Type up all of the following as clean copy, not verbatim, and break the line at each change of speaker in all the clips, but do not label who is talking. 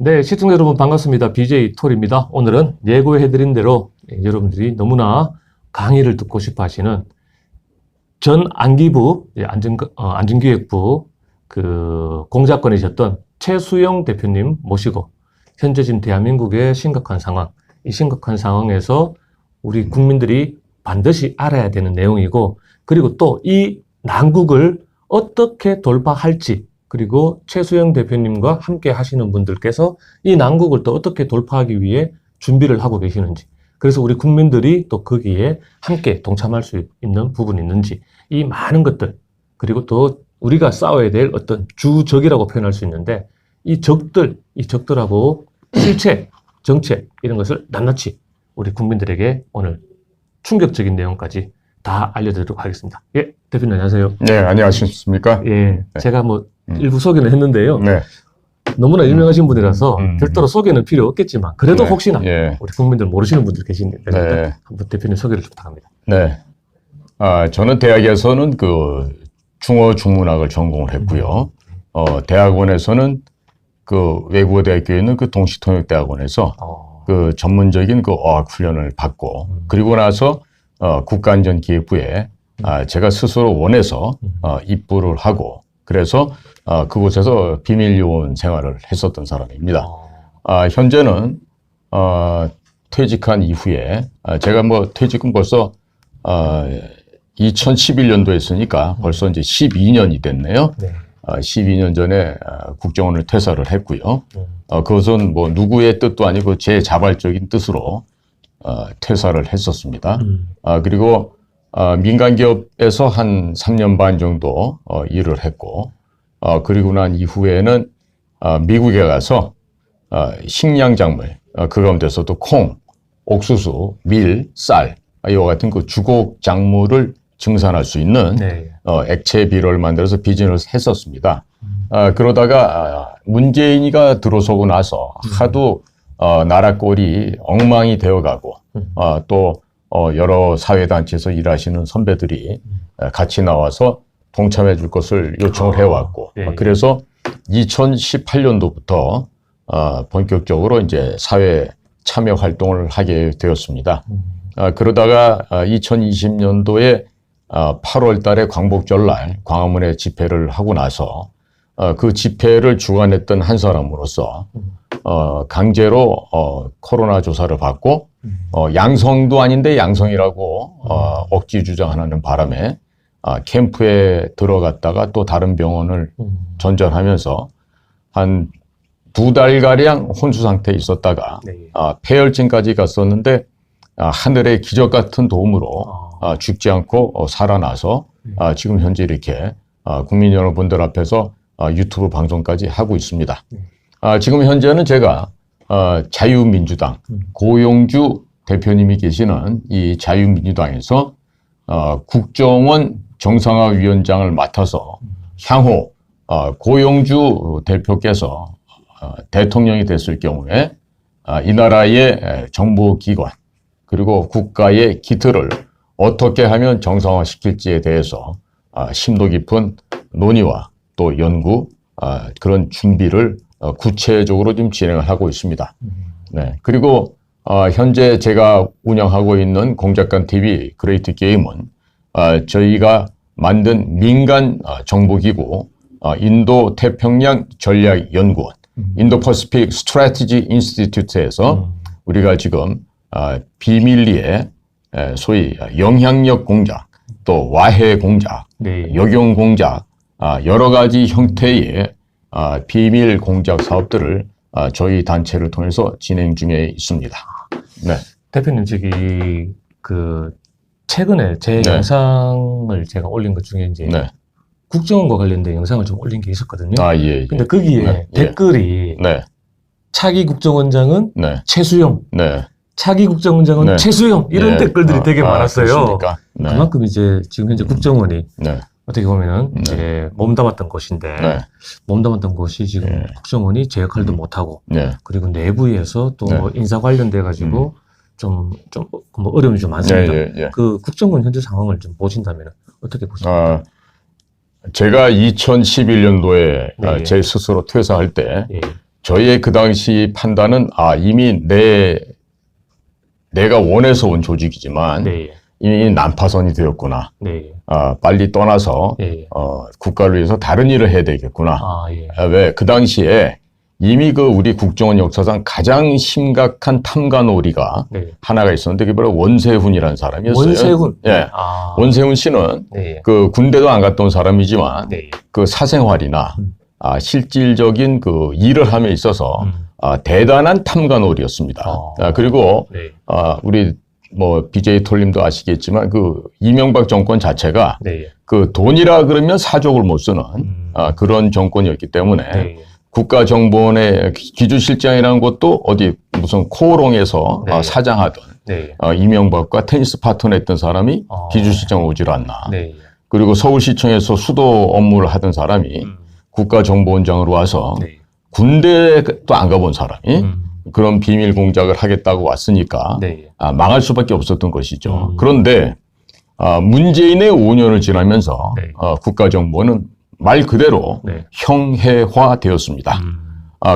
네, 시청자 여러분 반갑습니다. BJ 톨입니다. 오늘은 예고해드린 대로 여러분들이 너무나 강의를 듣고 싶어 하시는 전 안기부, 안전기획부 공작관이셨던 최수영 대표님 모시고 현재 지금 대한민국의 심각한 상황, 이 심각한 상황에서 우리 국민들이 반드시 알아야 되는 내용이고, 그리고 또 이 난국을 어떻게 돌파할지, 그리고 최수영 대표님과 함께 하시는 분들께서 이 난국을 또 어떻게 돌파하기 위해 준비를 하고 계시는지, 그래서 우리 국민들이 또 거기에 함께 동참할 수 있는 부분이 있는지, 이 많은 것들, 그리고 또 우리가 싸워야 될 어떤 주적이라고 표현할 수 있는데, 이 적들하고 실체, 정책, 이런 것을 낱낱이 우리 국민들에게 오늘 충격적인 내용까지 다 알려드리도록 하겠습니다. 예, 대표님 안녕하세요.
네, 안녕하십니까?
예,
네.
제가 일부 소개는 했는데요.
네.
너무나 유명하신 분이라서 별도로 소개는 필요 없겠지만, 그래도
네.
혹시나
예.
우리 국민들 모르시는 분들 계신데,
네.
한번 대표님 소개를 좀 부탁합니다.
네. 저는 대학에서는 중어 중문학을 전공을 했고요. 대학원에서는 외국어대학교에 있는 동시통역대학원에서 전문적인 어학 훈련을 받고, 그리고 나서 국가안전기획부에 제가 스스로 원해서 입부를 하고, 그래서 그곳에서 비밀요원 생활을 했었던 사람입니다. 현재는 퇴직한 이후에 제가 퇴직은 벌써 2011년도 했으니까 벌써 이제 12년이 됐네요.
네.
12년 전에 국정원을 퇴사를 했고요. 그것은 누구의 뜻도 아니고 제 자발적인 뜻으로 퇴사를 했었습니다. 그리고 민간기업에서 한 3년 반 정도 일을 했고, 그리고 난 이후에는 미국에 가서 식량작물, 그 가운데서도 콩, 옥수수, 밀, 쌀, 이와 같은 주곡 작물을 증산할 수 있는 액체 비료를 만들어서 비즈니스를 했었습니다. 그러다가 문재인이가 들어서고 나서 하도 나라 꼴이 엉망이 되어가고, 또 여러 사회단체에서 일하시는 선배들이 같이 나와서 동참해 줄 것을 요청을 해왔고, 그래서 2018년도부터 본격적으로 이제 사회 참여 활동을 하게 되었습니다. 그러다가 2020년도에 8월 달에 광복절날 광화문에 집회를 하고 나서 그 집회를 주관했던 한 사람으로서 강제로 코로나 조사를 받고 양성도 아닌데 양성이라고 억지 주장하는 바람에 캠프에 들어갔다가 또 다른 병원을 전전하면서 한 2달가량 혼수 상태에 있었다가 폐혈증까지 갔었는데 하늘의 기적 같은 도움으로 죽지 않고 살아나서 지금 현재 이렇게 국민 여러분들 앞에서 유튜브 방송까지 하고 있습니다. 지금 현재는 제가 자유민주당 고용주 대표님이 계시는 이 자유민주당에서 국정원 정상화위원장을 맡아서 향후 고용주 대표께서 대통령이 됐을 경우에 이 나라의 정보기관 그리고 국가의 기틀을 어떻게 하면 정상화시킬지에 대해서 심도 깊은 논의와 또 연구, 그런 준비를 구체적으로 좀 진행을 하고 있습니다. 네. 그리고 현재 제가 운영하고 있는 공작관 TV 그레이트 게임은 저희가 만든 민간 정보기구 인도 태평양 전략연구원 인도 퍼시픽 스트래티지 인스티튜트에서 우리가 지금 비밀리에 소위 영향력 공작, 또 와해 공작, 역용 공작, 여러 가지 형태의 비밀 공작 사업들을 저희 단체를 통해서 진행 중에 있습니다. 네.
대표님, 최근에 제 영상을 제가 올린 것 중에 이제 국정원과 관련된 영상을 좀 올린 게 있었거든요.
예.
근데 거기에 댓글이 차기 국정원장은 최수영, 차기 국정원장은 최수영, 이런 댓글들이 되게 많았어요. 그만큼 이제 지금 현재 국정원이 어떻게 보면은 이제 몸담았던 곳인데 몸담았던 곳이 지금 국정원이 제 역할도 못하고 그리고 내부에서 또 인사 관련돼 가지고 좀 어려움이 좀 많습니다. 그 국정원 현재 상황을 좀 보신다면 어떻게 보십니까?
제가 2011년도에 제 스스로 퇴사할 때 저희의 그 당시 판단은 이미 내가 원해서 온 조직이지만
네.
이미 난파선이 되었구나.
네.
빨리 떠나서
예.
국가를 위해서 다른 일을 해야 되겠구나.
예.
왜? 그 당시에 이미 우리 국정원 역사상 가장 심각한 탐관오리가
네.
하나가 있었는데 그게 바로 원세훈이라는 사람이었어요.
원세훈.
예. 원세훈 씨는
네.
그 군대도 안 갔다 온 사람이지만
네.
그 사생활이나 실질적인 그 일을 함에 있어서 대단한 탐관오리였습니다. 그리고
네.
우리 BJ 톨님도 아시겠지만 그 이명박 정권 자체가
네.
그 돈이라 그러면 사족을 못 쓰는 그런 정권이었기 때문에
네.
국가정보원의 기주실장이라는 것도 어디 무슨 코오롱에서
네.
사장하던
네.
이명박과 테니스 파트너 했던 사람이 기주실장 오질 않나.
네.
그리고 서울시청에서 수도 업무를 하던 사람이 국가정보원장으로 와서
네.
군대도 안 가본 사람이 그런 비밀 공작을 하겠다고 왔으니까
네.
망할 수밖에 없었던 것이죠. 그런데 문재인의 5년을 지나면서
네.
국가정보는 말 그대로
네.
형해화되었습니다.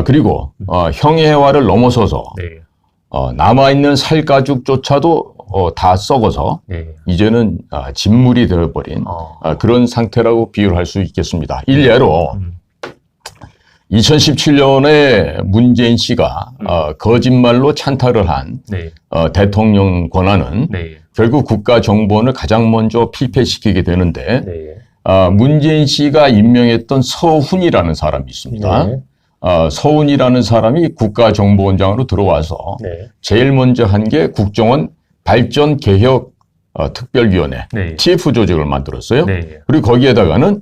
그리고 형해화를 넘어서서
네.
남아있는 살가죽조차도 다 썩어서
네.
이제는 진물이 되어버린 그런 상태라고 비유를 할 수 있겠습니다. 일례로 2017년에 문재인 씨가 거짓말로 찬탈을 한
네.
대통령 권한은
네.
결국 국가정보원을 가장 먼저 필폐시키게 되는데
네.
문재인 씨가 임명했던 서훈이라는 사람이 있습니다.
네.
서훈이라는 사람이 국가정보원장으로 들어와서
네.
제일 먼저 한 게 국정원 발전개혁 특별위원회
네.
TF 조직을 만들었어요.
네.
그리고 거기에다가는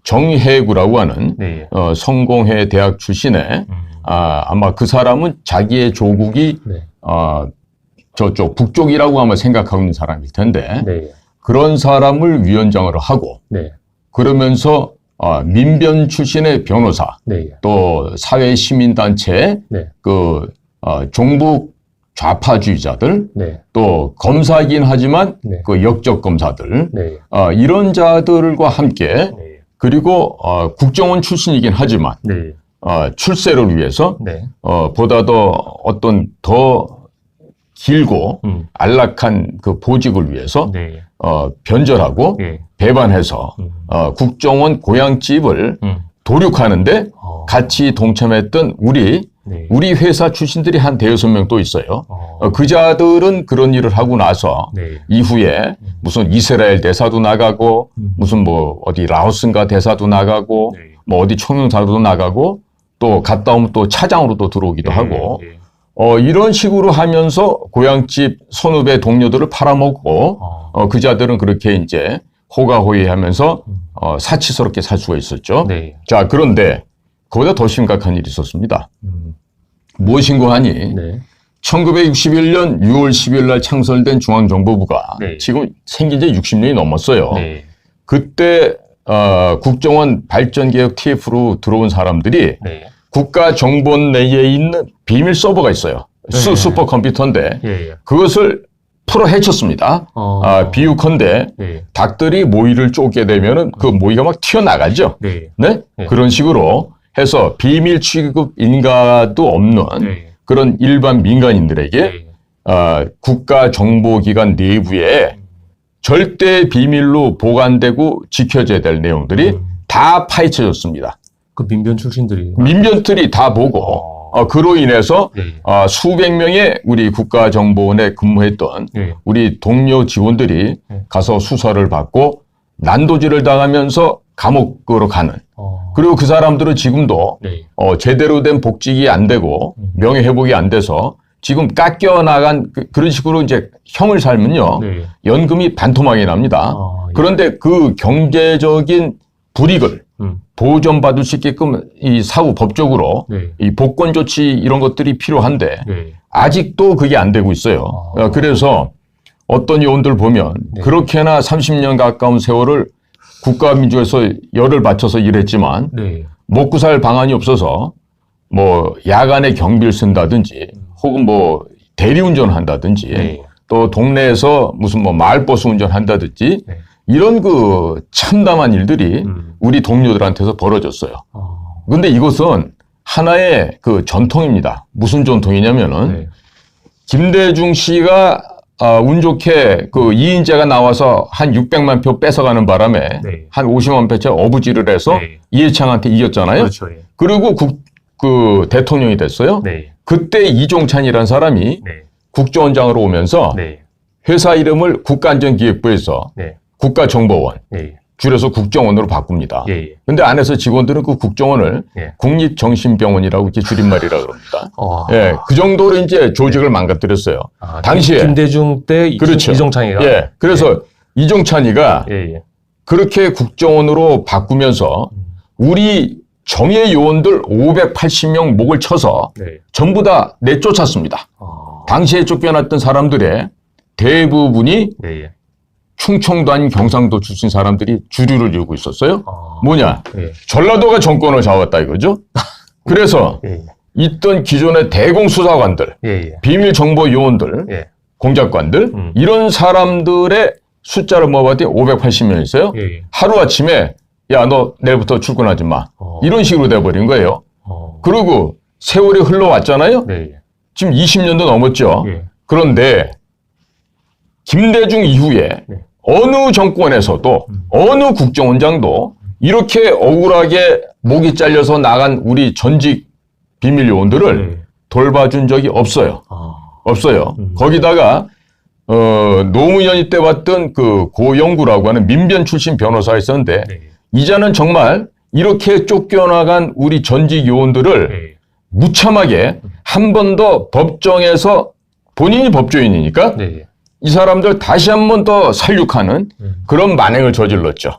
정혜구라고 하는
네.
성공회 대학 출신의 아마 그 사람은 자기의 조국이
네.
저쪽 북쪽이라고 아마 생각하고 있는 사람일 텐데
네.
그런 사람을 위원장으로 하고
네.
그러면서 민변 출신의 변호사
네.
또 사회 시민단체
네.
그 종북 좌파주의자들
네.
또 검사이긴 하지만
네.
그 역적 검사들
네.
이런 자들과 함께
네.
그리고 국정원 출신이긴 하지만
네.
출세를 위해서
네.
보다 더 어떤 더 길고 안락한 그 보직을 위해서
네.
변절하고
예.
배반해서 국정원 고향집을 도륙하는데 같이 동참했던
네.
우리 회사 출신들이 한 대여섯 명 또 있어요. 그 자들은 그런 일을 하고 나서
네.
이후에 무슨 이스라엘 대사도 나가고 무슨 어디 라오스인가 대사도 나가고
네.
어디 총영사도 나가고 또 갔다 오면 또 차장으로 또 들어오기도 하고
네.
이런 식으로 하면서 고향집 선후배 동료들을 팔아먹고 그 자들은 그렇게 이제 호가호위하면서 사치스럽게 살 수가 있었죠.
네.
자, 그런데 그보다 더 심각한 일이 있었습니다. 무엇인고 하니
네.
1961년 6월 10일 날 창설된 중앙정보부가
네.
지금 생긴 지 60년이 넘었어요.
네.
그때 국정원 발전개혁 TF로 들어온 사람들이
네.
국가정보원 내에 있는 비밀 서버가 있어요.
네.
슈퍼컴퓨터인데
예.
그것을 풀어 헤쳤습니다. 비유컨대
네.
닭들이 모이를 쫓게 되면은 그 모이가 막 튀어나가죠.
네.
네?
네.
그런 식으로 해서 비밀 취급 인가도 없는
네.
그런 일반 민간인들에게
네.
국가정보기관 내부에 절대 비밀로 보관되고 지켜져야 될 내용들이 다 파헤쳐졌습니다.
그 민변 출신들이.
민변들이 다 보고 그로 인해서
네.
수백 명의 우리 국가정보원에 근무했던
네.
우리 동료 직원들이
네.
가서 수사를 받고 난도질을 당하면서 감옥으로 가는 그리고 그 사람들은 지금도
네.
제대로 된 복직이 안 되고 명예회복이 안 돼서 지금 깎여나간 그런 식으로 이제 형을 살면요.
네.
연금이 반토막이 납니다.
예.
그런데 그 경제적인 불이익을 보전받을 수 있게끔 이 사후 법적으로
네.
이 복권 조치 이런 것들이 필요한데
네.
아직도 그게 안 되고 있어요. 그래서 어떤 요원들 보면
네.
그렇게나 30년 가까운 세월을 국가민주에서 열을 바쳐서 일했지만
네.
먹고 살 방안이 없어서 야간에 경비를 쓴다든지 혹은 대리운전 한다든지
네.
또 동네에서 무슨 마을버스 운전한다든지
네.
이런 그 참담한 일들이 우리 동료들한테서 벌어졌어요. 근데 이것은 하나의 그 전통입니다. 무슨 전통이냐면은
네.
김대중 씨가 운 좋게 그 이인재가 나와서 한 600만 표 뺏어가는 바람에
네.
한 50만 표째 어부지를 해서
네.
이해창한테 이겼잖아요.
그렇죠. 예.
그리고 그 대통령이 됐어요.
네.
그때 이종찬이라는 사람이
네.
국정원장으로 오면서
네.
회사 이름을 국가안전기획부에서
네.
국가정보원,
예.
줄여서 국정원으로 바꿉니다.
예. 예.
근데 안에서 직원들은 그 국정원을
예.
국립정신병원이라고 이렇게 줄임말이라고 합니다.
어.
예, 그 정도로 이제 조직을 망가뜨렸어요.
아,
당시에.
김대중 때
그렇죠.
이종창이가.
예, 그래서 이종찬이가
예. 예.
그렇게 국정원으로 바꾸면서 우리 정예 요원들 580명 목을 쳐서
네.
전부 다 내쫓았습니다. 당시에 쫓겨났던 사람들의 대부분이
예. 예.
충청도 아닌 경상도 출신 사람들이 주류를 이루고 있었어요. 뭐냐?
예.
전라도가 정권을 잡았다 이거죠. 그래서
예.
있던 기존의 대공수사관들,
예. 예.
비밀정보 요원들,
예.
공작관들 이런 사람들의 숫자를 모아봤더니 580명 있어요.
예.
하루아침에 야, 너 내일부터 출근하지 마. 이런 식으로 돼버린 거예요. 그리고 세월이 흘러왔잖아요.
네.
지금 20년도 넘었죠.
예.
그런데 김대중 이후에
네.
어느 정권에서도 어느 국정원장도 이렇게 억울하게 목이 잘려서 나간 우리 전직 비밀 요원들을
네.
돌봐준 적이 없어요.
아.
없어요. 거기다가 노무현이 때 봤던 그 고영구라고 하는 민변 출신 변호사가 있었는데
네.
이자는 정말 이렇게 쫓겨나간 우리 전직 요원들을
네.
무참하게 한 번 더 법정에서 본인이 법조인이니까
네.
이 사람들 다시 한 번 더 살육하는 그런 만행을 저질렀죠.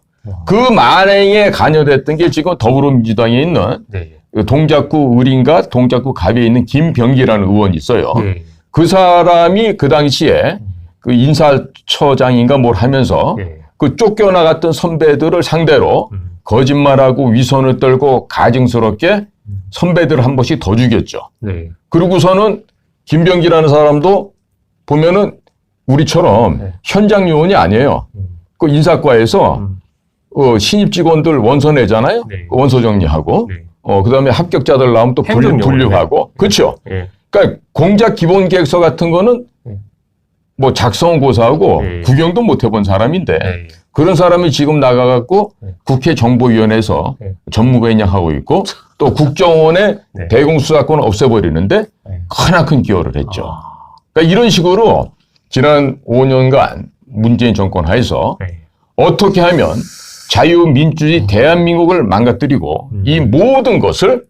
그 만행에 관여됐던 게 지금 더불어민주당에 있는
네.
동작구 을인가 동작구 갑에 있는 김병기라는 의원이 있어요.
네.
그 사람이 그 당시에 그 인사처장인가 뭘 하면서
네.
그 쫓겨나갔던 선배들을 상대로 거짓말하고 위선을 떨고 가증스럽게 선배들을 한 번씩 더 죽였죠.
네.
그리고서는 김병기라는 사람도 보면은 우리처럼
네.
현장 요원이 아니에요. 그 인사과에서 신입 직원들 원서 내잖아요.
네.
원서 정리하고
네.
그다음에 합격자들 나오면 또 분류하고 그렇죠.
예.
그러니까 공작 기본 계획서 같은 거는
네.
뭐 작성은 고사하고
네.
구경도 못 해본 사람인데
네.
그런 사람이 지금 나가갖고
네.
국회 정보위원회에서
네.
전무부인장 하고 있고 또 국정원의
네.
대공수사권을 없애버리는데
네.
크나큰 기여를 했죠.
아.
그러니까 이런 식으로 지난 5년간 문재인 정권 하에서
네.
어떻게 하면 자유민주주의 대한민국을 망가뜨리고 이 모든 것을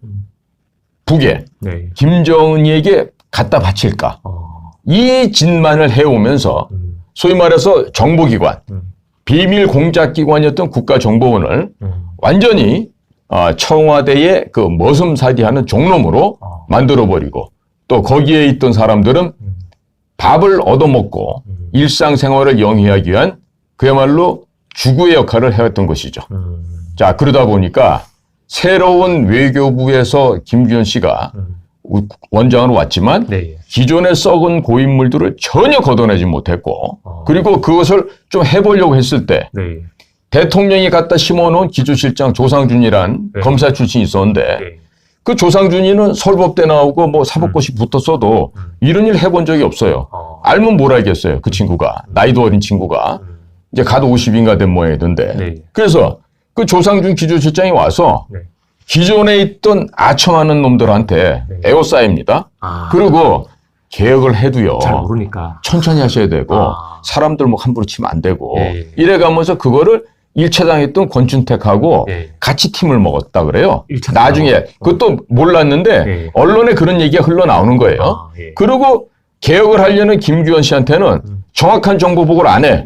북에
네.
김정은이에게 갖다 바칠까. 이 짓만을 해오면서 소위 말해서 정보기관, 비밀 공작기관이었던 국가정보원을 완전히 청와대의 그 머슴살이하는 종놈으로 만들어버리고 또 거기에 있던 사람들은 밥을 얻어먹고 일상생활을 영위하기 위한 그야말로 주구의 역할을 해왔던 것이죠. 자, 그러다 보니까 새로운 외교부에서 김규현 씨가 원장으로 왔지만
네.
기존의 썩은 고인물들을 전혀 걷어내지 못했고 그리고 그것을 좀 해보려고 했을 때
네.
대통령이 갖다 심어놓은 기조실장 조상준이란
네.
검사 출신이 있었는데
네.
그 조상준이는 서울법대 나오고 뭐 사법고시 붙었어도 이런 일 해본 적이 없어요. 알면 뭘 알겠어요. 그 친구가. 나이도 어린 친구가. 이제 가도 50인가 된 모양이던데.
네.
그래서 그 조상준 기조실장이 와서
네.
기존에 있던 아청하는 놈들한테
네.
에워싸입니다.
아.
그리고 개혁을 해도요.
잘 모르니까.
천천히 하셔야 되고
아.
사람들 뭐 함부로 치면 안 되고
예.
이래가면서 그거를 1차장 했던 권춘택하고
예.
같이 팀을 먹었다 그래요.
1차장
나중에 그것도 몰랐는데
예.
언론에 그런 얘기가 흘러나오는 거예요.
아, 예.
그리고 개혁을 하려는 김규현 씨한테는 정확한 정보 보고를 안 해.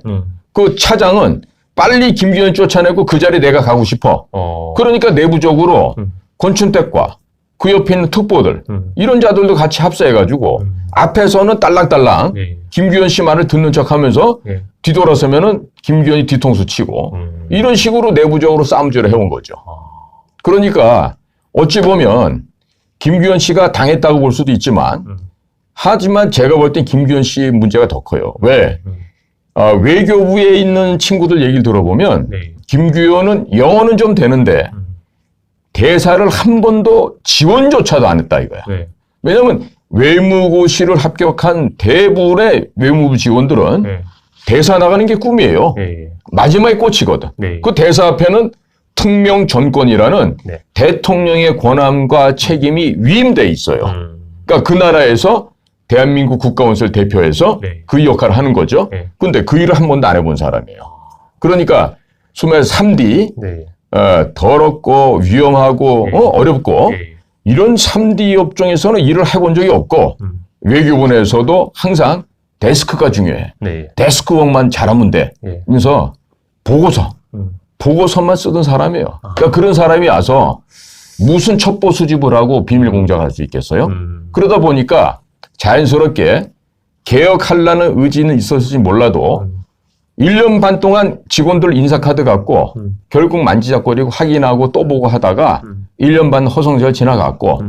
그 차장은 빨리 김규현 쫓아내고 그 자리에 내가 가고 싶어. 그러니까 내부적으로 권춘택과 그 옆에 있는 특보들 이런 자들도 같이 합사해가지고 앞에서는 딸랑딸랑
예.
김규현 씨 말을 듣는 척하면서
예.
뒤돌아서면은 김규현이 뒤통수 치고 이런 식으로 내부적으로 싸움질을 해온 거죠. 그러니까 어찌 보면 김규현 씨가 당했다고 볼 수도 있지만 하지만 제가 볼 땐 김규현 씨 문제가 더 커요. 왜? 외교부에 있는 친구들 얘기를 들어보면
네.
김규현은 영어는 좀 되는데 대사를 한 번도 지원조차도 안 했다 이거야.
네.
왜냐하면 외무고시를 합격한 대부분의 외무부 직원들은
네.
대사 나가는 게 꿈이에요.
네.
마지막에 꽂히거든.
네.
그 대사 앞에는 특명 전권이라는
네.
대통령의 권한과 책임이 위임돼 있어요. 그러니까 그 나라에서 대한민국 국가원수를 대표해서
네.
그 역할을 하는 거죠.
네.
근데 그 일을 한 번도 안 해본 사람이에요. 그러니까 소위 말해서 3D,
네.
더럽고 위험하고
네.
어렵고
네.
이런 3D 업종에서는 일을 해본 적이 없고 외교부에서도 항상 데스크가 중요해.
네.
데스크웍만 잘하면 돼.
네.
그래서 보고서만 쓰던 사람이에요. 그러니까 그런 사람이 와서 무슨 첩보 수집을 하고 비밀 공작할 수 있겠어요? 그러다 보니까 자연스럽게 개혁하려는 의지는 있었을지 몰라도 1년 반 동안 직원들 인사카드 갖고 결국 만지작거리고 확인하고 또 보고 하다가 1년 반 허송세월 지나갔고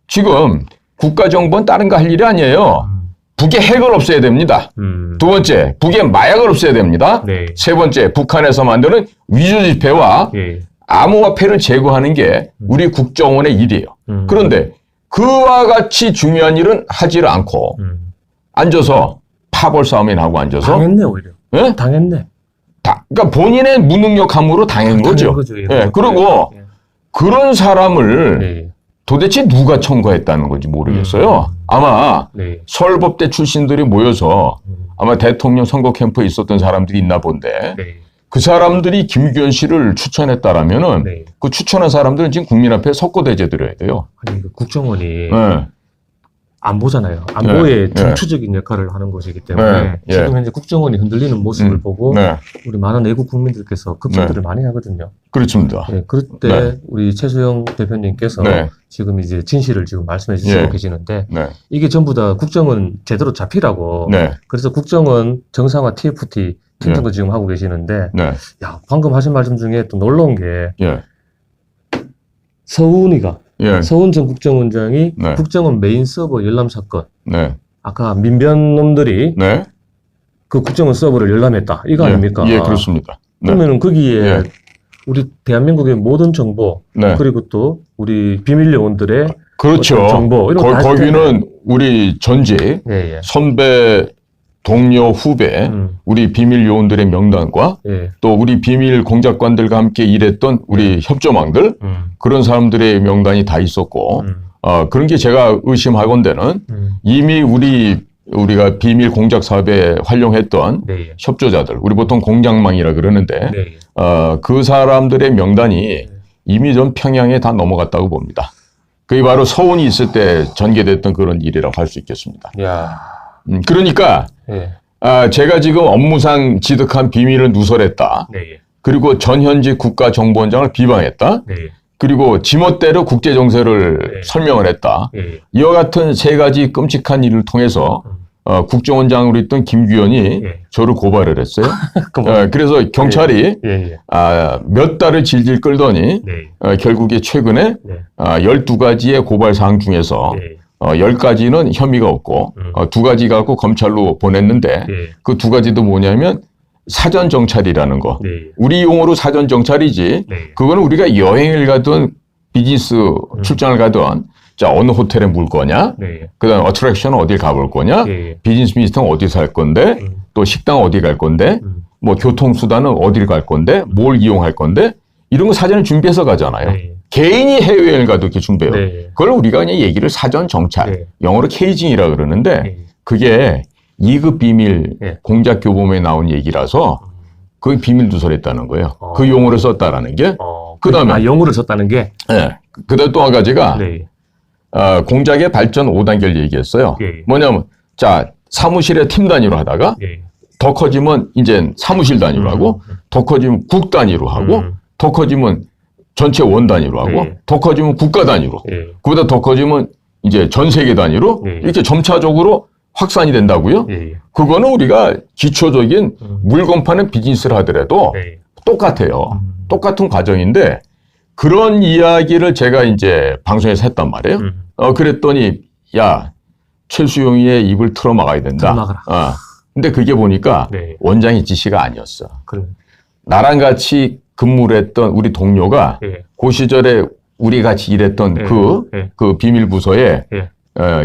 지금 국가정보는 다른 거 할 일이 아니에요. 북의 핵을 없애야 됩니다. 두 번째, 북의 마약을 없애야 됩니다.
네.
세 번째, 북한에서 만드는 위조지폐와
예.
암호화폐를 제거하는 게 우리 국정원의 일이에요. 그런데 그와 같이 중요한 일은 하지를 않고 앉아서 파벌 싸움이나 하고 앉아서
당했네 오히려.
예?
당했네.
그러니까 본인의 무능력함으로 당한 거죠.
예.
예, 그리고
예.
그런 사람을
네.
도대체 누가 청구했다는 건지 모르겠어요. 아마
네.
서울법대 출신들이 모여서 아마 대통령 선거 캠프에 있었던 사람들이 있나 본데
네.
그 사람들이 김규현 씨를 추천했다라면은
네.
그 추천한 사람들은 지금 국민 앞에 석고대죄 드려야 돼요.
아니 그 국정원이
네.
안보잖아요. 안보의
네.
중추적인 역할을 하는 것이기 때문에
네. 예.
지금 현재 국정원이 흔들리는 모습을 보고
네.
우리 많은 애국 국민들께서 걱정들을 많이 하거든요.
그렇습니다.
네, 그럴 때
네.
우리 최수영 대표님께서
네.
지금 이제 진실을 지금 말씀해 주시고
예.
계시는데
네.
이게 전부 다 국정원 제대로 잡히라고
네.
그래서 국정원 정상화 TFT 팀장도 지금 하고 계시는데
네.
야 방금 하신 말씀 중에 또 놀라운 게
예.
서훈이가
예.
서훈 전 국정원장이
네.
국정원 메인 서버 열람 사건
네.
아까 민변 놈들이
네.
그 국정원 서버를 열람했다 이거
예.
아닙니까?
예, 그렇습니다. 네.
그러면은 거기에
예.
우리 대한민국의 모든 정보
네.
그리고 또 우리 비밀 요원들의
그렇죠.
어떤 정보 이런 거 다 있을
거기는 우리 전직
예, 예.
선배, 동료, 후배, 우리 비밀 요원들의 명단과
예.
또 우리 비밀 공작관들과 함께 일했던 우리 협조망들 그런 사람들의 명단이 다 있었고 그런 게 제가 의심하건대는 이미 우리가 비밀 공작 사업에 활용했던
네, 예.
협조자들, 우리 보통 공작망이라 그러는데
네.
그 사람들의 명단이 이미 전 평양에 다 넘어갔다고 봅니다. 그게 바로 서훈이 있을 때 전개됐던 그런 일이라고 할 수 있겠습니다.
야.
그러니까
예.
제가 지금 업무상 지득한 비밀을 누설했다.
네. 예.
그리고 전현직 국가정보원장을 비방했다.
네.
그리고 지멋대로 국제정세를
네.
설명을 했다.
예.
이와 같은 세 가지 끔찍한 일을 통해서 국정원장으로 있던 김규현이
예.
저를 고발을 했어요.
그만.
그래서 경찰이
예. 예.
몇 달을 질질 끌더니
네.
결국에 최근에
네.
12가지의 고발 사항 중에서
예.
10가지는 혐의가 없고 2가지 갖고 검찰로 보냈는데
예.
그 2가지도 뭐냐면 사전 정찰이라는 거.
네.
우리 용어로 사전 정찰이지.
네.
그거는 우리가 여행을 가든 비즈니스 출장을 가든 자 어느 호텔에 물 거냐.
네.
그다음 어트랙션은 어딜 가볼 거냐.
예.
비즈니스 미팅은 어디서 할 건데. 또 식당 어디 갈 건데. 뭐 교통수단은 어딜 갈 건데. 뭘 이용할 건데. 이런 거 사전에 준비해서 가잖아요.
네.
개인이 해외여행을 가도 이렇게 준비해요.
네.
그걸 우리가 그냥 얘기를 사전 정찰.
네.
영어로 케이징이라 그러는데
네.
그게 2급 비밀
네.
공작 교범에 나온 얘기라서 그게 비밀 누설했다는 거예요. 그 용어를 썼다라는 게. 그다음에
용어를 썼다는 게.
네. 그다음 또 한 가지가
네.
공작의 발전 5단계를 얘기했어요.
예.
뭐냐면 자 사무실에 팀 단위로 하다가
예.
더 커지면 이제 사무실 단위로 하고 더 커지면 국 단위로 하고 더 커지면 전체 원 단위로 하고
예.
더 커지면 국가 단위로
예.
그보다 더 커지면 이제 전 세계 단위로
예.
이렇게 점차적으로 확산이 된다고요.
예.
그거는 우리가 기초적인 물건 파는 비즈니스를 하더라도
네.
똑같아요. 똑같은 과정인데 그런 이야기를 제가 이제 방송에서 했단 말이에요. 그랬더니 야 최수용이의 입을 틀어 막아야 된다.
틀어막아라.
근데 그게 보니까
네.
원장의 지시가 아니었어.
그럼.
나랑 같이 근무를 했던 우리 동료가
예.
그 시절에 우리 같이 일했던
네.
그
네.
비밀부서의
네.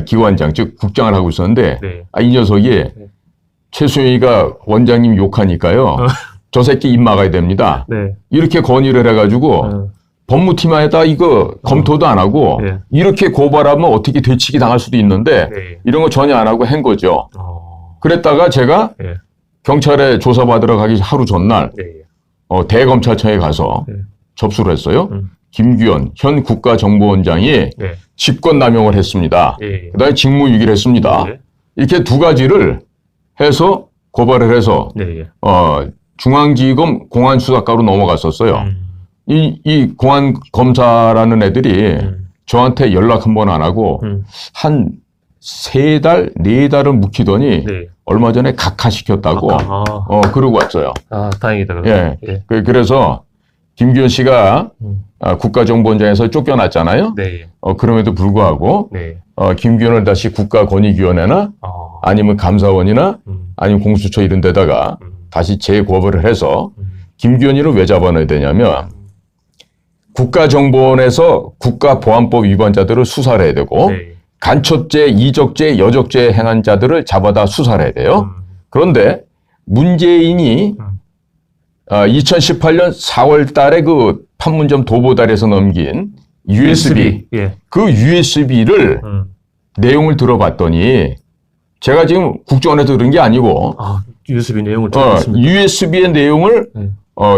기관장, 즉 국장을 하고 있었는데
네.
이 녀석이 최수영이가 원장님 욕하니까요. 저 새끼 입 막아야 됩니다.
네.
이렇게 건의를 해가지고 법무팀에다 이거 검토도 안 하고
네.
이렇게 고발하면 어떻게 되치기 당할 수도 있는데
네.
이런 거 전혀 안 하고 한 거죠. 그랬다가 제가
네.
경찰에 조사받으러 가기 하루 전날
네.
대검찰청에 가서
네.
접수를 했어요. 김규현 현 국가정보원장이
네.
직권남용을 했습니다.
네.
그다음에 직무유기를 했습니다.
네.
이렇게 두 가지를 해서 고발을 해서
네.
중앙지검 공안수사과로 넘어갔었어요. 이 공안검사라는 애들이 저한테 연락 한 번 안 하고 한 3달, 4달을 묵히더니
네.
얼마 전에 각하시켰다고 그러고 왔어요.
다행이다.
예.
예.
그래서 김규현 씨가 국가정보원장에서 쫓겨났잖아요.
네.
그럼에도 불구하고
네.
김규현을 다시 국가권익위원회나 아니면 감사원이나 아니면 공수처 이런 데다가 다시 재고발을 해서 김규현이를 왜 잡아넣어야 되냐면 국가정보원에서 국가보안법 위반자들을 수사를 해야 되고
네.
간첩죄, 이적죄, 여적죄 행한 자들을 잡아다 수사를 해야 돼요. 그런데 문재인이 2018년 4월 달에 그 판문점 도보다리에서 넘긴 USB,
예.
그 USB를 내용을 들어봤더니 제가 지금 국정원에서 그런 게 아니고
USB 내용을 들었습니다.
USB의 내용을
네.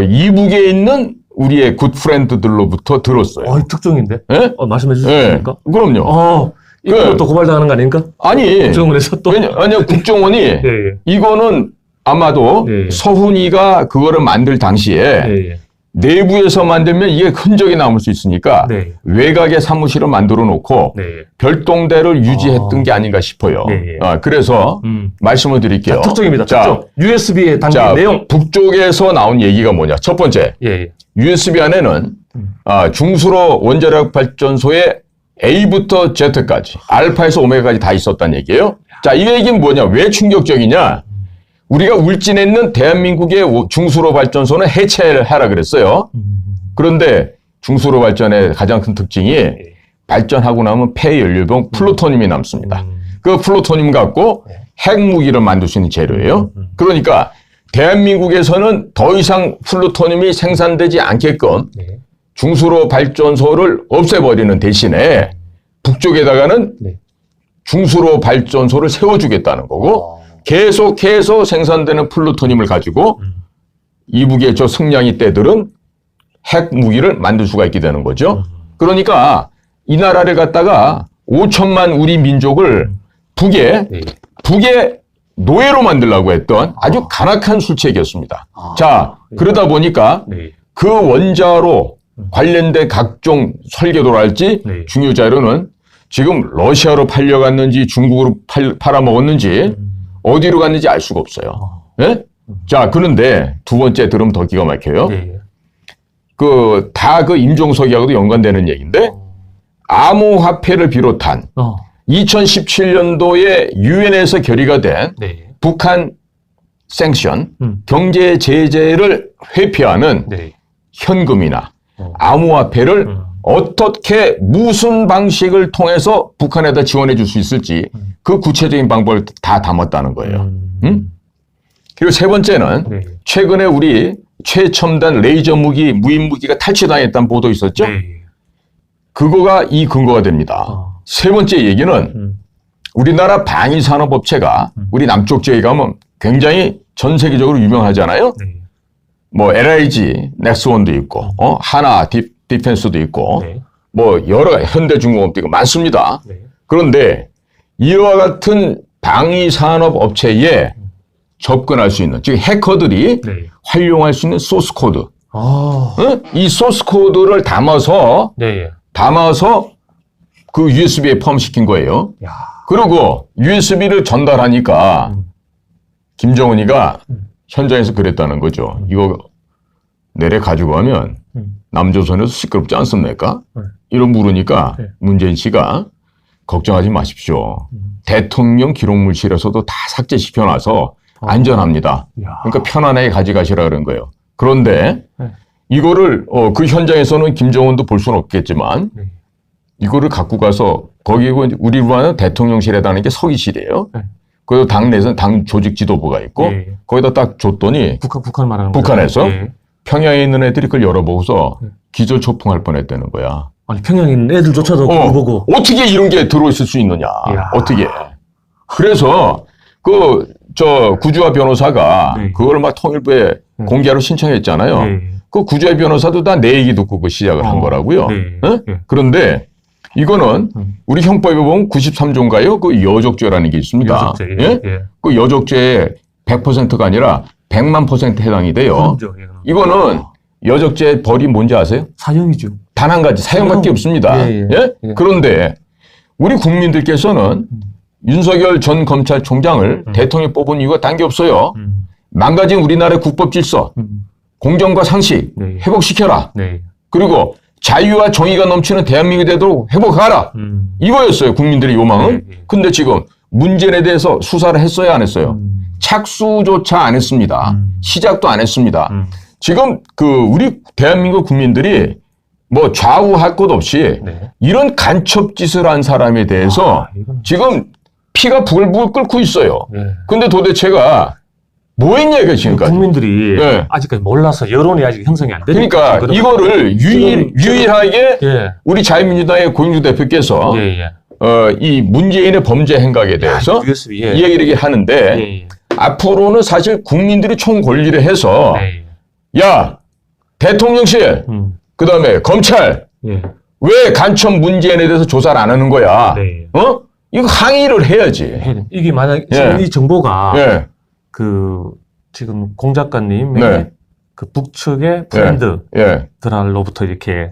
이북에 있는 우리의 굿프렌드들로부터 들었어요.
특종인데?
네?
말씀해 주시겠습니까?
그럼요.
이거 또 고발당하는 거 아닙니까?
아니,
국정원에서 또.
왜냐 국정원이
예.
이거는 아마도
예.
서훈이가 그거를 만들 당시에
예.
내부에서 만들면 이게 흔적이 남을 수 있으니까
네.
외곽에 사무실을 만들어 놓고
네.
별동대를 유지했던 게 아닌가 싶어요.
네.
그래서 말씀을 드릴게요.
특종입니다. 특종. USB에 담긴 내용.
북쪽에서 나온 얘기가 뭐냐. 첫 번째,
예.
USB 안에는 중수로 원자력 발전소의 A부터 Z까지, 알파에서 오메가까지 다 있었다는 얘기예요. 자, 이 얘기는 뭐냐? 왜 충격적이냐? 우리가 울진에 대한민국의 중수로 발전소는 해체를 하라 그랬어요. 그런데 중수로 발전의 가장 큰 특징이 발전하고 나면 폐연료병 플루토늄이 남습니다. 그 플루토늄 갖고 핵무기를 만들 수 있는 재료예요. 그러니까 대한민국에서는 더 이상 플루토늄이 생산되지 않게끔
네.
중수로 발전소를 없애버리는 대신에 북쪽에다가는 중수로 발전소를 세워주겠다는 거고 계속해서 생산되는 플루토늄을 가지고 이북의 저 승냥이 떼들은 핵 무기를 만들 수가 있게 되는 거죠. 그러니까 이 나라를 갖다가 5천만 우리 민족을 북에 노예로 만들려고 했던 아주 간악한 술책이었습니다. 자, 그러다 보니까 그 원자로 관련된 각종 설계도랄지 중요 자료는 지금 러시아로 팔려갔는지 중국으로 팔아먹었는지 어디로 갔는지 알 수가 없어요. 네? 자, 그런데 두 번째 들으면 더 기가 막혀요. 다 임종석이하고도 연관되는 얘기인데 암호화폐를 비롯한 2017년도에 유엔에서 결의가 된 북한 생션, 경제 제재를 회피하는 현금이나 암호화폐를 어떻게 무슨 방식을 통해서 북한에다 지원해 줄 수 있을지 그 구체적인 방법을 다 담았다는 거예요. 그리고 세 번째는 최근에 우리 최첨단 레이저 무기, 무인 무기가 탈취당했다는 보도 있었죠? 그거가 이 근거가 됩니다. 세 번째 얘기는 우리나라 방위산업업체가 우리 남쪽 지역에 가면 굉장히 전 세계적으로 유명하잖아요. 뭐 LIG, 넥스원도 있고, 하나 디펜스도 있고, 뭐 여러 가지 현대중공업도 있고 많습니다. 그런데 이와 같은 방위산업업체에 접근할 수 있는, 즉 해커들이 활용할 수 있는 소스 코드. 이 소스 코드를 담아서 그 USB에 포함시킨 거예요. 그리고 USB를 전달하니까 김정은이가 현장에서 그랬다는 거죠. 이거 내래 가지고 가면 남조선에서 시끄럽지 않습니까? 이런 물으니까 문재인 씨가 걱정하지 마십시오. 대통령 기록물실에서도 다 삭제시켜놔서 안전합니다. 그러니까 편안하게 가져가시라 그런 거예요. 그런데 이거를 그 현장에서는 김정은도 볼 수는 없겠지만
네.
이거를 갖고 가서 거기에 우리로 하는 대통령실에다는 게 서기실이에요.
네.
그리고 당 내에서는 당 조직 지도부가 있고
예.
거기다 딱 줬더니
북한 말하는
북한에서
거죠? 예.
평양에 있는 애들이 그걸 열어보고서
네.
기절초풍할 뻔했다는 거야.
아니 평양에 있는 애들조차도 그거 보고
어떻게 이런 게 들어있을 수 있느냐.
이야.
어떻게. 그래서 구주화 변호사가
네.
그걸 막 통일부에 공개하러 신청했잖아요.
예.
그 구주화 변호사도 다 내 얘기 듣고 그 시작을 한 거라고요.
네.
어?
네.
그런데 이거는 우리 형법에 보면 93조인가요? 그 여적죄라는 게 있습니다.
여적죄, 예.
예?
예.
그 여적죄의 100%가 아니라 100만 % 해당이 돼요.
그렇죠. 예.
이거는 여적죄 벌이 뭔지 아세요?
사형이죠.
단 한 가지 사형밖에
사형.
없습니다.
예,
예?
예.
그런데 우리 국민들께서는 윤석열 전 검찰총장을 대통령 뽑은 이유가 단 게 없어요. 망가진 우리나라의 국법 질서, 공정과 상식
네.
회복시켜라.
네.
그리고 자유와 정의가 넘치는 대한민국이 되도록 회복하라. 이거였어요. 국민들의 요망은.
네, 네.
근데 지금 문제에 대해서 수사를 했어야 안 했어요. 착수조차 안 했습니다. 시작도 안 했습니다. 지금 우리 대한민국 국민들이 뭐 좌우할 것 없이
네.
이런 간첩짓을 한 사람에 대해서
이건-
지금 피가 부글부글 끓고 있어요.
예.
근데 도대체가 뭐 했냐 이거 지금까지.
국민들이
예.
아직까지 몰라서 여론이 아직 형성이 안 되니까.
그러니까
그런-
이거를 유일하게
예.
우리 자유민주당의 고인주 대표께서
예. 예.
이 문재인의 범죄 행각에 대해서
USB, 예.
이 얘기를 하는데
예. 예.
앞으로는 사실 국민들이 총권리를 해서
네.
야 대통령실 그다음에 검찰
예.
왜 간첩 문재인에 대해서 조사를 안 하는 거야?
네.
이거 항의를 해야지.
해야 돼. 이게 만약
예.
지금 이 정보가
예.
지금 공 작가님의
네.
그 북측의 프렌드들로부터
예.
이렇게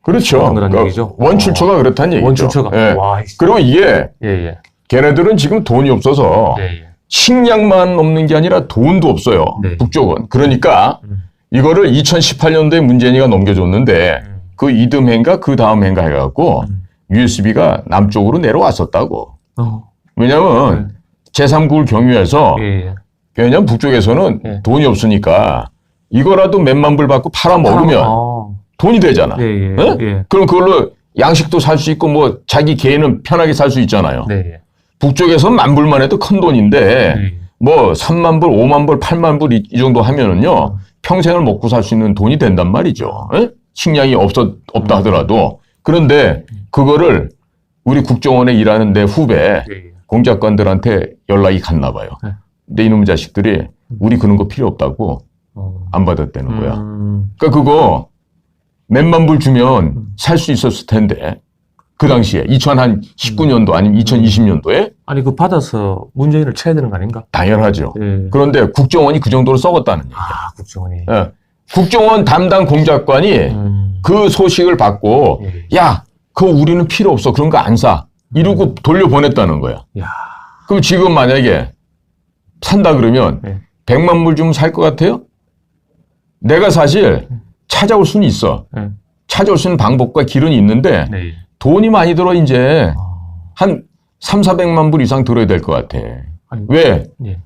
그렇죠.
그런 거란
그러니까
얘기죠.
원출처가 그렇다는 얘기죠.
원출처가
예.
와.
그리고 이게
예.
걔네들은 지금 돈이 없어서
예.
식량만 없는 게 아니라 돈도 없어요.
네.
북쪽은. 그러니까 이거를 2018년도에 문재인이가 넘겨줬는데 그 이듬 해인가 그 다음 해인가 해갖고 USB가 남쪽으로 내려왔었다고. 왜냐면 제3국을 경유해서
예.
왜냐면 북쪽에서는
예.
돈이 없으니까 이거라도 몇만 불 받고 팔아먹으면 돈이 되잖아.
예.
예?
예.
그럼 그걸로 양식도 살 수 있고 뭐 자기 개인은 편하게 살 수 있잖아요.
네.
북쪽에서는 만 불만 해도 큰 돈인데 뭐 3만 불, 5만 불, 8만 불 이 정도 하면은요 평생을 먹고 살 수 있는 돈이 된단 말이죠. 예? 식량이 없다 하더라도. 그런데 그거를 우리 국정원에 일하는 내 후배
예.
공작관들한테 연락이 갔나 봐요.
네.
근데 이놈의 자식들이 우리 그런 거 필요 없다고 안 받았다는 거야. 그러니까 그거 몇만 불 주면 살 수 있었을 텐데 그 당시에 2019년도 아니면 2020년도에
아니 그 받아서 문재인을 쳐야 되는 거 아닌가?
당연하죠.
예.
그런데 국정원이 그 정도로 썩었다는 얘기야.
국정원이.
예. 국정원 담당 공작관이 그 소식을 받고 야, 그거 우리는 필요 없어. 그런 거 안 사. 이러고 돌려보냈다는 거야.
야.
그럼 지금 만약에 산다 그러면 100만 불 주면 살 것 같아요? 내가 사실 찾아올 수는 있어. 찾아올 수 있는 방법과 길은 있는데
네.
돈이 많이 들어 이제 한 3, 400만 불 이상 들어야 될 것 같아.
아니,
왜?
예.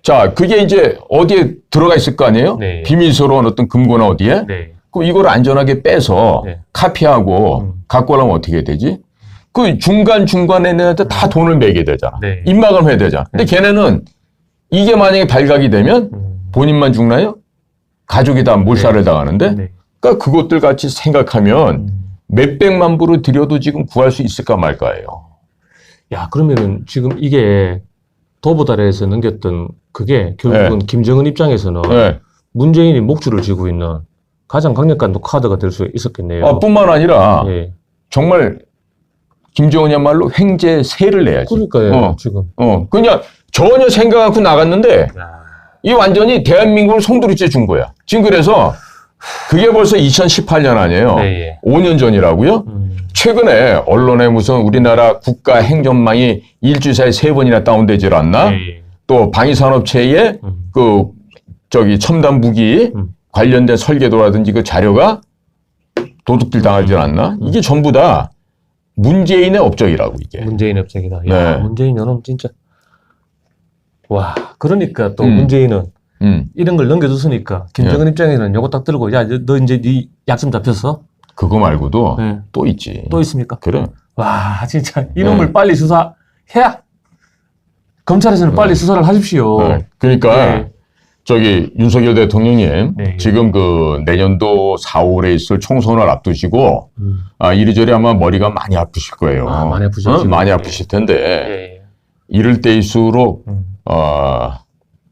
자, 그게 이제 어디에 들어가 있을 거 아니에요?
네.
비밀스러운 어떤 금고나 어디에?
네.
그럼 이걸 안전하게 빼서
네.
카피하고 갖고 오려면 어떻게 해야 되지? 그 중간중간에 내한테 다 돈을 매게 되잖아.
네.
입막을 해야 되잖아. 근데 걔네는 이게 만약에 발각이 되면 본인만 죽나요? 가족이 다 몰살을 당하는데?
네.
그러니까 그것들 같이 생각하면 몇백만 불을 들여도 지금 구할 수 있을까 말까예요.
야, 그러면은 지금 이게 도보다리에서 넘겼던 그게 결국은 김정은 입장에서는
네.
문재인이 목줄을 쥐고 있는 가장 강력한 카드가 될 수 있었겠네요.
뿐만 아니라
예.
정말 김정은이야말로 횡재세를 내야지.
그러니까요, 지금.
그냥 전혀 생각 않고 나갔는데
야.
이 완전히 대한민국을 송두리째 준 거야. 지금 그래서 그게 벌써 2018년 아니에요.
네,
5년 전이라고요? 최근에 언론에 무슨 우리나라 국가 행정망이 일주일 사이에 3번이나 다운되질 않나?
네.
또 방위산업체의 첨단 무기 관련된 설계도라든지 그 자료가 도둑질 당하지 않나? 이게 전부 다 문재인의 업적이라고 이게.
문재인의 업적이다. 야,
네.
문재인 여놈 진짜. 와, 그러니까 또 문재인은 이런 걸 넘겨줬으니까 김정은 입장에서는 요거 딱 들고 야, 너 이제 네 약점 잡혔어?
그거 말고도
네.
또 있지.
또 있습니까?
그래.
와, 진짜 이놈을 빨리 수사해야 검찰에서는 빨리 수사를 하십시오.
그러니까
네.
저기 윤석열 대통령님
네.
지금 그 내년도 4월에 있을 총선을 앞두시고 이리저리 아마 머리가 많이 아프실 거예요.
많이 아프죠.
많이 아프실 텐데
네.
이럴 때일수록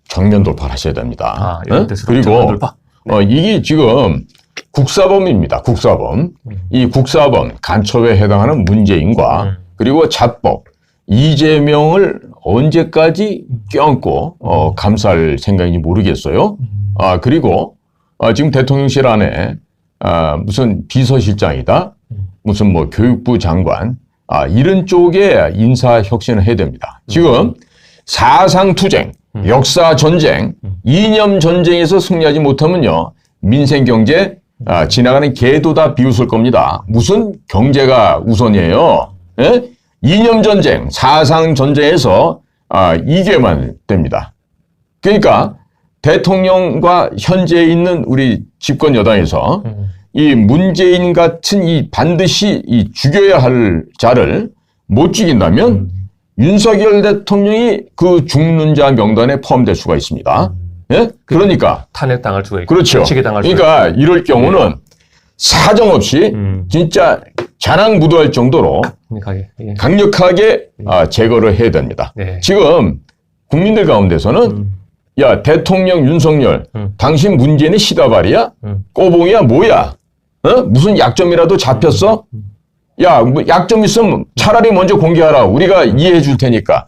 정면 돌파를 하셔야 됩니다.
이럴 때일수록
그리고
정면 돌파.
이게 지금 국사범입니다. 국사범. 이 국사범 간첩에 해당하는 문재인과 그리고 자법 이재명을 언제까지 껴안고 감쌀 생각인지 모르겠어요. 그리고 지금 대통령실 안에 무슨 비서실장이다, 무슨 뭐 교육부 장관 이런 쪽에 인사 혁신을 해야 됩니다. 지금 사상투쟁, 역사전쟁, 이념 전쟁에서 승리하지 못하면요 민생 경제 지나가는 개도 다 비웃을 겁니다. 무슨 경제가 우선이에요? 예? 이념 전쟁, 사상 전쟁에서 이겨야만 됩니다. 그러니까 대통령과 현재 있는 우리 집권 여당에서 이 문재인 같은 이 반드시 이 죽여야 할 자를 못 죽인다면 윤석열 대통령이 그 죽는 자 명단에 포함될 수가 있습니다. 예? 그러니까
탄핵당할 수가 있고,
그렇죠.
당할 수가
그러니까 이럴 경우는 사정없이 진짜 자랑무도할 정도로 강력하게 제거를 해야 됩니다.
네.
지금 국민들 가운데서는 야 대통령 윤석열 당신 문재인의 시다발이야? 꼬봉이야 뭐야? 무슨 약점이라도 잡혔어? 야 뭐 약점 있으면 차라리 먼저 공개하라. 우리가 이해해 줄 테니까.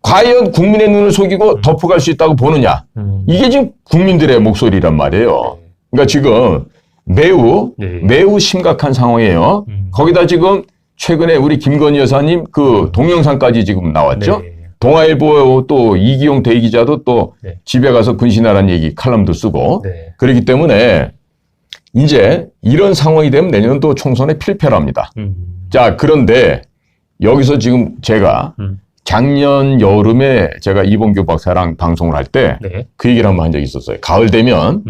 과연 국민의 눈을 속이고 덮어갈 수 있다고 보느냐? 이게 지금 국민들의 목소리란 말이에요. 그러니까 지금 매우 심각한 상황이에요. 거기다 지금 최근에 우리 김건희 여사님 그 동영상까지 지금 나왔죠. 동아일보 또 이기용 대기자도 또 집에 가서 근신하라는 얘기 칼럼도 쓰고 그렇기 때문에 이제 이런 상황이 되면 내년도 총선에 필패랍니다. 자, 그런데 여기서 지금 제가 작년 여름에 제가 이봉규 박사랑 방송을 할 때 그 얘기를 한번 한 적이 있었어요. 가을 되면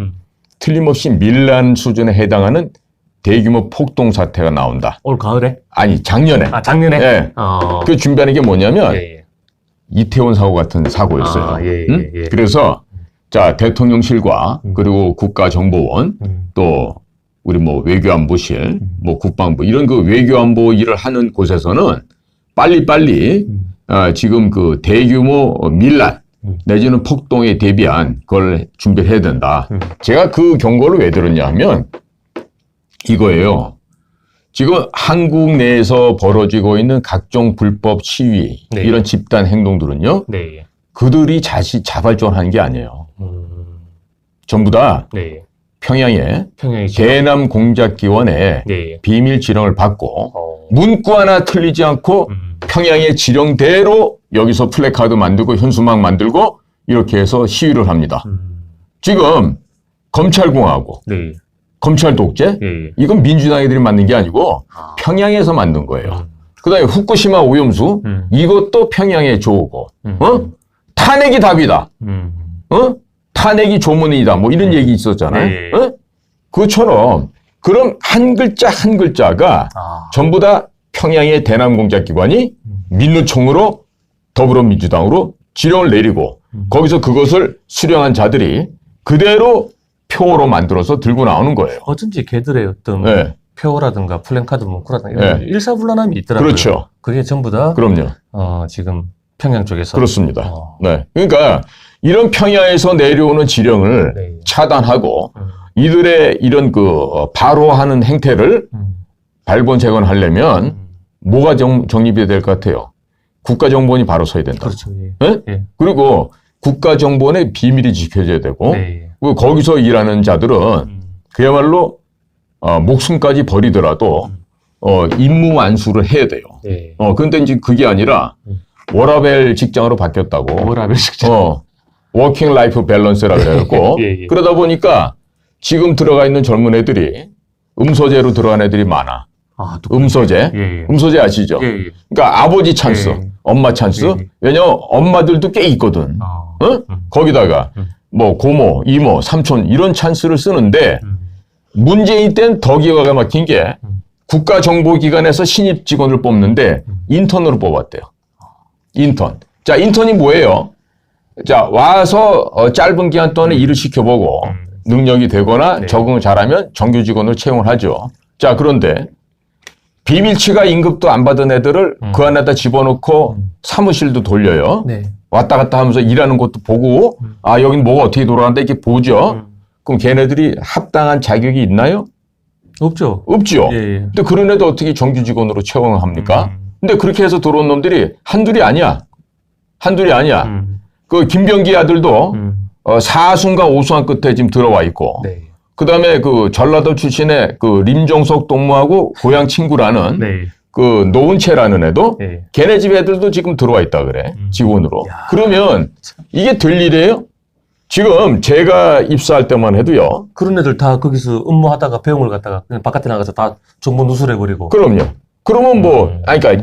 틀림없이 밀란 수준에 해당하는 대규모 폭동 사태가 나온다.
올 가을에?
아니 작년에.
작년에?
네. 그 준비하는 게 뭐냐면 이태원 사고 같은 사고였어요. 그래서 자 대통령실과 그리고 국가정보원 또 우리 뭐 외교안보실 뭐 국방부 이런 그 외교안보 일을 하는 곳에서는 빨리빨리 지금 그 대규모 밀란 내지는 폭동에 대비한 걸 준비를 해야 된다. 제가 그 경고를 왜 들었냐 하면 이거예요. 지금 한국 내에서 벌어지고 있는 각종 불법 시위 이런 집단 행동들은요. 그들이 자발적으로 하는 게 아니에요. 전부 다 평양에 대남 공작기원의 비밀 지령을 받고 문구 하나 틀리지 않고 평양의 지령대로 여기서 플래카드 만들고 현수막 만들고 이렇게 해서 시위를 합니다. 지금 검찰공화국, 검찰 독재 이건 민주당 애들이 만든 게 아니고 평양에서 만든 거예요. 그다음에 후쿠시마 오염수 이것도 평양의 조고 탄핵이 답이다. 탄핵이 조문이다. 뭐 이런 얘기 있었잖아요. 그것처럼 그럼 한 글자 한 글자가 전부 다 평양의 대남 공작기관이 민노총으로 더불어민주당으로 지령을 내리고 거기서 그것을 수령한 자들이 그대로 표로 만들어서 들고 나오는 거예요.
어쩐지 걔들의 어떤 표라든가 플랜카드 문구라든가 이런 일사불란함이 있더라고요.
그렇죠.
그게 전부 다
그럼요.
지금 평양 쪽에서
그렇습니다. 네. 그러니까 이런 평양에서 내려오는 지령을 차단하고 이들의 이런 그 바로 하는 행태를 발본색원하려면 뭐가 정립이 될 것 같아요? 국가정보원이 바로 서야 된다.
그렇죠.
그리고 국가정보원의 비밀이 지켜져야 되고 그리고 거기서 일하는 자들은 그야말로 목숨까지 버리더라도 임무 완수를 해야 돼요. 그런데 이제 그게 아니라 워라밸 직장으로 바뀌었다고.
워라밸 직장.
워킹 라이프 밸런스라 그래갖고 그러다 보니까 지금 들어가 있는 젊은 애들이 음소제로 들어간 애들이 많아. 음소제. 음소제 아시죠? 그러니까 아버지 찬스, 엄마 찬스. 왜냐면 엄마들도 꽤 있거든. 거기다가 뭐 고모, 이모, 삼촌 이런 찬스를 쓰는데 문재인 때는 더 기가 막힌 게 국가정보기관에서 신입 직원을 뽑는데 인턴으로 뽑았대요. 인턴. 자, 인턴이 뭐예요? 자, 와서 짧은 기간 동안에 일을 시켜보고 능력이 되거나
네.
적응을 잘하면 정규 직원으로 채용을 하죠. 자, 그런데 비밀치가 임금도 안 받은 애들을 그 안에다 집어넣고 사무실도 돌려요.
네.
왔다 갔다 하면서 일하는 것도 보고 아, 여긴 뭐가 어떻게 돌아간다 이렇게 보죠. 그럼 걔네들이 합당한 자격이 있나요?
없죠.
없죠.
예, 예.
근데 그런 애들 어떻게 정규 직원으로 채용을 합니까? 근데 그렇게 해서 들어온 놈들이 한둘이 아니야. 한둘이 아니야. 그 김병기 아들도 사순과 오순환 끝에 지금 들어와 있고
네.
그다음에 그 전라도 출신의 그 림종석 동무하고 고향 친구라는
네.
그 노은채라는 애도
네.
걔네 집 애들도 지금 들어와 있다 그래. 직원으로. 그러면 이게 될 일이에요? 지금 제가 입사할 때만 해도요.
그런 애들 다 거기서 업무하다가 배움을 갖다가 그냥 바깥에 나가서 다 정보 누설해버리고.
그럼요. 그러면 뭐, 아니, 그러니까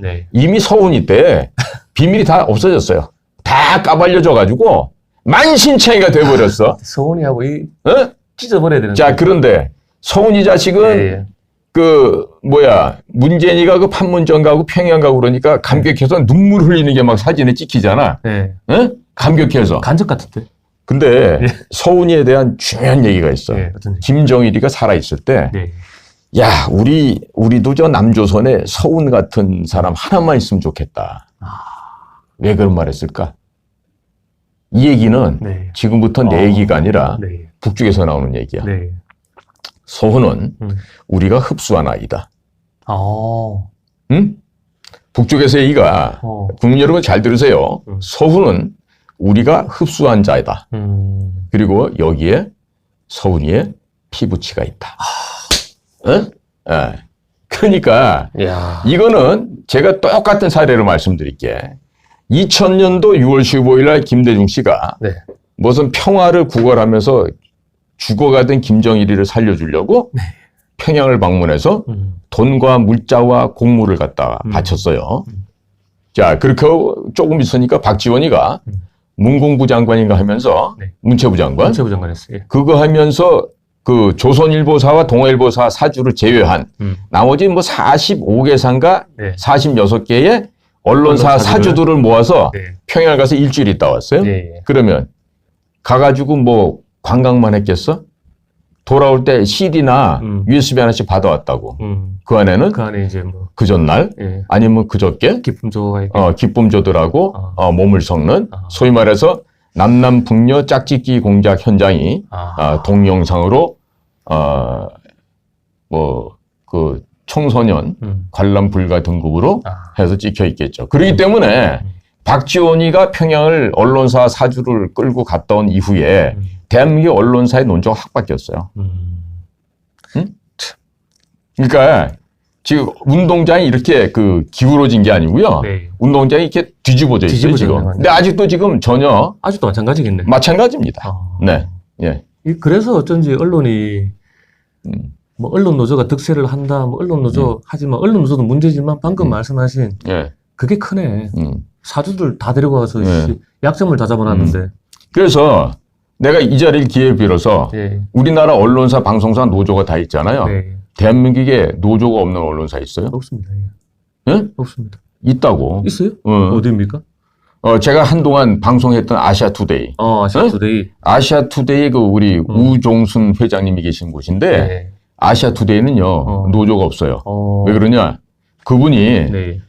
네.
이미 서훈이 때 비밀이 다 없어졌어요. 다 까발려져가지고 만신창이가 돼버렸어.
서훈이하고
어?
찢어버려야 되는데.
자, 그런데 서훈이 자식은
예, 예.
그 뭐야 문재인이가 그 판문점 가고 평양 가고 그러니까 감격해서 눈물 흘리는 게 막 사진에 찍히잖아.
네.
어? 감격해서.
간접 같은데.
근데 서훈이에 대한 중요한 얘기가 있어.
네, 어떤 얘기?
김정일이가 살아있을 때
네.
야, 우리도 저 남조선에 서훈 같은 사람 하나만 있으면 좋겠다. 왜 그런 말 했을까? 이 얘기는
네.
지금부터 내 얘기가 아니라
네.
북쪽에서 나오는 얘기야.
네.
서훈은 우리가 흡수한 아이다. 응? 북쪽에서 얘기가 국민 여러분 잘 들으세요. 서훈은 우리가 흡수한 자이다. 그리고 여기에 서훈이의 피부치가 있다. 응? 예. 그러니까
야.
이거는 제가 똑같은 사례로 말씀드릴게. 2000년도 6월 15일 날 김대중 씨가
네.
무슨 평화를 구걸하면서 죽어가던 김정일이를 살려주려고 평양을 방문해서 돈과 물자와 공물을 갖다가 바쳤어요. 자, 그렇게 조금 있으니까 박지원이가 문공부 장관인가 하면서
네.
문체부 장관
문체부 장관이었어요. 예.
그거 하면서 그 조선일보사와 동아일보사 사주를 제외한 나머지 뭐 45개사인가
네.
46개의 언론사
언론
사주들을 모아서
네.
평양 가서 일주일 있다 왔어요.
예, 예.
그러면 가가지고 뭐 관광만 했겠어? 돌아올 때 CD나 USB 하나씩 받아왔다고. 그 안에는
그 안에 이제 뭐
그 전날
예.
아니면 그저께
기쁨 조가 있고.
기쁨조들하고 몸을 섞는 소위 말해서 남남북녀 짝짓기 공작 현장이 동영상으로 뭐 그 청소년 관람 불가 등급으로 해서 찍혀 있겠죠. 그렇기 때문에 박지원이가 평양을 언론사 사주를 끌고 갔다 온 이후에 대한민국 언론사의 논조가 확 바뀌었어요. 응? 그러니까 지금 운동장이 이렇게 그 기울어진 게 아니고요.
네.
운동장이 이렇게 뒤집어져 있어요,
뒤집어져
지금.
있는
근데 아직도 지금 전혀
아직도 마찬가지겠네.
마찬가지입니다. 네. 예.
그래서 어쩐지 언론이 뭐 언론 노조가 득세를 한다, 뭐 언론 노조 하지만 언론 노조도 문제지만 방금 말씀하신
예.
그게 크네. 사주들 다 데려가서
예.
약점을 다 잡아놨는데.
그래서 내가 이 자리를 기회를 빌어서
예.
우리나라 언론사, 방송사 노조가 다 있잖아요.
네.
대한민국에 노조가 없는 언론사 있어요?
없습니다. 예.
예?
없습니다.
있다고.
있어요?
어.
어디입니까?
제가 한동안 방송했던 아시아투데이.
아시아투데이.
아시아투데이 그 우리 우종순 회장님이 계신 곳인데
네.
아시아투데이는요 노조가 없어요. 왜 그러냐? 그분이
네.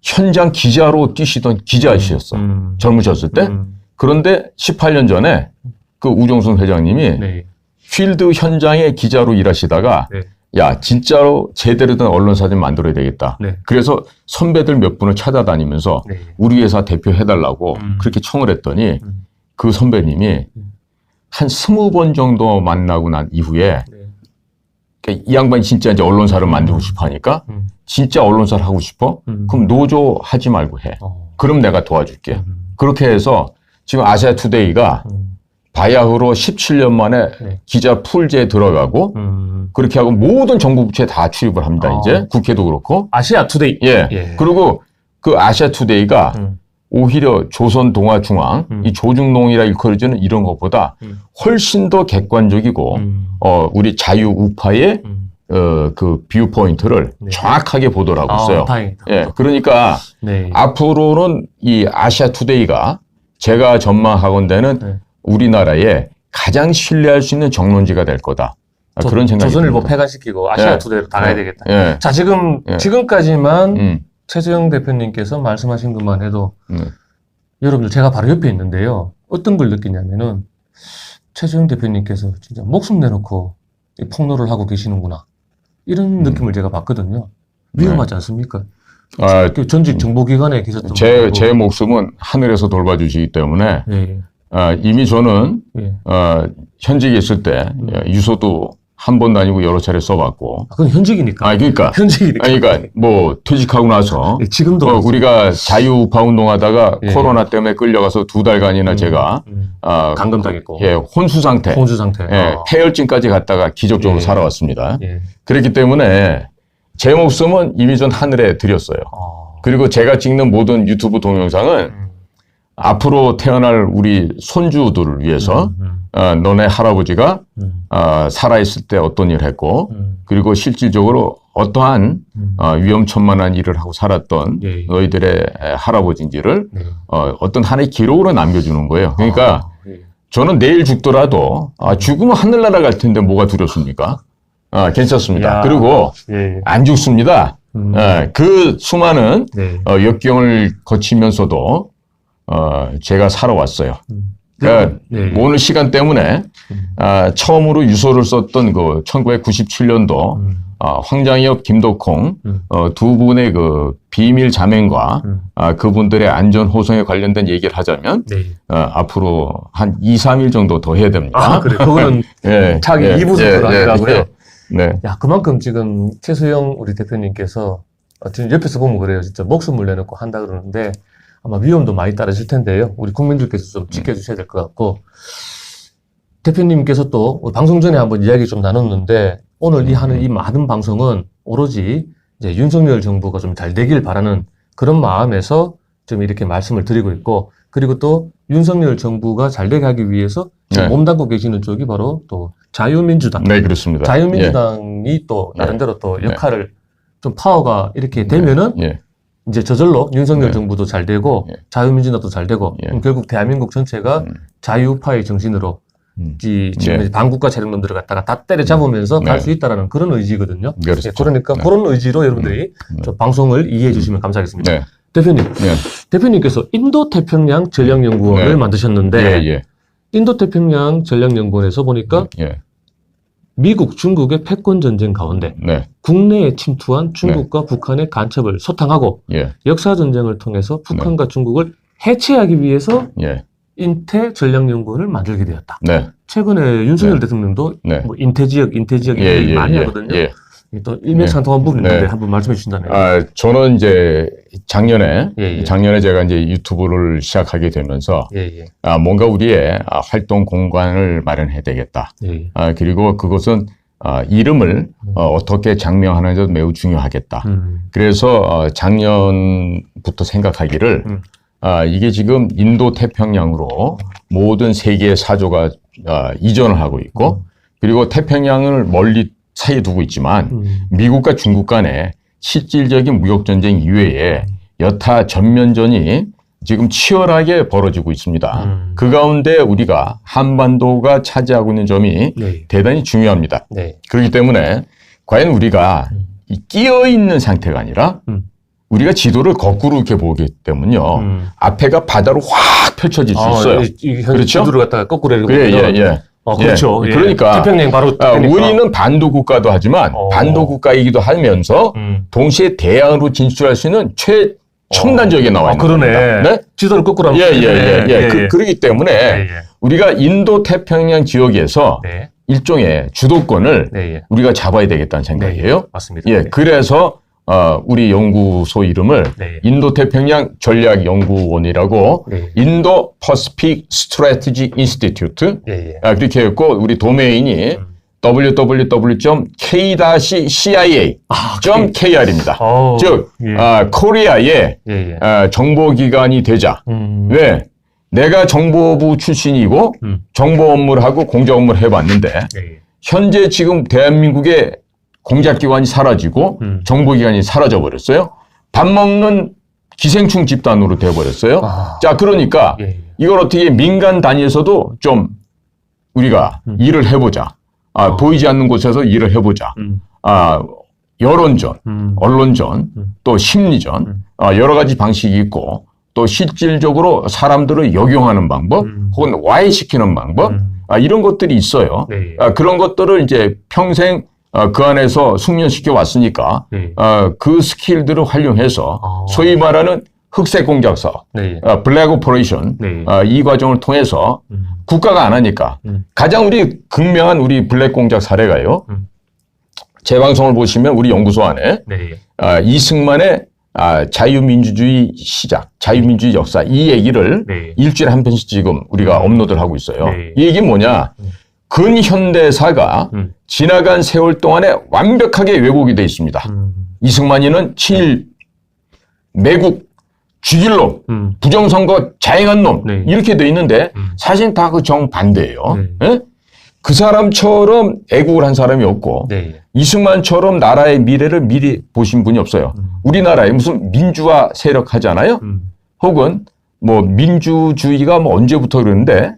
현장 기자로 뛰시던 기자이셨어. 젊으셨을 때. 그런데 18년 전에 그 우종순 회장님이
네.
필드 현장의 기자로 일하시다가
네.
야 진짜로 제대로 된 언론사 좀 만들어야 되겠다.
네.
그래서 선배들 몇 분을 찾아다니면서
네.
우리 회사 대표해달라고 그렇게 청을 했더니 그 선배님이 한 20번 정도 만나고 난 이후에
네.
그러니까 이 양반이 진짜 이제 언론사를 만들고 싶어 하니까 진짜 언론사를 하고 싶어? 그럼 노조 하지 말고 해. 그럼 내가 도와줄게. 그렇게 해서 지금 아시아투데이가 바야흐로 17년 만에
네.
기자 풀제에 들어가고 그렇게 하고 모든 정부 부처에 다 출입을 합니다. 이제 국회도 그렇고.
아시아투데이.
예.
예.
그리고 그 아시아투데이가 오히려 조선동아중앙, 이 조중동이라 일컬어지는 이런 것보다 훨씬 더 객관적이고, 우리 자유우파의 그 뷰 포인트를
네.
정확하게 보도록 하고 있어요.
다행이다.
예, 그러니까
네.
앞으로는 이 아시아 투데이가 제가 전망하건대는
네.
우리나라에 가장 신뢰할 수 있는 정론지가 될 거다. 그런 생각이
조선일보
듭니다.
폐간시키고 아시아
예.
투데이로 나가야 되겠다.
예.
자,
예.
지금까지만 최재형 대표님께서 말씀하신 것만 해도 여러분들 제가 바로 옆에 있는데요. 어떤 걸 느끼냐면은 최재형 대표님께서 진짜 목숨 내놓고 이 폭로를 하고 계시는구나. 이런 느낌을 제가 받거든요. 위험하지 않습니까? 그 전직 정보기관에 계셨던
제 목숨은 하늘에서 돌봐주시기 때문에
예.
이미 저는
예.
현직에 있을 때 유서도 한 번도 아니고 여러 차례 써봤고.
그건 현직이니까.
그러니까.
현직이니까.
그러니까 뭐 퇴직하고 나서
예, 지금도
우리가 자유우파 운동하다가
예.
코로나 때문에 끌려가서 2달간이나 제가
감금당했고.
예, 혼수 상태,
혼수 상태.
예, 폐혈증까지 갔다가 기적적으로
예.
살아왔습니다.
예.
그렇기 때문에 제 목숨은 이미 전 하늘에 드렸어요. 그리고 제가 찍는 모든 유튜브 동영상은 앞으로 태어날 우리 손주들을 위해서 너네 할아버지가 살아있을 때 어떤 일을 했고 그리고 실질적으로 어떠한 위험천만한 일을 하고 살았던
예.
너희들의 할아버지인지를
네.
어떤 하나의 기록으로 남겨주는 거예요. 그러니까
예.
저는 내일 죽더라도 죽으면 하늘나라 갈 텐데 뭐가 두렵습니까? 괜찮습니다.
야.
그리고
예.
안 죽습니다. 그 수많은
네.
역경을 거치면서도 제가 살아왔어요. 그러니까
네.
오늘 시간 때문에 처음으로 유서를 썼던 그 1997년도 황장엽, 김덕홍 두 분의 그 비밀 자맹과 그분들의 안전 호송에 관련된 얘기를 하자면
네.
앞으로 한 2, 3일 정도 더 해야 됩니다.
그래. 그거는
예,
자기
예,
2부
예,
정도로 하더라고요.
예, 네.
야, 그만큼 지금 최수영 우리 대표님께서 지금 옆에서 보면 그래요. 진짜 목숨을 내놓고 한다 그러는데 아마 위험도 많이 따르실 텐데요. 우리 국민들께서 좀 지켜주셔야 될 것 같고 대표님께서 또 방송 전에 한번 이야기 좀 나눴는데 오늘 하는 이 많은 방송은 오로지 이제 윤석열 정부가 좀 잘 되길 바라는 그런 마음에서 좀 이렇게 말씀을 드리고 있고 그리고 또 윤석열 정부가 잘 되게 하기 위해서 지금
네.
몸담고 계시는 쪽이 바로 또 자유민주당.
네, 그렇습니다.
자유민주당이 또 나름대로 또 역할을 좀 파워가 이렇게 되면은
예.
이제 저절로 윤석열
네.
정부도 잘 되고
예.
자유민주당도 잘 되고
예.
그럼 결국 대한민국 전체가 자유파의 정신으로 지금
예.
반국가 세력놈들을 갖다가 다 때려잡으면서 갈
네.
수 있다라는 그런 의지거든요.
그렇죠.
예, 그러니까
네.
그런 의지로 여러분들이 저 방송을 이해해 주시면 감사하겠습니다.
네.
대표님,
네.
대표님께서 인도태평양 전략연구원을
네.
만드셨는데
예.
인도태평양 전략연구원에서 보니까
예.
미국, 중국의 패권 전쟁 가운데
네.
국내에 침투한 중국과 북한의 간첩을 소탕하고
예.
역사 전쟁을 통해서 북한과 중국을 해체하기 위해서
예.
인태 전략연구원을 만들게 되었다.
네.
최근에 윤석열
네.
대통령도
네.
뭐 인태 지역 얘기 많이 하거든요.
예.
또 일맥상통한 부분이 있는데
네.
한번 말씀해 주신다면.
저는 이제 작년에
예.
제가 이제 유튜브를 시작하게 되면서
예.
뭔가 우리의 활동 공간을 마련해야 되겠다.
예.
그리고 그것은 이름을 어떻게 장명하는지도 매우 중요하겠다. 그래서 작년부터 생각하기를 이게 지금 인도 태평양으로 모든 세계의 사조가 이전을 하고 있고 그리고 태평양을 멀리 사이에 두고 있지만 미국과 중국 간의 실질적인 무역전쟁 이외에 여타 전면전이 지금 치열하게 벌어지고 있습니다. 그 가운데 우리가 한반도가 차지하고 있는 점이
네.
대단히 중요합니다.
네.
그렇기 때문에 과연 우리가 이 끼어있는 상태가 아니라 우리가 지도를 거꾸로 이렇게 보기 때문에요. 앞에가 바다로 확 펼쳐질 수 있어요.
이
그렇죠?
지도를 갖다가 거꾸로 이렇게
예.
보면 그렇죠.
예. 그러니까
태평양 바로 되니까.
우리는 반도 국가도 하지만 반도 국가이기도 하면서 동시에 대양으로 진출할 수 있는 최첨단 지역에 나와 있는
그러네.
겁니다. 네?
지도를 거꾸로 하면
예. 그렇기 때문에 우리가 인도 태평양 지역에서
네.
일종의 주도권을
네.
우리가 잡아야 되겠다는 생각이에요.
맞습니다.
예. 그래서 우리 연구소 이름을
네.
인도태평양 전략연구원이라고
네.
인도 퍼시픽 스트래티지 인스티튜트
예.
그렇게 했고 우리 도메인이 www.k-cia.kr입니다. 즉,
예.
코리아의
예, 예.
정보기관이 되자. 왜? 내가 정보부 출신이고 정보 업무를 하고 공작 업무를 해봤는데
예.
현재 지금 대한민국의 공작기관이 사라지고 정보기관이 사라져버렸어요. 밥 먹는 기생충 집단으로 돼버렸어요. 자, 그러니까
예.
이걸 어떻게 민간 단위에서도 좀 우리가 일을 해보자. 보이지 않는 곳에서 일을 해보자. 여론전, 언론전, 또 심리전, 여러 가지 방식이 있고 또 실질적으로 사람들을 역용하는 방법 혹은 와해시키는 방법 이런 것들이 있어요.
네.
그런 것들을 이제 평생 그 안에서 숙련시켜 왔으니까
네.
그 스킬들을 활용해서 소위 말하는 흑색 공작 사업,
네.
블랙 오퍼레이션
네.
이 과정을 통해서 국가가 안 하니까 가장 우리 극명한 우리 블랙 공작 사례가요. 제 방송을 보시면 우리 연구소 안에
네.
이승만의 자유민주주의 시작, 자유민주주의 역사 이 얘기를
네.
일주일에 한 편씩 지금 우리가 업로드를 하고 있어요.
네.
이 얘기는 뭐냐? 근현대사가 지나간 세월 동안에 완벽하게 왜곡이 되어 있습니다. 이승만이는 친일, 매국, 죽일 놈, 부정선거 자행한 놈
네.
이렇게 돼 있는데 사실 다 그 정반대예요.
네.
예? 그 사람처럼 애국을 한 사람이 없고
네.
이승만처럼 나라의 미래를 미리 보신 분이 없어요. 우리나라에 무슨 민주화 세력 하잖아요. 혹은 뭐 민주주의가 뭐 언제부터 그러는데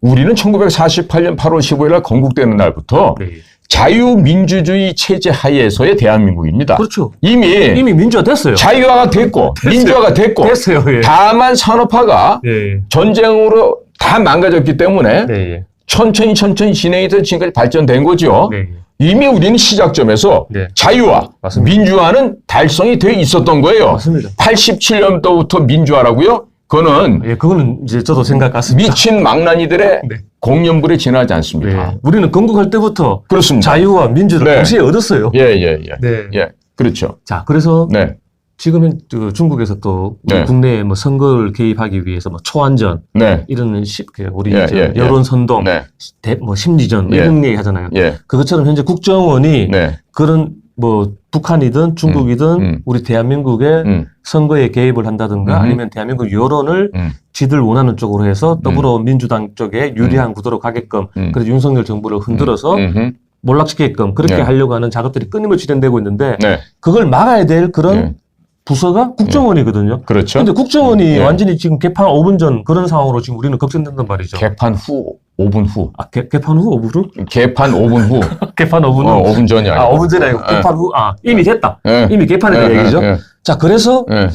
우리는 1948년 8월 15일 날 건국되는 날부터
네.
자유민주주의 체제 하에서의 대한민국입니다.
그렇죠.
이미
민주화 됐어요.
자유화가 됐고 민주화가 됐고
됐어요. 예.
다만 산업화가
예.
전쟁으로 다 망가졌기 때문에
네.
천천히 진행이 돼서 지금까지 발전된 거죠.
네.
이미 우리는 시작점에서
네.
자유화,
맞습니다.
민주화는 달성이 돼 있었던 거예요.
맞습니다.
87년도부터 민주화라고요. 그거는
예, 그거는 이제 저도 생각 같습니다.
미친 망나니들의
네.
공연불에 지나지 않습니다.
네. 우리는 건국할 때부터
그렇습니다.
자유와 민주를
네.
동시에 얻었어요.
예.
네.
그렇죠.
자, 그래서
네.
지금은 중국에서 또 우리
네.
국내에 뭐 선거를 개입하기 위해서 뭐 초안전
네.
이런 우리
예,
저
예,
여론 선동,
네.
뭐 심리전
예.
이런 얘기 하잖아요.
예.
그것처럼 현재 국정원이
네.
그런 뭐 북한이든 중국이든 우리 대한민국의 선거에 개입을 한다든가 아니면 대한민국 여론을 지들 원하는 쪽으로 해서 더불어민주당 쪽에 유리한 구도로 가게끔 그래서 윤석열 정부를 흔들어서 몰락시키게끔 그렇게
네.
하려고 하는 작업들이 끊임없이 진행되고 있는데
네.
그걸 막아야 될 그런
네.
부서가 국정원이거든요.
그렇죠.
근데 국정원이
네.
완전히 지금 개판 5분 전 그런 상황으로 지금 우리는 걱정된단 말이죠.
개판 후 5분 후.
개판 후 5분 후?
개판 5분 후.
개판 5분 후?
5분 전이 아니고.
5분 전이 아니고 개판 후? 이미 됐다.
네.
이미 개판이 된 얘기죠.
네.
자, 그래서
네.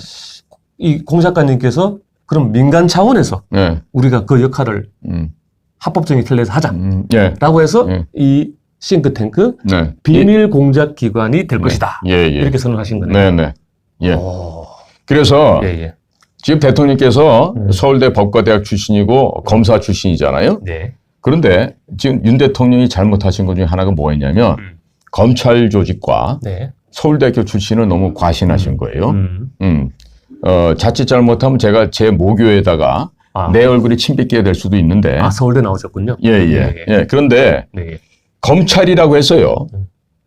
이 공 작가님께서 그럼 민간 차원에서
네.
우리가 그 역할을 합법적인 틀에서 하자라고 해서 이 싱크탱크
네.
비밀 공작 기관이 될 것이다. 이렇게 선언하신 거네요.
네. 예. 그래서
예.
지금 대통령께서 서울대 법과대학 출신이고 검사 출신이잖아요.
네.
그런데 지금 윤 대통령이 잘못하신 것 중에 하나가 뭐였냐면 검찰 조직과
네.
서울대학교 출신을 너무 과신하신 거예요. 자칫 잘못하면 제가 제 모교에다가 내 얼굴이 침뱉게 될 수도 있는데.
서울대 나오셨군요.
예. 그런데
네.
검찰이라고 해서요.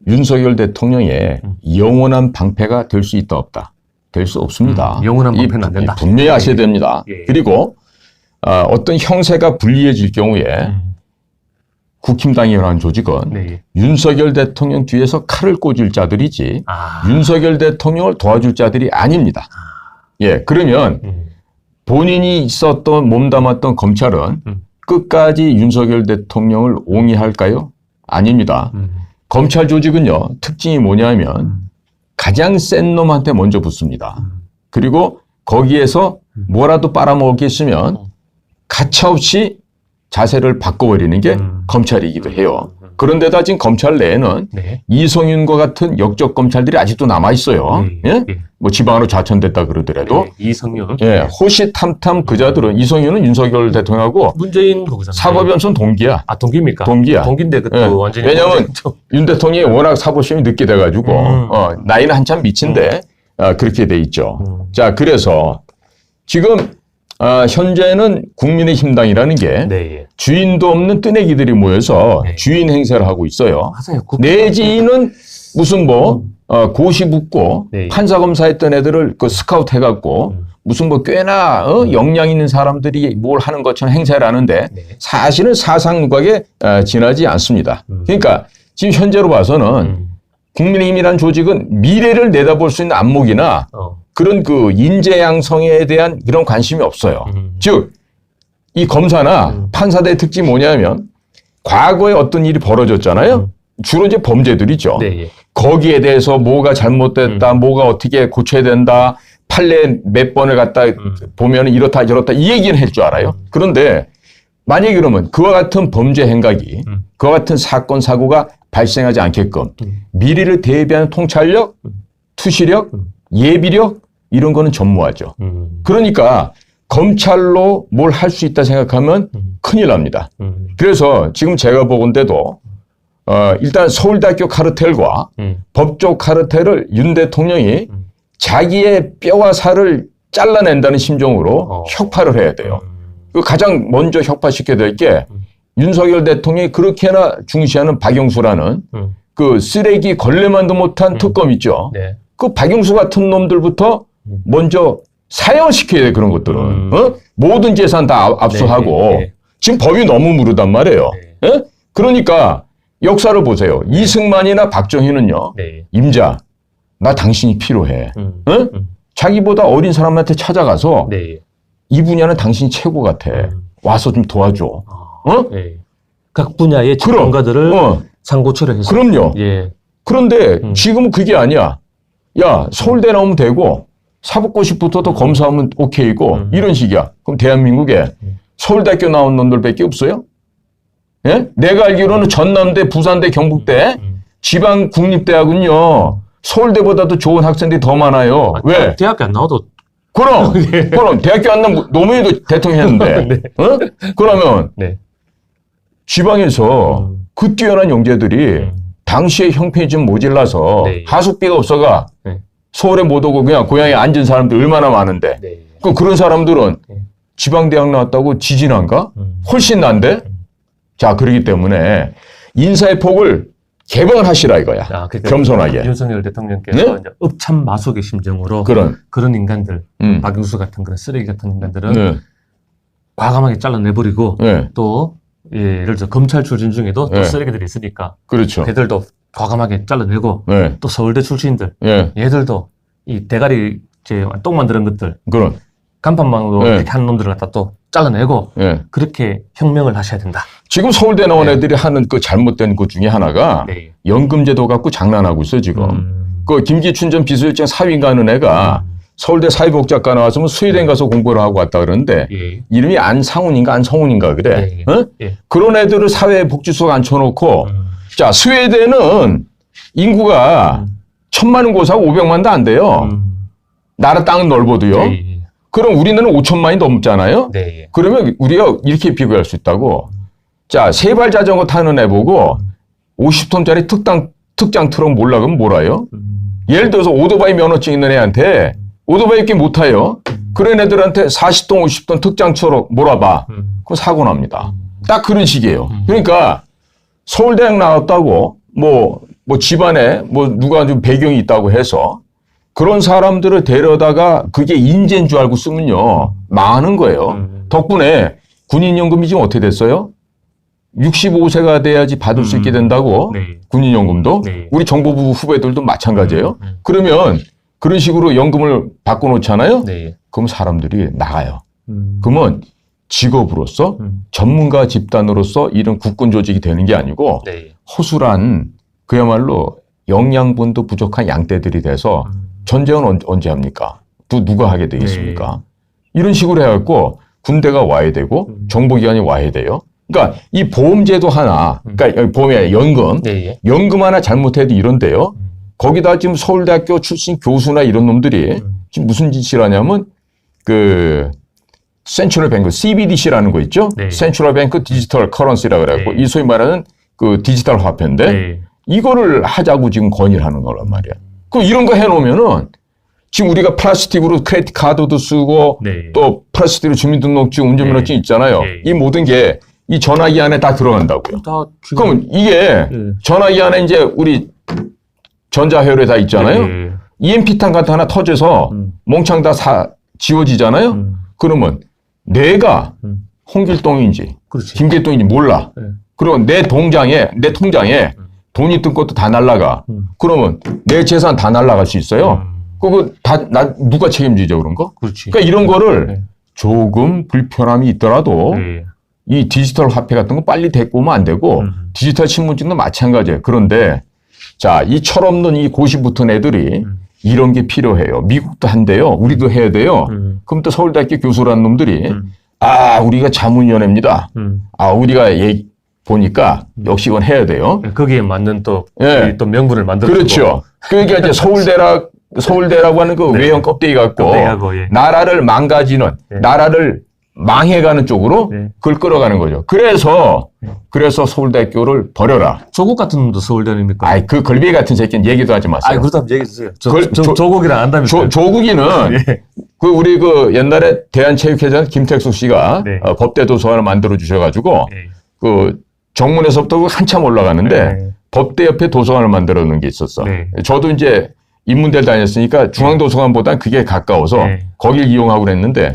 윤석열 대통령의 영원한 방패가 될 수 있다 없다. 될 수 없습니다.
영원한 방패는 안 된다.
분명히 아셔야 됩니다.
예.
그리고 어떤 형세가 불리해질 경우에 국힘당이라는 조직은 윤석열 대통령 뒤에서 칼을 꽂을 자들이지 윤석열 대통령을 도와줄 자들이 아닙니다. 예, 그러면 본인이 있었던 몸담았던 검찰은 끝까지 윤석열 대통령을 옹이할까요? 아닙니다. 검찰 조직은요, 특징이 뭐냐면 가장 센 놈한테 먼저 붙습니다. 그리고 거기에서 뭐라도 빨아먹겠으면 가차없이 자세를 바꿔버리는 게 검찰이기도 해요. 그런데다 지금 검찰 내에는 이성윤과 같은 역적 검찰들이 아직도 남아있어요. 예? 뭐 지방으로 좌천됐다 그러더라도.
이성윤.
예, 호시탐탐 그자들은 이성윤은 윤석열 대통령하고
문재인 거기잖아요.
사법연수원 동기야.
동기입니까?
동기야.
동기인데 그것도 완전히.
왜냐면 윤 대통령이 워낙 사법시험이 늦게 돼가지고 나이는 한참 미친데 그렇게 돼 있죠. 자, 그래서 지금 현재는 국민의힘당이라는 게
네.
주인도 없는 뜨내기들이 모여서
네.
주인 행세를 하고 있어요.
맞아요.
내지는 무슨 뭐 고시 붙고
네.
판사 검사했던 애들을 그 스카우트 해갖고 무슨 뭐 꽤나 역량 있는 사람들이 뭘 하는 것처럼 행세를 하는데
네.
사실은 사상누각에 지나지 않습니다. 그러니까 지금 현재로 봐서는 국민의힘이라는 조직은 미래를 내다볼 수 있는 안목이나 그런 그 인재 양성에 대한 이런 관심이 없어요. 즉, 이 검사나 판사들의 특징이 뭐냐면 과거에 어떤 일이 벌어졌잖아요. 주로 이제 범죄들이죠.
네.
거기에 대해서 뭐가 잘못됐다, 뭐가 어떻게 고쳐야 된다, 판례 몇 번을 갖다 보면 이렇다 저렇다 이 얘기는 할 줄 알아요. 그런데 만약에 그러면 그와 같은 범죄 행각이 그와 같은 사건 사고가 발생하지 않게끔 미래를 대비하는 통찰력, 투시력, 예비력 이런 거는 전무하죠. 그러니까 검찰로 뭘 할 수 있다 생각하면 큰일 납니다. 그래서 지금 제가 보건대도 일단 서울대학교 카르텔과 법조 카르텔을 윤 대통령이 자기의 뼈와 살을 잘라낸다는 심정으로 혁파를 해야 돼요. 그 가장 먼저 혁파시켜야 될 게 윤석열 대통령이 그렇게나 중시하는 박영수라는 그 쓰레기 걸레만도 못한 특검 있죠.
네.
그 박영수 같은 놈들부터 먼저 사형시켜야 돼, 그런 것들은. 모든 재산 다 압수하고.
네, 네, 네.
지금 법이 너무 무르단 말이에요.
네.
예? 그러니까 역사를 보세요. 이승만이나 박정희는요.
네.
임자, 나 당신이 필요해. 자기보다 어린 사람한테 찾아가서
네.
이 분야는 당신이 최고 같아. 와서 좀 도와줘.
네. 각 분야의
그럼.
전문가들을 상고처를 해서.
그럼요.
예.
그런데 지금은 그게 아니야. 야, 서울대 나오면 되고 사법고시부터 검사하면 오케이고 이런 식이야. 그럼 대한민국에 서울대학교 나온 놈들밖에 없어요? 예? 내가 알기로는 전남대, 부산대, 경북대 지방 국립대학은요. 서울대보다도 좋은 학생들이 더 많아요. 왜?
대학교 안 나와도.
그럼 대학교 안 나면 노무현도 대통령 했는데.
네.
그러면
네.
지방에서 그 뛰어난 영재들이 당시에 형편이 좀 모질라서
네.
하숙비가 없어가
네.
서울에 못 오고 그냥 고향에 앉은 사람들 얼마나 많은데.
네.
그럼 그런 사람들은
네.
지방대학 나왔다고 지진한가? 훨씬 난데? 자, 그러기 때문에 인사의 폭을 개방을 하시라 이거야.
그러니까
겸손하게.
윤석열 대통령께서
네?
이제 up참마속의 심정으로
그런.
인간들, 박영수 같은 그런 쓰레기 같은 인간들은
네.
과감하게 잘라내버리고
네.
또 예를 들어 검찰 출신 중에도 또
네.
쓰레기들이 있으니까
그렇죠.
걔들도 과감하게 잘라내고
네.
또 서울대 출신들
네.
얘들도 이 대가리 이제 똥 만드는 것들
그런.
간판망으로
네.
이렇게 하는 놈들을 갖다 또 잘라내고
네.
그렇게 혁명을 하셔야 된다.
지금 서울대 나온
네.
애들이 하는 그 잘못된 것 중에 하나가
네.
연금제도 갖고 장난하고 있어요, 지금. 그 김기춘 전 비서실장 사위인가 하는 애가 서울대 사회복지학과 나와서 스웨덴 가서 공부를 하고 왔다 그러는데
예.
이름이 안상훈인가 안성훈인가 그래.
예.
어?
예.
그런 애들을 사회복지소에 앉혀놓고 자, 스웨덴은 인구가 1,000만 고사가 500만도 안 돼요. 나라 땅은 넓어도요.
예.
그럼 우리는 5천만이 넘잖아요.
네.
그러면 우리가 이렇게 비교할 수 있다고. 자, 세발 자전거 타는 애 보고 50톤짜리 특장 트럭 몰라 그러면 몰아요? 예를 들어서 오토바이 면허증 있는 애한테 오토바이밖에 못 타요. 그런 애들한테 40톤, 50톤 특장 트럭 몰아봐. 그럼 사고 납니다. 딱 그런 식이에요. 그러니까 서울대학 나왔다고 뭐 집안에 뭐 누가 좀 배경이 있다고 해서 그런 사람들을 데려다가 그게 인재인 줄 알고 쓰면요. 망하는 거예요. 덕분에 군인연금이 지금 어떻게 됐어요? 65세가 돼야지 받을 수 있게 된다고.
네.
군인연금도.
네.
우리 정보부 후배들도 마찬가지예요. 그러면 그런 식으로 연금을 바꿔놓잖아요.
네.
그럼 사람들이 나가요. 그러면 직업으로서 전문가 집단으로서 이런 국군 조직이 되는 게 아니고
네.
허술한 그야말로 영양분도 부족한 양떼들이 돼서 전쟁은 언제 합니까? 또 누가 하게 되겠습니까? 이런 식으로 해갖고 군대가 와야 되고 정보기관이 와야 돼요. 그러니까 이 보험제도 하나, 그러니까 보험에 연금,
네.
연금 하나 잘못해도 이런데요. 거기다 지금 서울대학교 출신 교수나 이런 놈들이 지금 무슨 짓을 하냐면 그 센트럴 뱅크 CBDC라는 거 있죠?
네.
센트럴 뱅크 디지털 커런시라고 그래갖고
네.
이 소위 말하는 그 디지털 화폐인데
네.
이거를 하자고 지금 건의를 하는 거란 말이야. 그럼 이런 거 해놓으면은 지금 우리가 플라스틱으로 크레딧 카드도 쓰고
네.
또 플라스틱으로 주민등록증, 운전면허증
네.
있잖아요.
네.
이 모든 게 이 전화기 안에 다 들어간다고요.
다 지금
그럼 이게
네.
전화기 안에 이제 우리 전자회로에 다 있잖아요.
네.
EMP탄 같은 하나 터져서 몽창 다 지워지잖아요. 그러면 내가 홍길동인지
그렇지.
김계동인지 몰라.
네.
그리고 내 통장에 돈이 있던 것도 다 날라가. 그러면 내 재산 다 날라갈 수 있어요. 그거 누가 책임지죠, 그런 거?
그렇지.
그러니까 이런 거를
네.
조금 불편함이 있더라도
네.
이 디지털 화폐 같은 거 빨리 데리고 오면 안 되고 디지털 신분증도 마찬가지예요. 그런데 자, 이 철없는 이 고시 붙은 애들이 이런 게 필요해요. 미국도 한대요. 우리도 해야 돼요. 그럼 또 서울대학교 교수라는 놈들이 우리가 자문위원회입니다. 우리가 보니까 역시 이건 해야 돼요.
거기에 맞는 또,
예.
또 명분을 만들어.
그렇죠. 그러니까 이제 서울대라고 하는 그
네.
외형 껍데기 갖고
껍데기하고, 예.
나라를 망가지는,
네.
나라를 망해가는 쪽으로
네.
그걸 끌어가는 거죠. 그래서 서울대학교를 버려라.
조국 같은 놈도 서울대 아닙니까?
그 걸베이 같은 새끼는 얘기도 하지 마세요.
그렇다면 얘기해 주세요.
그걸-
조국이랑 안다면서요.
조국이는
예.
우리 옛날에 대한체육회장 김택수 씨가
네.
법대 도서관을 만들어 주셔가지고
네.
그 정문에서부터 한참 올라가는데
네.
법대 옆에 도서관을 만들어 놓은 게 있었어.
네.
저도 이제 인문대를 다녔으니까 중앙도서관보단 그게 가까워서
네.
거길 이용하고 그랬는데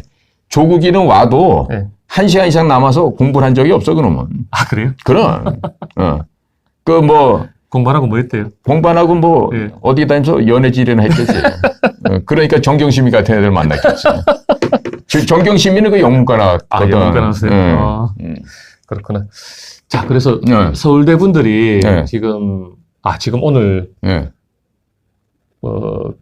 조국이는 와도
네.
1시간 이상 남아서 공부를 한 적이 없어, 그놈은.
그래요?
그럼.
공부하라고 뭐 했대요?
공부 안 하고
네.
어디 다니면서 연애질이나 했겠지. 그러니까 정경심이 같은 애들 만났겠지. 정경심이는 그 영문과 나왔거든.
영문과 나왔어요? 그렇구나. 자, 그래서 서울대 분들이
네.
지금 오늘
예.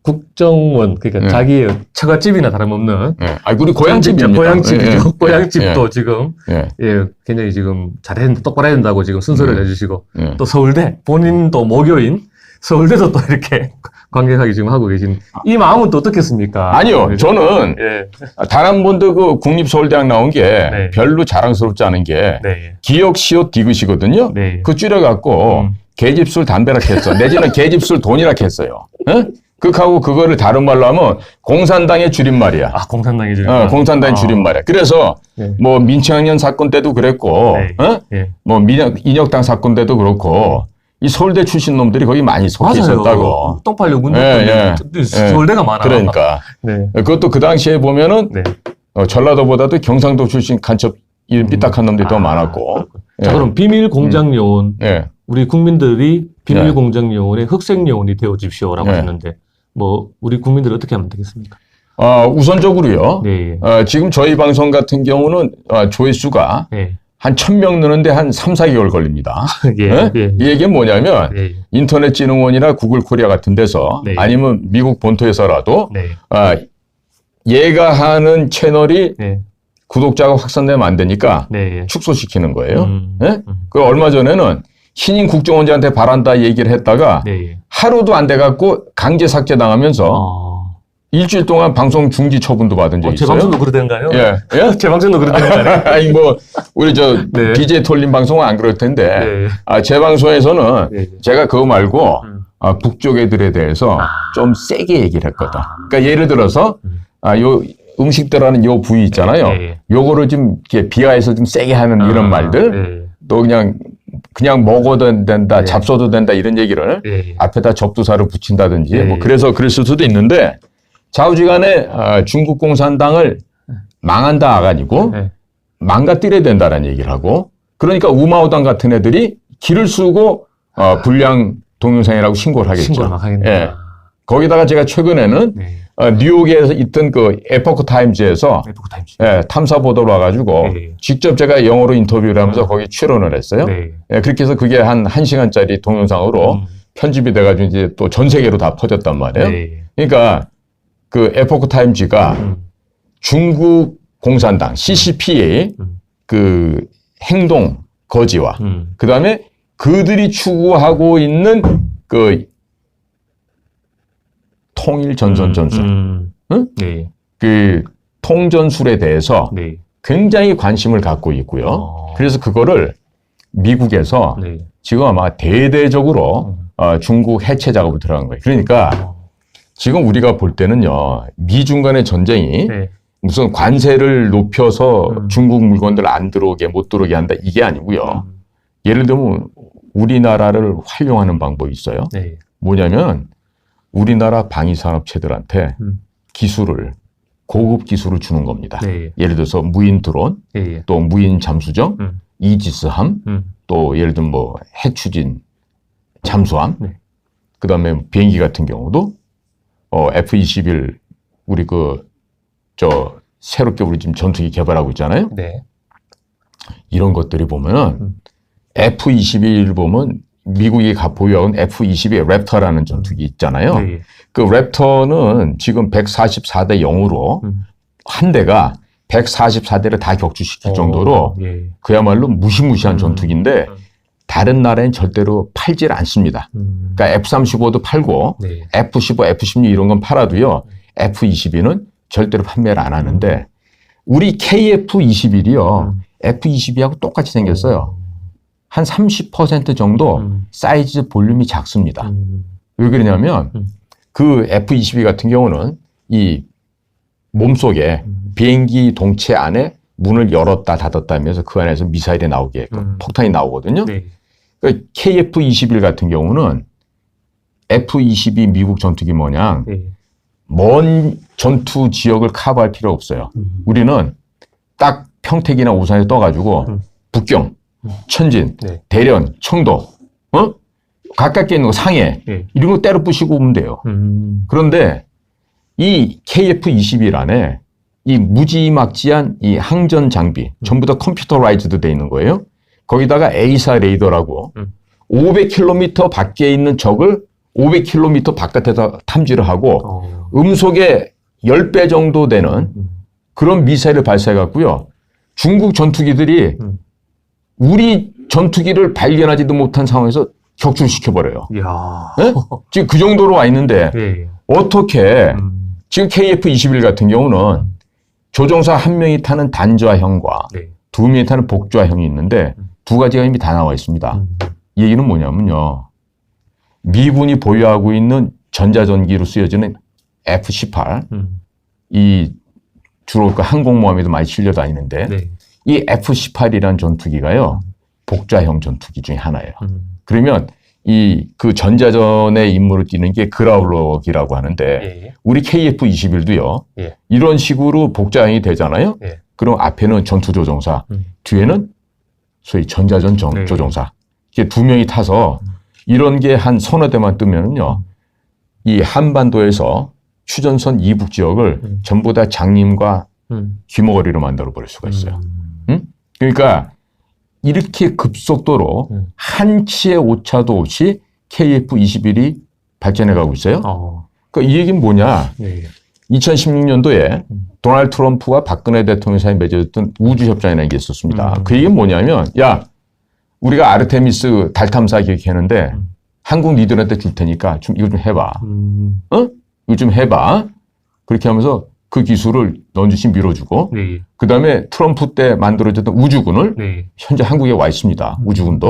국정원, 그러니까
네.
자기의 처갓집이나 다름없는
우리 고향집입니다.
고향집이죠.
예.
고향집도 지금
예.
굉장히 지금 똑바로 해야 된다고 지금 순서를 내주시고
예.
또 서울대 본인도 모교인 서울대도 또 이렇게 관객하게 지금 하고 계신 이 마음은 또 어떻겠습니까?
아니요, 저는
예.
단 한 번도 그 국립서울대학 나온 게
네.
별로 자랑스럽지 않은 게
네.
기억, 시옷, 디귿이거든요.
네.
그 줄여갖고 계집술 담배라 했어. 내지는 계집술 돈이라 했어요. 그하고 그거를 다른 말로 하면 공산당의 줄임말이야.
공산당의 줄임말.
공산당의 줄임말이야. 그래서
네.
뭐 민청학년 사건 때도 그랬고,
네. 네.
뭐 인혁당 사건 때도 그렇고 이 서울대 출신 놈들이 거기 많이 속해 있었다고.
똥팔려 문도
예.
서울대가 많아.
그러니까
네.
그것도 그 당시에 보면은
네.
전라도보다도 경상도 출신 간첩 이름 삐딱한 놈들이 더 많았고.
자, 그럼 비밀 공작 요원
예.
우리 국민들이 비밀
네.
공작 요원의 흑색 요원이 되어 주십시오라고
네.
하셨는데 뭐 우리 국민들이 어떻게 하면 되겠습니까?
우선적으로요.
네.
지금 저희 방송 같은 경우는 조회수가
네.
한 1000명 느는데 한 3, 4개월 걸립니다.
예.
예?
예.
이 얘기는 뭐냐면
예.
인터넷진흥원이나 구글 코리아 같은 데서
네.
아니면 미국 본토에서라도
네.
얘가 하는 채널이
네.
구독자가 확산되면 안 되니까
네.
축소시키는 거예요.
음.
예? 그 얼마 전에는 신임 국정원장한테 바란다 얘기를 했다가
네.
하루도 안 돼갖고 강제 삭제당하면서 일주일 동안 방송 중지 처분도 받은 적이
제
있어요.
방송도 그러던가요?
예. 예?
제 방송도 그러던가요?
아니 우리
네.
BJ 톨린 방송은 안 그럴 텐데
네.
제 방송에서는
네.
제가 그거 말고 북쪽 애들에 대해서 좀 세게 얘기를 했거든. 그러니까 예를 들어서 요 음식들하는 요 부위 있잖아요.
네.
요거를 좀 이렇게 비하해서 좀 세게 하는 이런 말들
네.
또 그냥 먹어도 된다,
네.
잡숴도 된다 이런 얘기를
네.
앞에다 접두사를 붙인다든지
네.
뭐 그래서 그랬을 수도 있는데 좌우지간에 중국 공산당을 망한다 아가지고
네.
망가뜨려야 된다라는 얘기를 하고 그러니까 우마우당 같은 애들이 길을 쓰고 불량 동영상이라고 신고를 하겠죠.
신고를 막 하겠네.
예. 거기다가 제가 최근에는
네.
뉴욕에 있던 그 에포크 타임즈에서
에포크 타임즈.
탐사 보도로 와가지고
네.
직접 제가 영어로 인터뷰를 하면서 거기 출연을 했어요.
네.
그렇게 해서 그게 한 1시간짜리 동영상으로 편집이 돼가지고 이제 또 전 세계로 다 퍼졌단 말이에요.
네.
그러니까 그 에포크 타임즈가 중국 공산당 CCP의 그 행동 거지와 그 다음에 그들이 추구하고 있는 그 통일 전선전술, 응?
네.
그 통전술에 대해서
네.
굉장히 관심을 갖고 있고요. 그래서 그거를 미국에서
네.
지금 아마 대대적으로 중국 해체 작업을 들어간 거예요. 그러니까 지금 우리가 볼 때는요, 미중 간의 전쟁이
네.
무슨 관세를 높여서 중국 물건들 안 들어오게, 못 들어오게 한다, 이게 아니고요. 예를 들면 우리나라를 활용하는 방법이 있어요.
네.
뭐냐면 우리나라 방위산업체들한테 기술을, 고급 기술을 주는 겁니다.
네.
예를 들어서 무인 드론,
예.
또 무인 잠수정, 이지스함, 또 예를 들면 뭐 해추진 잠수함,
네.
그 다음에 비행기 같은 경우도 F-21 우리 새롭게 우리 지금 전투기 개발하고 있잖아요.
네.
이런 것들이 보면은 F-21 보면 미국이 보유하고 있는 F-22 랩터라는 전투기 있잖아요.
네.
그 랩터는 지금 144대 0으로 한 대가 144대를 다 격추시킬 정도로
예.
그야말로 무시무시한 전투기인데 다른 나라엔 절대로 팔질 않습니다. 그러니까 F-35도 팔고
네.
F-15, F-16 이런 건 팔아도요. F-22는 절대로 판매를 안 하는데 우리 KF-21이요. F-22하고 똑같이 생겼어요. 한 30% 정도 사이즈 볼륨이 작습니다. 왜 그러냐면 그 F-22 같은 경우는 이 몸속에 비행기 동체 안에 문을 열었다 닫았다 하면서 그 안에서 미사일이 나오게 폭탄이 나오거든요.
네.
그러니까 KF-21 같은 경우는 F-22 미국 전투기 모양
네.
먼 전투 지역을 커버할 필요 없어요. 우리는 딱 평택이나 오산에 떠가지고 북경, 천진,
네.
대련, 청도, 가깝게 있는 거 상해
네.
이런 거 때려 부시고 오면 돼요. 그런데 이 KF-21 안에 이 무지막지한 이 항전 장비 전부 다 컴퓨터라이즈드 돼 있는 거예요. 거기다가 에이사 레이더라고 500km 밖에 있는 적을 500km 바깥에서 탐지를 하고 음속의 10배 정도 되는 그런 미사일을 발사해 갖고요. 중국 전투기들이 우리 전투기를 발견하지도 못한 상황에서 격추시켜버려요.
이야.
네? 지금 그 정도로 와 있는데
예.
어떻게 지금 KF-21 같은 경우는 조종사 한 명이 타는 단좌형과
네.
두 명이 타는 복좌형이 있는데 두 가지가 이미 다 나와 있습니다. 이 얘기는 뭐냐면요. 미군이 보유하고 있는 전자전기로 쓰여지는 F-18 이 주로 그 항공모함에도 많이 실려 다니는데
네.
이 F-18이라는 전투기가요. 복좌형 전투기 중에 하나예요. 그러면 이 그 전자전의 임무를 띠는 게 그라울럭이라고 하는데
예.
우리 KF-21도요.
예.
이런 식으로 복좌형이 되잖아요.
예.
그럼 앞에는 전투조종사, 뒤에는 소위 전자전
네.
조종사. 이게 두 명이 타서 이런 게 한 서너 대만 뜨면은요. 이 한반도에서 휴전선 이북 지역을 전부 다 장님과 귀머거리로 만들어 버릴 수가 있어요. 그러니까 이렇게 급속도로 한치의 오차도 없이 KF-21이 발전해 가고 있어요. 그러니까 이 얘기는 뭐냐.
예.
2016년도에 도널드 트럼프와 박근혜 대통령 사이에 맺어졌던 우주협정이라는 게 있었습니다. 그 얘기는 뭐냐면 야 우리가 아르테미스 달 탐사 계획했는데 한국 니들한테 줄 테니까 좀 이거 좀 해봐. 이거 좀 해봐. 그렇게 하면서 그 기술을 넌지시 밀어주고
네.
그다음에 트럼프 때 만들어졌던 우주군을
네.
현재 한국에 와 있습니다. 우주군도.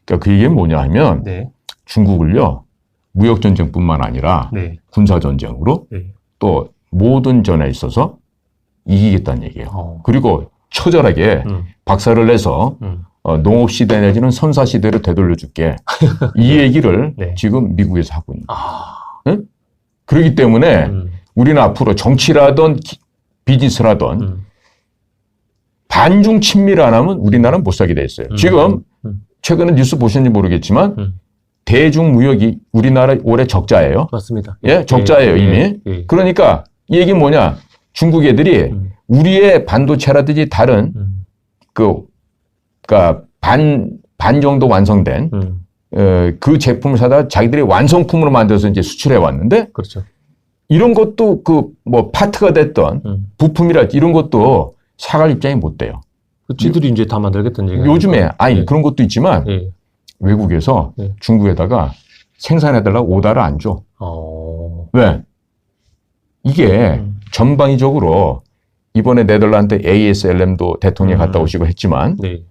그러니까 그 얘기는 뭐냐 하면
네.
중국을요. 무역전쟁뿐만 아니라
네.
군사전쟁으로
네.
또 모든 전에 있어서 이기겠다는 얘기예요. 그리고 처절하게 박살을 내서 농업시대 내지는 선사시대를 되돌려줄게. 이 얘기를
네.
지금 미국에서 하고 있는 거예요. 네? 그렇기 때문에 우리는 앞으로 정치라든 비즈니스라든 반중 친밀 안 하면 우리나라는 못 살게 돼 있어요. 지금 최근에 뉴스 보셨는지 모르겠지만 대중무역이 우리나라 올해 적자예요.
맞습니다.
예, 적자예요, 이미.
예.
그러니까 이 얘기는 뭐냐. 중국 애들이 우리의 반도체라든지 다른 그러니까 반 정도 완성된 그 제품을 사다 자기들이 완성품으로 만들어서 이제 수출해 왔는데
그렇죠.
이런 것도 그 뭐 파트가 됐던 부품이라 이런 것도 사갈 입장이 못 돼요.
지들이 이제 다 만들겠다는 얘기가
요즘에 아니
네.
그런 것도 있지만
예.
외국에서
네.
중국에다가 생산해달라고 오다를 안 줘. 왜? 이게 전방위적으로 이번에 네덜란드 ASLM도 대통령이 갔다 오시고 했지만
네.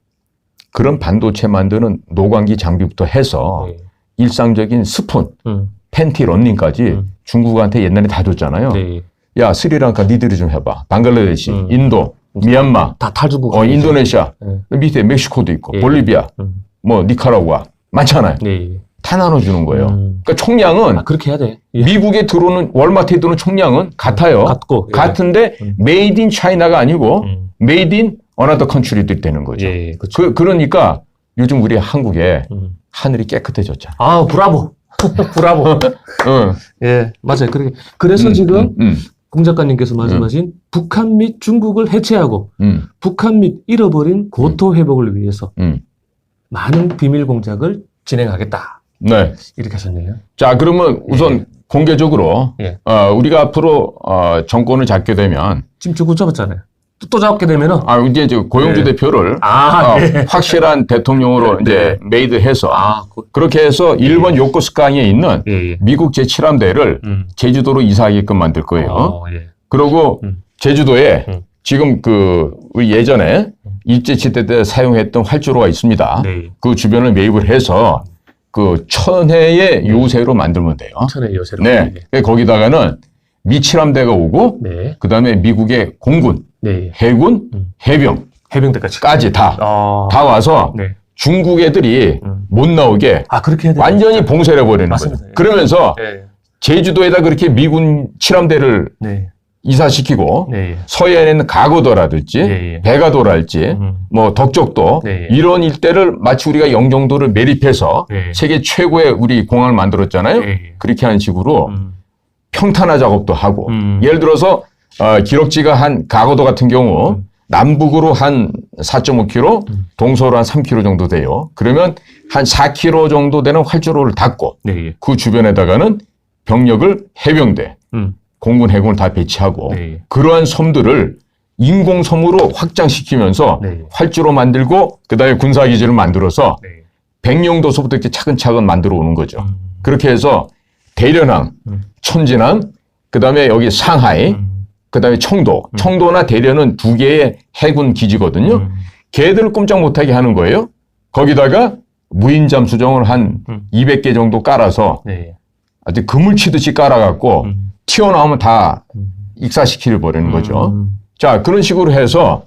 그런 반도체 만드는 노광기 장비부터 해서
네.
일상적인 스푼, 팬티 런닝까지 중국한테 옛날에 다 줬잖아요.
네.
야, 스리랑카 니들이 좀 해봐. 방글라데시, 인도, 미얀마,
다 탈주국.
인도네시아,
네.
밑에 멕시코도 있고,
예.
볼리비아, 뭐 니카라구아 많잖아요.
네.
다 나눠주는 거예요. 그러니까 총량은
그렇게 해야 돼. 예.
미국에 들어오는 월마트에 들어오는 총량은 같아요.
같고. 예.
같은데 메이드 인 차이나가 아니고 메이드 인 어나더 컨트리도 되는 거죠.
예, 그렇죠.
그러니까 요즘 우리 한국에 하늘이 깨끗해졌잖아.
아, 브라보. 브라보.
응.
예, 맞아요. 그래서 지금 공 작가님께서 말씀하신 북한 및 중국을 해체하고 북한 및 잃어버린 고토 회복을 위해서 많은 비밀 공작을 진행하겠다.
네.
이렇게 하셨네요.
자, 그러면 우선
예.
공개적으로
예.
우리가 앞으로 정권을 잡게 되면
지금 조금 잡았잖아요. 또 잡게 되면은
이제 고용주
예.
대표를
네.
확실한 대통령으로 이제 메이드해서 그렇게 해서 일본 요코스카이에 있는
예.
미국 제7함대를 제주도로 이사하게끔 만들 거예요.
예.
그리고 제주도에 지금 우리 예전에 일제시대 때 사용했던 활주로가 있습니다.
네.
그 주변을 매입을 해서 그 천혜의 요새로 만들면 돼요.
천의 여세로.
네. 거기다가는 미칠함대가 오고
네.
그다음에 미국의 공군,
네.
해군,
해병대까지.
해병까지 다 와서
네.
중국 애들이 못 나오게
그렇게 해야 돼요.
완전히 봉쇄를 해버리는
맞습니다.
거예요.
예.
그러면서
네.
제주도에다 그렇게 미군 칠함대를
네.
이사시키고
네.
서해안에는 가고도라든지
예.
배가도랄지 뭐 덕적도
네.
이런 일대를 마치 우리가 영종도를 매립해서
네.
세계 최고의 우리 공항을 만들었잖아요.
네.
그렇게 하는 식으로 평탄화 작업도 하고 예를 들어서 기록지가 한 가고도 같은 경우 남북으로 한 4.5km, 동서로 한 3km 정도 돼요. 그러면 한 4km 정도 되는 활주로를 닫고
네.
그 주변에다가는 병력을 해병대, 공군, 해군을 다 배치하고
네.
그러한 섬들을 인공섬으로 확장시키면서
네.
활주로 만들고 그다음에 군사기지를 만들어서
네.
백령도서부터 이렇게 차근차근 만들어 오는 거죠. 그렇게 해서 대련항, 천진항, 그다음에 여기 상하이, 그다음에 청도나 대련은 두 개의 해군 기지거든요. 걔들을 꼼짝 못하게 하는 거예요. 거기다가 무인 잠수정을 한 200개 정도 깔아서
네.
아주 그물 치듯이 깔아갖고 튀어나오면 다 익사시키려 버리는 거죠. 자, 그런 식으로 해서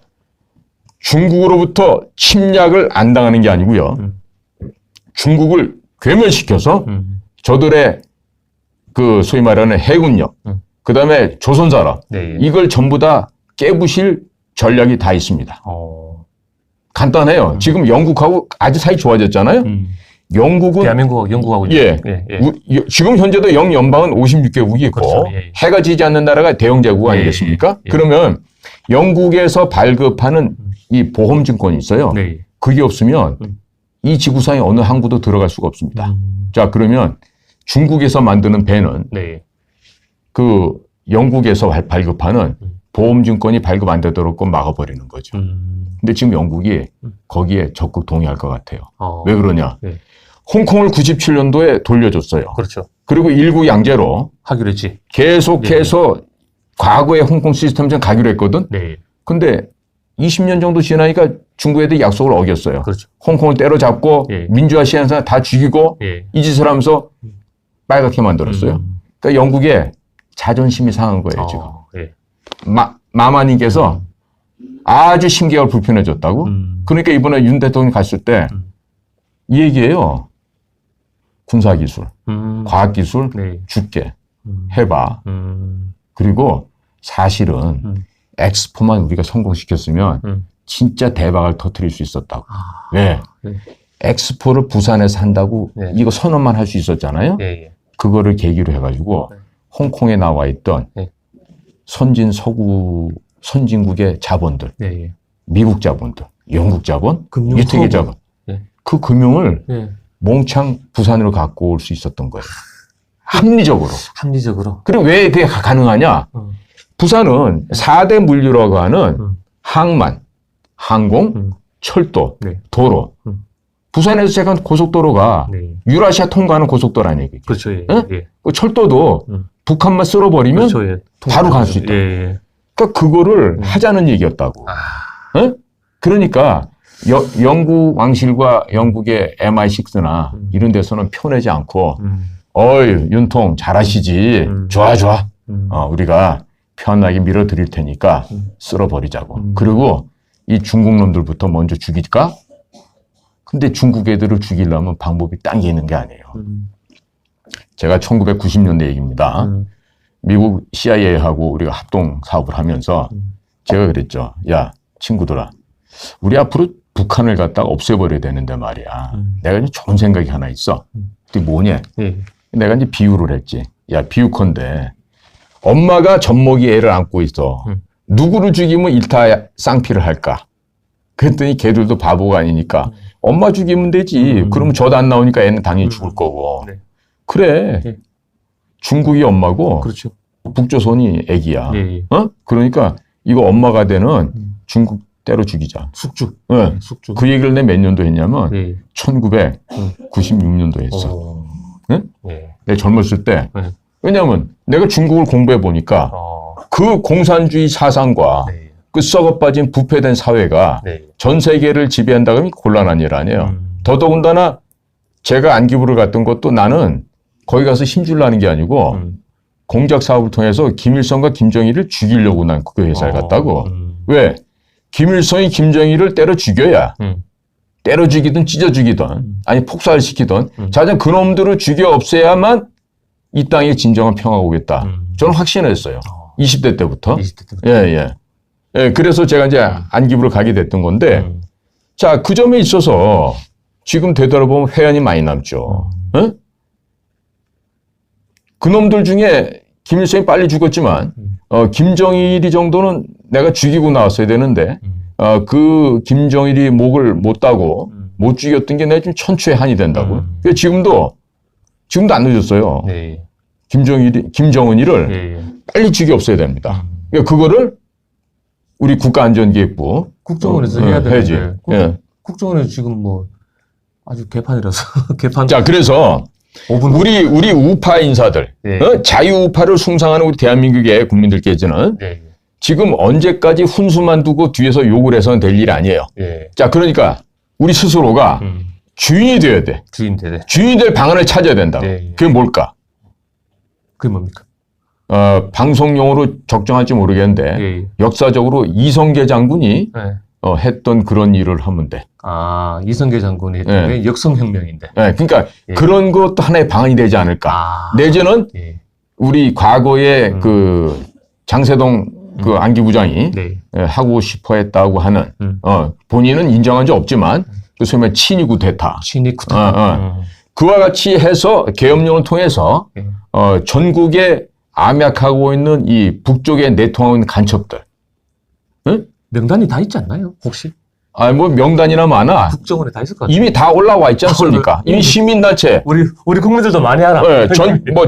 중국으로부터 침략을 안 당하는 게 아니고요. 중국을 괴멸시켜서 저들의 그 소위 말하는 해군력, 그 다음에 조선산업,
네.
이걸 전부 다 깨부실 전략이 다 있습니다. 간단해요. 지금 영국하고 아주 사이 좋아졌잖아요. 영국은
영국하고
예. 지금 현재도 영연방은 56개국이 있고
그렇죠. 예.
해가 지지 않는 나라가 대영제국 아니겠습니까?
예.
그러면 영국에서 발급하는 이 보험증권이 있어요.
네.
그게 없으면 이 지구상의 어느 항구도 들어갈 수가 없습니다. 자, 그러면 중국에서 만드는 배는
네.
그 영국에서 발급하는 보험증권이 발급 안 되도록 막아버리는 거죠. 근데 지금 영국이 거기에 적극 동의할 것 같아요. 왜 그러냐?
네.
홍콩을 97년도에 돌려줬어요.
그렇죠.
그리고 일구 양제로
하기로 했지.
계속해서 과거의 홍콩 시스템처럼 가기로 했거든.
네.
근데 20년 정도 지나니까 중국 애들이 약속을 어겼어요.
그렇죠.
홍콩을 때려잡고
예.
민주화 시행사 다 죽이고
예.
이 짓을 하면서 빨갛게 만들었어요. 그러니까 영국의 자존심이 상한 거예요, 지금.
예.
마마님께서 아주 심기가 불편해졌다고. 그러니까 이번에 윤 대통령이 갔을 때 이 얘기예요. 군사기술, 과학기술
네.
줄게, 해봐. 그리고 사실은 엑스포만 우리가 성공시켰으면 진짜 대박을 터뜨릴 수 있었다고. 왜?
네.
엑스포를 부산에서 한다고
네.
이거 선언만 할 수 있었잖아요.
예.
그거를 계기로 해가지고 홍콩에 나와 있던
네.
선진국의 자본들,
네.
미국 자본들, 영국 자본,
금융
유태계
서부.
자본,
네.
그 금융을
예.
몽창 부산으로 갖고 올 수 있었던 거예요. 합리적으로.
합리적으로.
그럼 왜 그게 가능하냐? 부산은 4대 물류라고 하는 항만, 항공, 철도,
네.
도로. 부산에서 시작한 고속도로가
네.
유라시아 통과하는 고속도로 아니에요. 그게.
그렇죠. 예.
응?
예.
그 철도도 북한만 쓸어버리면
그렇죠. 예.
바로 갈 수 있다.
예.
그러니까 그거를 하자는 얘기였다고. 응? 그러니까 영국 왕실과 영국의 MI6나 이런 데서는 표내지 않고 어이, 윤통 잘하시지. 좋아, 좋아. 우리가 편하게 밀어드릴 테니까 쓸어버리자고. 그리고 이 중국 놈들부터 먼저 죽일까? 근데 중국 애들을 죽이려면 방법이 딴 게 있는 게 아니에요. 제가 1990년대 얘기입니다. 미국 CIA하고 우리가 합동 사업을 하면서 제가 그랬죠. 야, 친구들아. 우리 앞으로 북한을 갖다가 없애버려야 되는데 말이야. 내가 이제 좋은 생각이 하나 있어. 그게 뭐냐? 내가 이제 비유를 했지. 야, 비유컨대. 엄마가 젖먹이 애를 안고 있어. 누구를 죽이면 일타 쌍피를 할까? 그랬더니 걔들도 바보가 아니니까 엄마 죽이면 되지. 그러면 젖 안 나오니까 애는 당연히 죽을 거고.
네.
그래.
네.
중국이 엄마고
그렇죠.
북조선이 애기야.
예.
어? 그러니까 이거 엄마가 되는 중국 때려 죽이자.
숙주.
네.
숙주.
그 얘기를 내 몇 년도 했냐면
예.
1996년도 했어. 응?
예.
내가 젊었을 때.
네.
왜냐면 내가 중국을 공부해 보니까 그 공산주의 사상과
네.
그 썩어빠진 부패된 사회가
네.
전 세계를 지배한다고 하면 곤란한 일 아니에요. 더더군다나 제가 안기부를 갔던 것도 나는 거기 가서 힘줄라는 게 아니고 공작 사업을 통해서 김일성과 김정일을 죽이려고 난 그 회사를 갔다고. 왜? 김일성이 김정일을 때려 죽여야 때려 죽이든 찢어 죽이든 아니 폭살을 시키든 자장 그놈들을 죽여 없애야만 이 땅에 진정한 평화가 오겠다. 저는 확신했어요. 20대 때부터.
20대 때부터.
예. 예, 그래서 제가 이제 안기부를 가게 됐던 건데, 자, 그 점에 있어서 지금 되돌아보면 회한이 많이 남죠. 어? 그놈들 중에 김일성이 빨리 죽었지만, 김정일이 정도는 내가 죽이고 나왔어야 되는데, 그 김정일이 목을 못 따고 못 죽였던 게 내가 좀 천추의 한이 된다고요. 그래서 지금도 안 늦었어요.
네.
김정은이를
예.
빨리 죽여 없애야 됩니다. 그러니까 그거를 우리 국가안전기획부
국정원에서 해야
해야지.
되는데
예.
국정원에서 지금 뭐 아주 개판이라서 개판.
자, 그래서
5분
우리 우파 인사들,
예.
자유우파를 숭상하는 우리 대한민국의 국민들께서는
예.
지금 언제까지 훈수만 두고 뒤에서 욕을 해서는 될 일 아니에요.
예.
자, 그러니까 우리 스스로가 주인이 되어야 돼.
주인 되네.
주인이 될 방안을 찾아야 된다.
예.
그게 뭘까?
그게 뭡니까?
방송용어로 적정할지 모르겠는데
예.
역사적으로 이성계 장군이
예.
했던 그런 일을 하면 돼.
아, 이성계 장군이 했던 게 역성혁명인데.
예, 그러니까
예.
그런 것도 하나의 방안이 되지 않을까.
아.
내지는
예.
우리 과거에 그 장세동 그 안기부장이
네.
하고 싶어 했다고 하는 본인은 인정한 적 없지만 그 소위 말해 친이구 대타.
신이쿠타.
그와 같이 해서 계엄령을 통해서
예.
전국에 암약하고 있는 이 북쪽에 내통하고 있는 간첩들. 응?
명단이 다 있지 않나요? 혹시?
뭐 명단이나 많아.
국정원에 다 있을 것 같아요.
이미 다 올라와 있지 않습니까? 이미 시민단체.
우리 국민들도 많이 알아.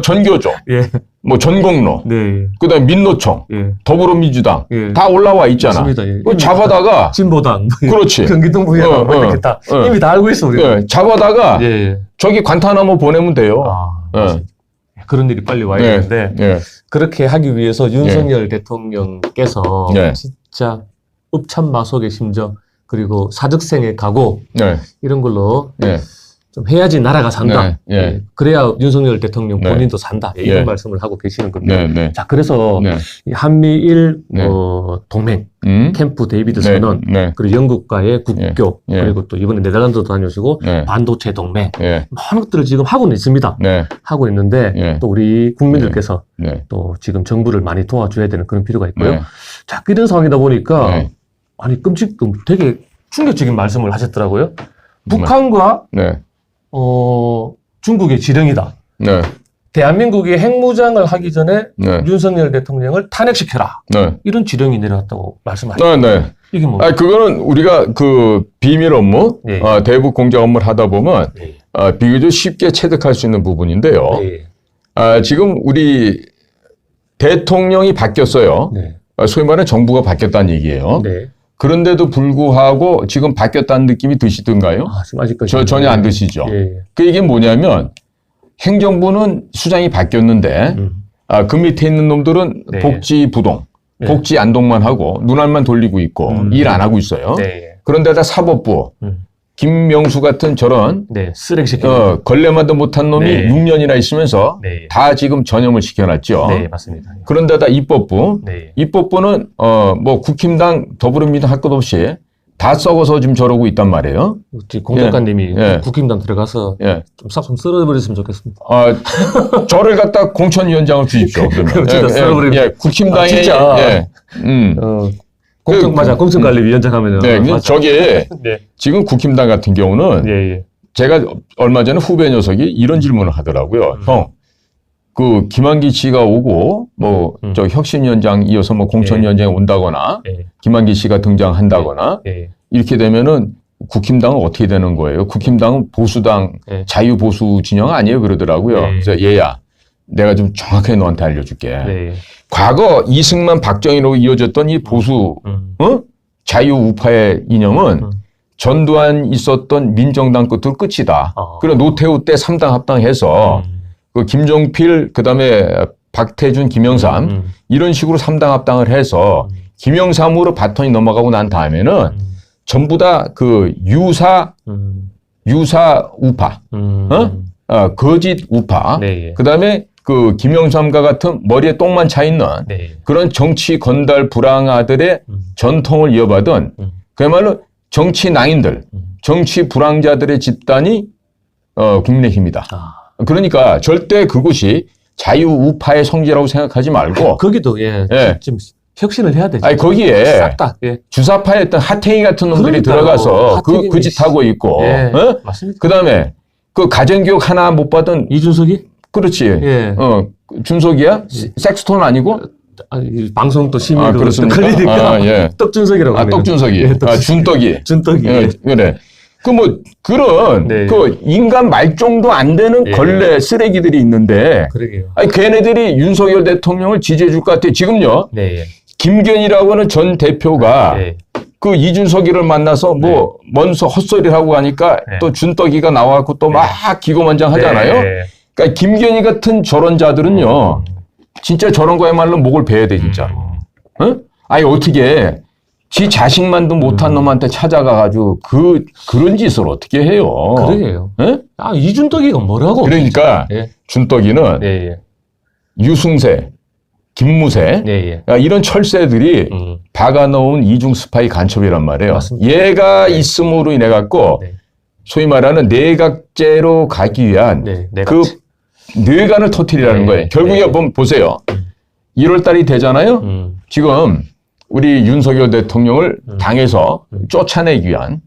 전교조.
예.
전공로.
네.
그다음에 민노총.
예.
더불어민주당.
예.
다 올라와 있잖아.
맞습니다. 예.
그거 잡아다가.
진보당.
그렇지.
경기동부회랑 이렇게 다 이미 다 알고 있어 우리가.
잡아다가
예.
저기 관타나모 보내면 돼요.
맞습니다. 그런 일이 빨리 와야 되는데 그렇게 하기 위해서 윤석열 대통령께서 진짜 읍참마속의 심정 그리고 사직생의 각오 이런 걸로 좀 해야지 나라가 산다. 그래야 윤석열 대통령 본인도 산다. 이런 말씀을 하고 계시는 겁니다. 자, 그래서 이 한미일 동맹, 캠프 데이비드 선언, 그리고 영국과의 국교, 그리고 또 이번에 네덜란드도 다녀오시고 반도체 동맹, 많은 것들을 지금 하고는 있습니다. 하고 있는데 또 우리 국민들께서 또 지금 정부를 많이 도와줘야 되는 그런 필요가 있고요. 자, 이런 상황이다 보니까 아니 되게 충격적인 말씀을 하셨더라고요. 북한과 중국의 지령이다. 대한민국이 핵무장을 하기 전에 윤석열 대통령을 탄핵시켜라. 이런 지령이 내려왔다고 말씀하셨어요. 이게 뭐?
그거는 우리가 그 비밀 업무, 대북 공작 업무를 하다 보면 비교적 쉽게 체득할 수 있는 부분인데요. 지금 우리 대통령이 바뀌었어요. 소위 말하는 정부가 바뀌었다는 얘기예요. 그런데도 불구하고 지금 바뀌었다는 느낌이 드시던가요?
지금 아직까지
전혀 안 드시죠. 그 얘기는 뭐냐면 행정부는 수장이 바뀌었는데 그 밑에 있는 놈들은 복지 부동, 복지 안동만 하고 눈알만 돌리고 있고 일 안 하고 있어요. 그런데다 사법부, 김명수 같은 저런
네, 쓰레기시키는.
걸레만도 못한 놈이
네.
6년이나 있으면서
네.
다 지금 전염을 시켜놨죠.
네, 맞습니다.
그런데다 입법부,
네.
입법부는 뭐 국힘당 더불어민주당 할 것 없이 다 썩어서 지금 저러고 있단 말이에요.
공 작가님이
예.
국힘당 들어가서
예.
좀 싹 좀 쓸어버렸으면 좋겠습니다.
저를 갖다 공천위원장을 주십시오. 그러면.
그럼 진짜 썰어버리면.
국힘당에
진짜.
예.
맞아. 공천관리위원장 하면은.
네, 근데
맞아.
저게
네.
지금 국힘당 같은 경우는
예, 예.
제가 얼마 전에 후배 녀석이 이런 질문을 하더라고요. 형, 그 김한기 씨가 오고 뭐 저 혁신위원장 이어서 뭐 공천위원장이 온다거나
예.
김한기 씨가 등장한다거나
예.
이렇게 되면은 국힘당은 어떻게 되는 거예요? 국힘당은 보수당,
예.
자유보수 진영 아니에요? 그러더라고요.
네.
그래서 얘야, 내가 좀 정확하게 너한테 알려줄게.
네.
과거 이승만, 박정희로 이어졌던 이 보수, 자유 우파의 이념은 전두환 있었던 민정당 끝으로 끝이다. 그리고 노태우 때 3당 합당해서 그 김종필, 그 다음에 박태준, 김영삼 이런 식으로 3당 합당을 해서 김영삼으로 바톤이 넘어가고 난 다음에는 전부 다 그 유사 우파, 거짓 우파,
네.
그 다음에 그 김영삼과 같은 머리에 똥만 차 있는
네.
그런 정치 건달 불황아들의 전통을 이어받은 그야말로 정치 낭인들, 정치 불황자들의 집단이 국민의힘이다. 그러니까 절대 그것이 자유 우파의 성지라고 생각하지 말고
거기도 예. 좀 혁신을 해야 되죠.
아니 거기에
싹 다. 예.
주사파의 어떤 하탱이 같은 놈들이
그러니까요.
들어가서 그
하탱이네.
짓 하고 있고,
예. 맞습니다.
그 다음에 그 가정교육 하나 못 받은
이준석이?
그렇지,
예.
준석이야? 섹스톤 아니고?
이 방송 또 심의로
그렇습니까?
걸리니까
예.
떡준석이라고 합니다.
떡준석이,
예, 떡준석이.
준떡이,
준떡이.
예, 그래. 그 뭐 그런
네.
그 인간 말종도 안 되는
예.
걸레 쓰레기들이 있는데,
그러게요.
아니 걔네들이 윤석열 대통령을 지지해 줄 것 같아. 지금요,
네.
김건희라고 하는 전 대표가
네.
그 이준석이를 만나서 뭐 먼저 헛소리를 하고 하니까
네.
또 준떡이가 나와갖고 또 막 기고만장 하잖아요.
네.
그러니까 김건희 같은 저런 자들은요, 진짜 저런 거야말로 목을 베야 돼 진짜로. 응? 아니 어떻게 지 자식만도 못한 놈한테 찾아가가지고 그런 짓을 어떻게 해요?
그러게요.
응?
이준떡이가 뭐라고?
그러니까
예.
준떡이는
네, 예.
유승세, 김무세,
네, 예.
그러니까 이런 철새들이 박아놓은 이중 스파이 간첩이란 말이에요.
맞습니다.
얘가 있음으로 인해 갖고
네.
소위 말하는 내각제로 가기 위한
네,
그 뇌관을 터뜨리라는
네.
거예요. 결국에
네.
한번 보세요. 1월 달이 되잖아요. 지금 우리 윤석열 대통령을 당에서 쫓아내기 위한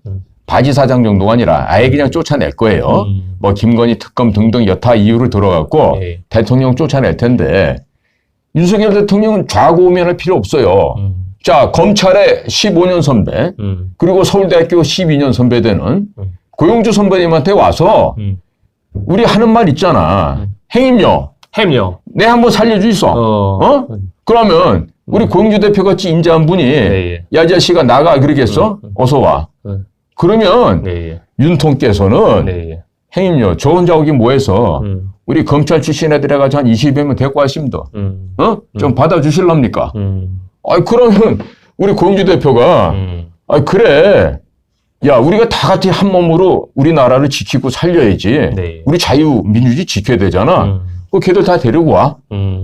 바지 사장 정도가 아니라 아예 그냥 쫓아낼 거예요. 뭐 김건희 특검 등등 여타 이유를 들어갖고
네.
대통령 쫓아낼 텐데 윤석열 대통령은 좌고우면할 필요 없어요. 자, 검찰의 15년 선배, 그리고 서울대학교 12년 선배 되는 고용주 선배님한테 와서 우리 하는 말 있잖아. 행임요.
햄요.
내 한번 살려주이소. 그러면 우리 고용주 대표 같이 인자한 분이
네,
야, 이 자식아 나가 그러겠어? 어서 와. 그러면
네, 예.
윤통께서는
네, 예.
행임요. 저 혼자 오기 뭐해서 우리 검찰 출신 애들 해가지고 한 20여 명 데리고 왔습니다. 좀 받아주실랍니까? 아이, 그러면 우리 고용주 대표가 아이, 그래. 야, 우리가 다 같이 한 몸으로 우리나라를 지키고 살려야지.
네.
우리 자유, 민주주의 지켜야 되잖아. 그 걔들 다 데리고 와.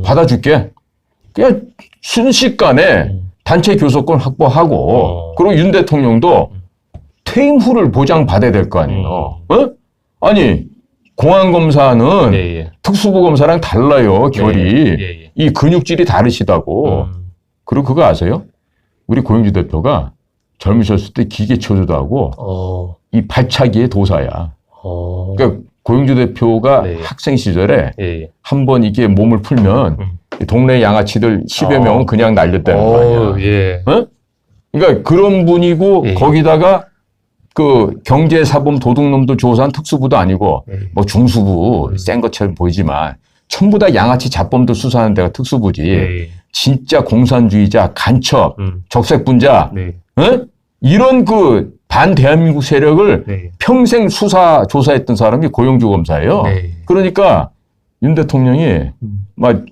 받아줄게. 그냥 순식간에 단체 교섭권 확보하고, 그리고 윤 대통령도 퇴임 후를 보장받아야 될 거 아니에요. 아니, 공안검사는
네, 예.
특수부 검사랑 달라요, 결이.
예, 예.
이 근육질이 다르시다고. 그리고 그거 아세요? 우리 고용주 대표가 젊으셨을 때 기계초조도 하고 이 발차기의 도사야. 그러니까 고용주 대표가
네.
학생 시절에
예, 예.
한번 이게 몸을 풀면 동네 양아치들 10여 명은 그냥 날렸다는 거 아니야.
예.
그러니까 그런 분이고
예.
거기다가 그 경제사범 도둑놈들 조사한 특수부도 아니고 뭐 중수부 센 것처럼 보이지만 전부 다 양아치 잡범들 수사하는 데가 특수부지.
예.
진짜 공산주의자, 간첩, 적색분자,
네.
이런 그 반대한민국 세력을
네.
평생 수사, 조사했던 사람이 고용주 검사예요.
네.
그러니까 윤 대통령이 막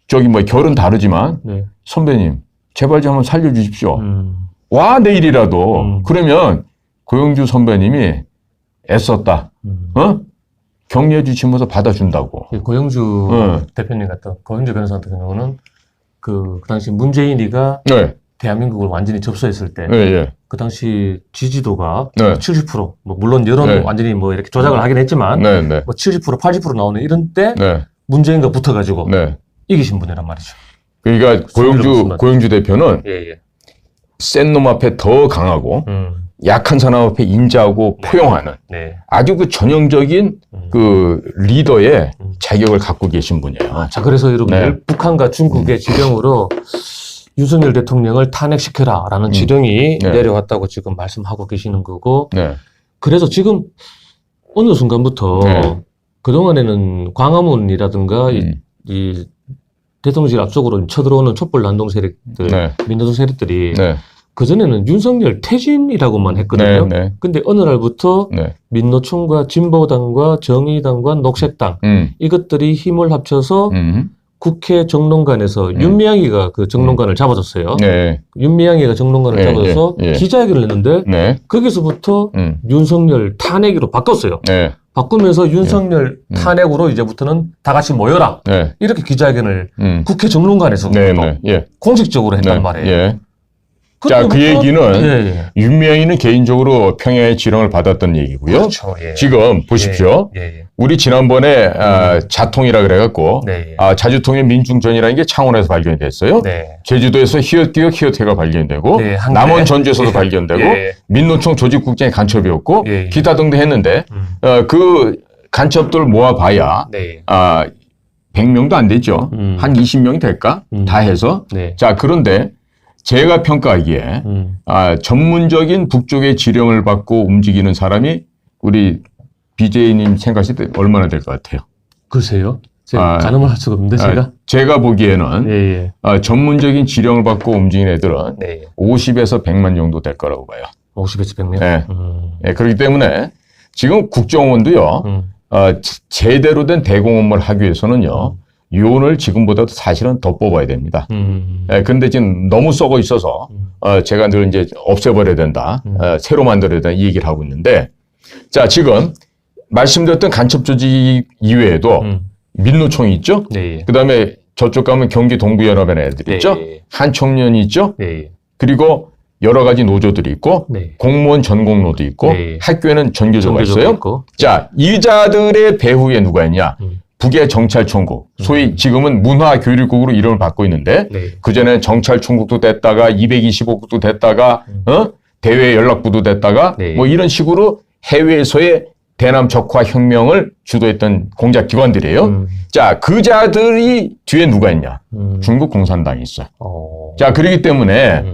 저기 뭐 결은 다르지만 고영주 선배님이 애썼다. 격려해 주시면서 받아준다고.
고영주 대표님 같은, 고영주 변호사 같은 경우는 그 당시 문재인이가
네.
대한민국을 완전히 접수했을 때,
예.
그 당시 지지도가
네.
70%, 뭐 물론 여론
네.
완전히 뭐 이렇게 조작을 하긴 했지만,
네.
뭐 70%, 80% 나오는 이런 때
네.
문재인과 붙어가지고
네.
이기신 분이란 말이죠.
그러니까 고영주 대표는
예.
센 놈 앞에 더 강하고 약한 사람 앞에 인자하고 포용하는
네.
아주 그 전형적인 그 리더의 자격을 갖고 계신 분이에요.
자, 그래서 여러분들
네.
북한과 중국의 지령으로 윤석열 대통령을 탄핵시켜라라는 지령이
네.
내려왔다고 지금 말씀하고 계시는 거고,
네.
그래서 지금 어느 순간부터
네.
그동안에는 광화문이라든가 이 대통령실 앞쪽으로 쳐들어오는 촛불 난동 세력들,
네.
민노동 세력들이
네.
그전에는 윤석열 퇴진이라고만 했거든요.
네.
근데 어느 날부터
네.
민노총과 진보당과 정의당과 녹색당 이것들이 힘을 합쳐서 국회 정론관에서 윤미향이가 그 정론관을 잡아줬어요.
네.
윤미향이가 정론관을 잡아서 기자회견을 했는데
네.
거기서부터 윤석열 탄핵으로 바꿨어요.
네.
바꾸면서 윤석열 탄핵으로 이제부터는 다 같이 모여라.
네.
이렇게 기자회견을 국회 정론관에서
네.
또
네. 예.
공식적으로 했단
네.
말이에요.
예. 자, 그 얘기는
예.
윤미향이는 개인적으로 평양의 지령을 받았던 얘기고요.
그렇죠. 예.
지금 보십시오.
예.
우리 지난번에 자통이라 그래갖고
네.
자주통의 민중전이라는 게 창원에서 발견이 됐어요.
네.
제주도에서 히읗기역 남원되고
네, 한
남원 전주에서도 발견되고
예.
민노총 조직국장의 간첩이었고
예.
기타 등등 했는데 그 간첩들 모아봐야
네.
100명도 안 됐죠. 한 20명이 될까? 다 해서.
네.
자, 그런데 제가 평가하기에 전문적인 북쪽의 지령을 받고 움직이는 사람이 우리 BJ님 생각이 얼마나 될 것 같아요?
글쎄요. 제가 가늠을 할 수가 없는데 제가.
제가 보기에는
예.
전문적인 지령을 받고 움직이는 애들은
네.
50에서 100만 정도 될 거라고 봐요.
50에서 100명?
네. 네, 그렇기 때문에 지금 국정원도요. 제대로 된 대공업무를 하기 위해서는요. 요원을 지금보다도 사실은 더 뽑아야 됩니다. 네, 근데 지금 너무 썩어 있어서 제가 늘 이제 없애버려야 된다. 새로 만들어야 된다. 이 얘기를 하고 있는데 자, 지금 말씀드렸던 간첩 조직 이외에도 민노총이 있죠.
네.
그다음에 저쪽 가면 경기 동부연합의 애들 있죠.
네.
한청년이 있죠.
네.
그리고 여러 가지 노조들이 있고
네.
공무원 전공노도 있고
네.
학교에는 전교조가 있어요.
있고.
자, 이자들의 배후에 누가 있냐? 북의 정찰총국, 소위 지금은 문화교류국으로 이름을 받고 있는데
네.
그전에는 정찰총국도 됐다가 225국도 됐다가 대외 연락부도 됐다가
네.
뭐 이런 식으로 해외에서의 대남 적화 혁명을 주도했던 공작 기관들이에요. 자, 그 자들이 뒤에 누가 있냐? 중국 공산당이 있어요. 자, 그렇기 때문에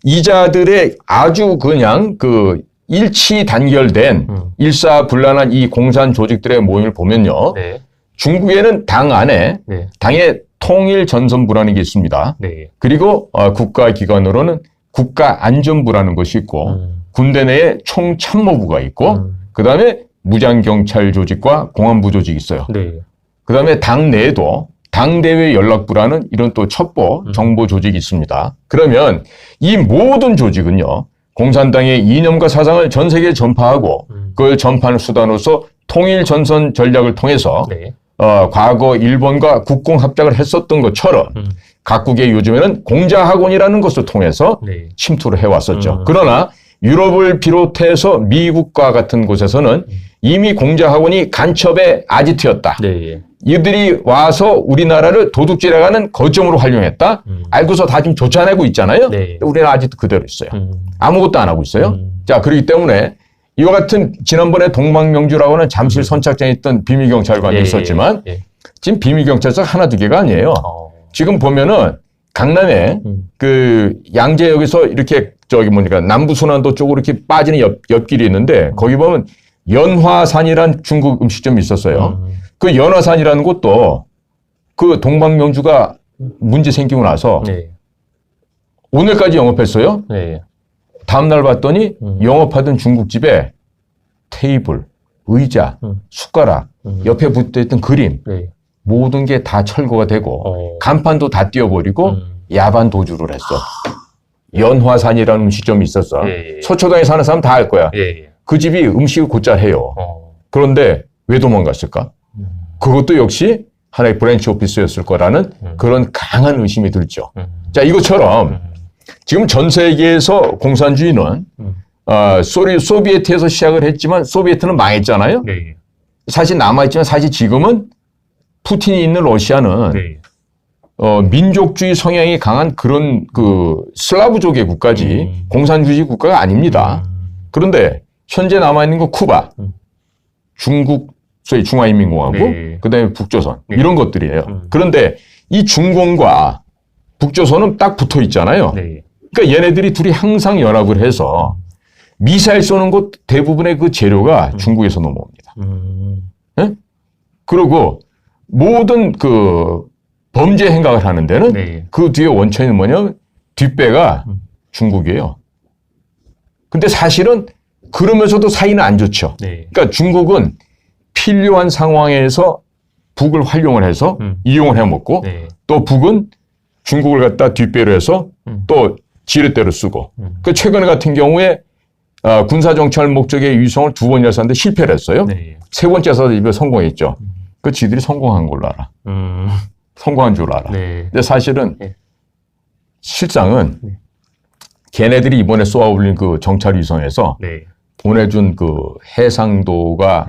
이 자들의 아주 그냥 그 일치 단결된 일사불란한 이 공산 조직들의 모임을 보면요.
네.
중국에는 당 안에
네.
당의 통일전선부라는 게 있습니다.
네.
그리고 국가기관으로는 국가안전부라는 것이 있고 군대 내에 총참모부가 있고 그다음에 무장경찰 조직과 공안부 조직이 있어요.
네.
그다음에 당 내에도 당대외 연락부라는 이런 또 첩보 정보 조직이 있습니다. 그러면 이 모든 조직은요. 공산당의 이념과 사상을 전 세계에 전파하고 그걸 전파하는 수단으로서 통일전선 전략을 통해서
네.
과거 일본과 국공합작을 했었던 것처럼 각국의 요즘에는 공자학원이라는 것을 통해서
네.
침투를 해왔었죠. 그러나 유럽을 비롯해서 미국과 같은 곳에서는 이미 공자학원이 간첩의 아지트였다.
네.
이들이 와서 우리나라를 도둑질해가는 거점으로 활용했다. 알고서 다 지금 쫓아내고 있잖아요.
네.
우리는 아직도 그대로 있어요. 아무것도 안 하고 있어요. 자, 그렇기 때문에 이와 같은 지난번에 동방명주라고 하는 잠실 선착장에 있던 비밀경찰관이 있었지만 지금 비밀경찰서 하나 두 개가 아니에요. 지금 보면은 강남에 그 양재역에서 이렇게 저기 뭐니까 남부순환도 쪽으로 이렇게 빠지는 옆길이 있는데 거기 보면 연화산이란 중국 음식점이 있었어요. 그 연화산이라는 곳도 그 동방명주가 문제 생기고 나서 오늘까지 영업했어요. 다음날 봤더니 영업하던 중국집에 테이블, 의자, 숟가락, 옆에 붙어있던 그림 모든 게 다 철거가 되고 간판도 다 띄워버리고 야반 도주를 했어. 연화산이라는 음식점이 있었어.
예, 예.
서초동에 사는 사람 다 알 거야.
예, 예.
그 집이 음식을 곧잘 해요. 그런데 왜 도망갔을까? 그것도 역시 하나의 브랜치 오피스였을 거라는 그런 강한 의심이 들죠. 자, 이것처럼 지금 전 세계에서 공산주의는 소비에트에서 시작을 했지만 소비에트는 망했잖아요.
네.
사실 남아있지만 사실 지금은 푸틴이 있는 러시아는
네.
민족주의 성향이 강한 그런 그 슬라브족의 국가지 공산주의 국가가 아닙니다. 그런데 현재 남아있는 건 쿠바, 중국, 소위 중화인민공화국,
네.
그다음에 북조선
네.
이런 것들이에요. 그런데 이 중공과 북조선은 딱 붙어 있잖아요.
네.
그러니까 얘네들이 둘이 항상 연합을 해서 미사일 쏘는 것 대부분의 그 재료가 중국에서 넘어옵니다. 예? 그리고 모든 그 범죄 행각을 하는 데는
네.
그 뒤에 원천이 뭐냐면 뒷배가 중국이에요. 근데 사실은 그러면서도 사이는 안 좋죠.
네.
그러니까 중국은 필요한 상황에서 북을 활용을 해서 이용을 해먹고
네.
또 북은 중국을 갖다 뒷배로 해서 또 지렛대로 쓰고 그 최근에 같은 경우에 군사정찰 목적의 위성을 2번이나 쐈는데 실패를 했어요.
네.
세 번째 쏴서 이번에 성공했죠. 그 지들이 성공한 걸로 알아. 성공한 줄 알아.
네.
근데 사실은
네.
실상은
네.
걔네들이 이번에 쏘아 올린 그 정찰 위성에서
네.
보내준 그 해상도가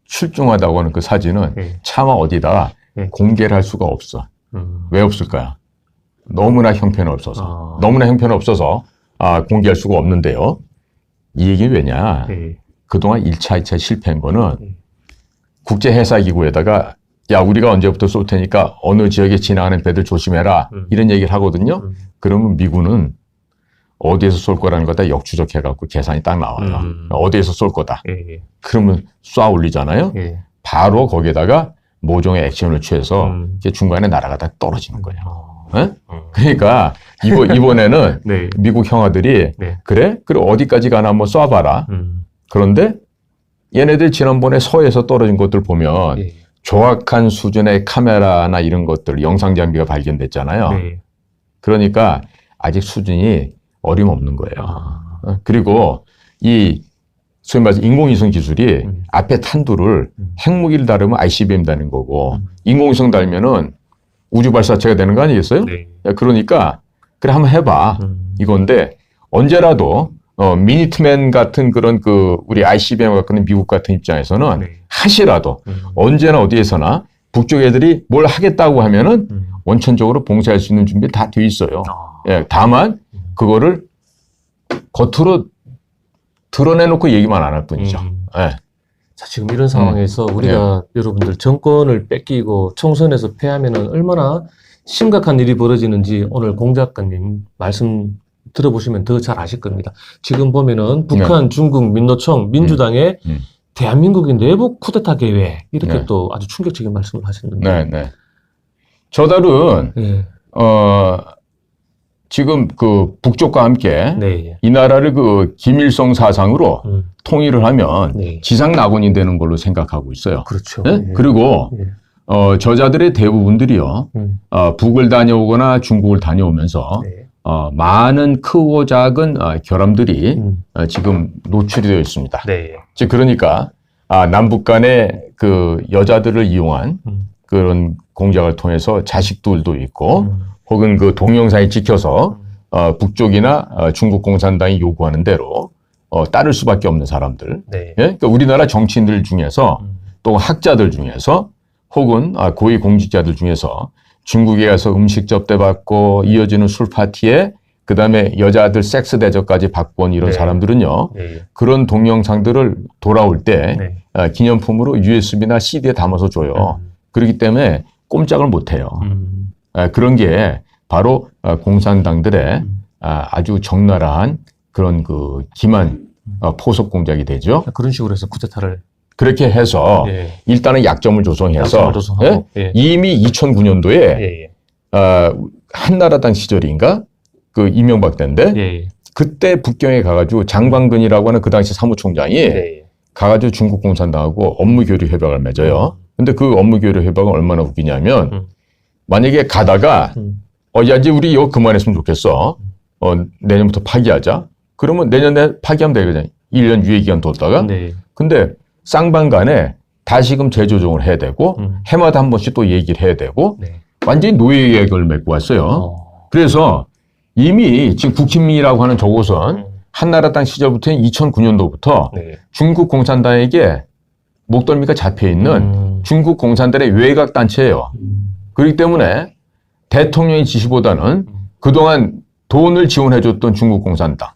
출중하다고 하는 그 사진은
네.
차마 어디다가
네.
공개를 할 수가 없어. 왜 없을까요? 너무나 형편없어서. 너무나 형편없어서 공개할 수가 없는데요. 이 얘기는 왜냐?
네.
그동안 1차, 2차 실패한 거는 국제해사기구에다가 야, 우리가 언제부터 쏠 테니까 어느 지역에 지나가는 배들 조심해라. 이런 얘기를 하거든요. 그러면 미군은 어디에서 쏠 거라는 거 다 역추적해갖고 계산이 딱 나와요. 어디에서 쏠 거다.
예.
그러면 쏴 올리잖아요.
예.
바로 거기에다가 모종의 액션을 취해서 이제 중간에 날아가다 떨어지는 거예요. 예? 그러니까 이번에는
네.
미국 형아들이
네.
그래? 그럼 어디까지 가나 한번 쏴봐라. 그런데 얘네들 지난번에 서해에서 떨어진 것들 보면
예.
정확한 수준의 카메라나 이런 것들, 영상 장비가 발견됐잖아요.
네.
그러니까 아직 수준이 어림없는 거예요. 그리고 이 소위 말해서 인공위성 기술이 앞에 탄두를 핵무기를 다루면 ICBM 다는 거고 인공위성 달면은 우주 발사체가 되는 거 아니겠어요?
네.
그러니까 그래 한번 해봐 이건데 언제라도 미니트맨 같은 그런 그 우리 ICBM 같은 미국 같은 입장에서는
네.
하시라도 언제나 어디에서나 북쪽 애들이 뭘 하겠다고 하면은 원천적으로 봉쇄할 수 있는 준비 다 돼 있어요. 예, 다만 그거를 겉으로 드러내놓고 얘기만 안 할 뿐이죠. 예.
자, 지금 이런 상황에서 우리가 여러분들 정권을 뺏기고 총선에서 패하면은 얼마나 심각한 일이 벌어지는지 오늘 공 작가님 말씀 들어보시면 더 잘 아실 겁니다. 지금 보면은 북한, 중국, 민노총, 민주당의 대한민국의 내부 쿠데타 계획 이렇게 또 아주 충격적인 말씀을 하셨는데.
네, 네. 저달은
예.
지금 그 북쪽과 함께
네.
이 나라를 그 김일성 사상으로 통일을 하면
네.
지상 낙원이 되는 걸로 생각하고 있어요.
그렇죠.
네?
예.
그리고
예.
저자들의 대부분들이요, 북을 다녀오거나 중국을 다녀오면서
네.
많은 크고 작은 결함들이 지금 노출이 되어 있습니다.
네.
즉 그러니까 남북 간의 그 여자들을 이용한 그런 공작을 통해서 자식들도 있고 혹은 그 동영상에 찍혀서 북쪽이나 중국 공산당이 요구하는 대로 따를 수밖에 없는 사람들.
네.
예? 그러니까 우리나라 정치인들 중에서 또 학자들 중에서 혹은 고위 공직자들 중에서 중국에 가서 음식 접대받고 이어지는 술 파티에 그다음에 여자들 섹스 대접까지 받고 온 이런
네.
사람들은요.
네.
그런 동영상들을 돌아올 때
네.
기념품으로 USB나 CD에 담아서 줘요. 그렇기 때문에 꼼짝을 못해요. 그런 게 바로 공산당들의 아주 적나라한 그런 그 기만 포섭 공작이 되죠.
그런 식으로 해서 쿠데타를
그렇게 해서
예.
일단은 약점을 조성해서
약점을 조성하고, 예.
이미 2009년도에
예.
한나라당 시절인가 그 이명박 때인데
예.
그때 북경에 가가지고 장광근이라고 하는 그 당시 사무총장이
예.
가가지고 중국 공산당하고 업무 교류 협약을 맺어요. 근데 그 업무 교류 협약은 얼마나 웃기냐면 만약에 가다가 야 이제 우리 이거 그만했으면 좋겠어. 내년부터 파기하자. 그러면 내년에 파기하면 되거든요. 1년 유예기간 뒀다가.
네.
근데 쌍방간에 다시금 재조정을 해야 되고 해마다 한 번씩 또 얘기를 해야 되고
네.
완전히 노예 계획을 맺고 왔어요. 그래서 이미 지금 국힘이라고 하는 저곳은 한나라당 시절부터 2009년도부터
네.
중국 공산당에게 목덜미가 잡혀 있는 중국 공산당의 외곽 단체예요. 그렇기 때문에 대통령의 지시보다는 그동안 돈을 지원해줬던 중국 공산당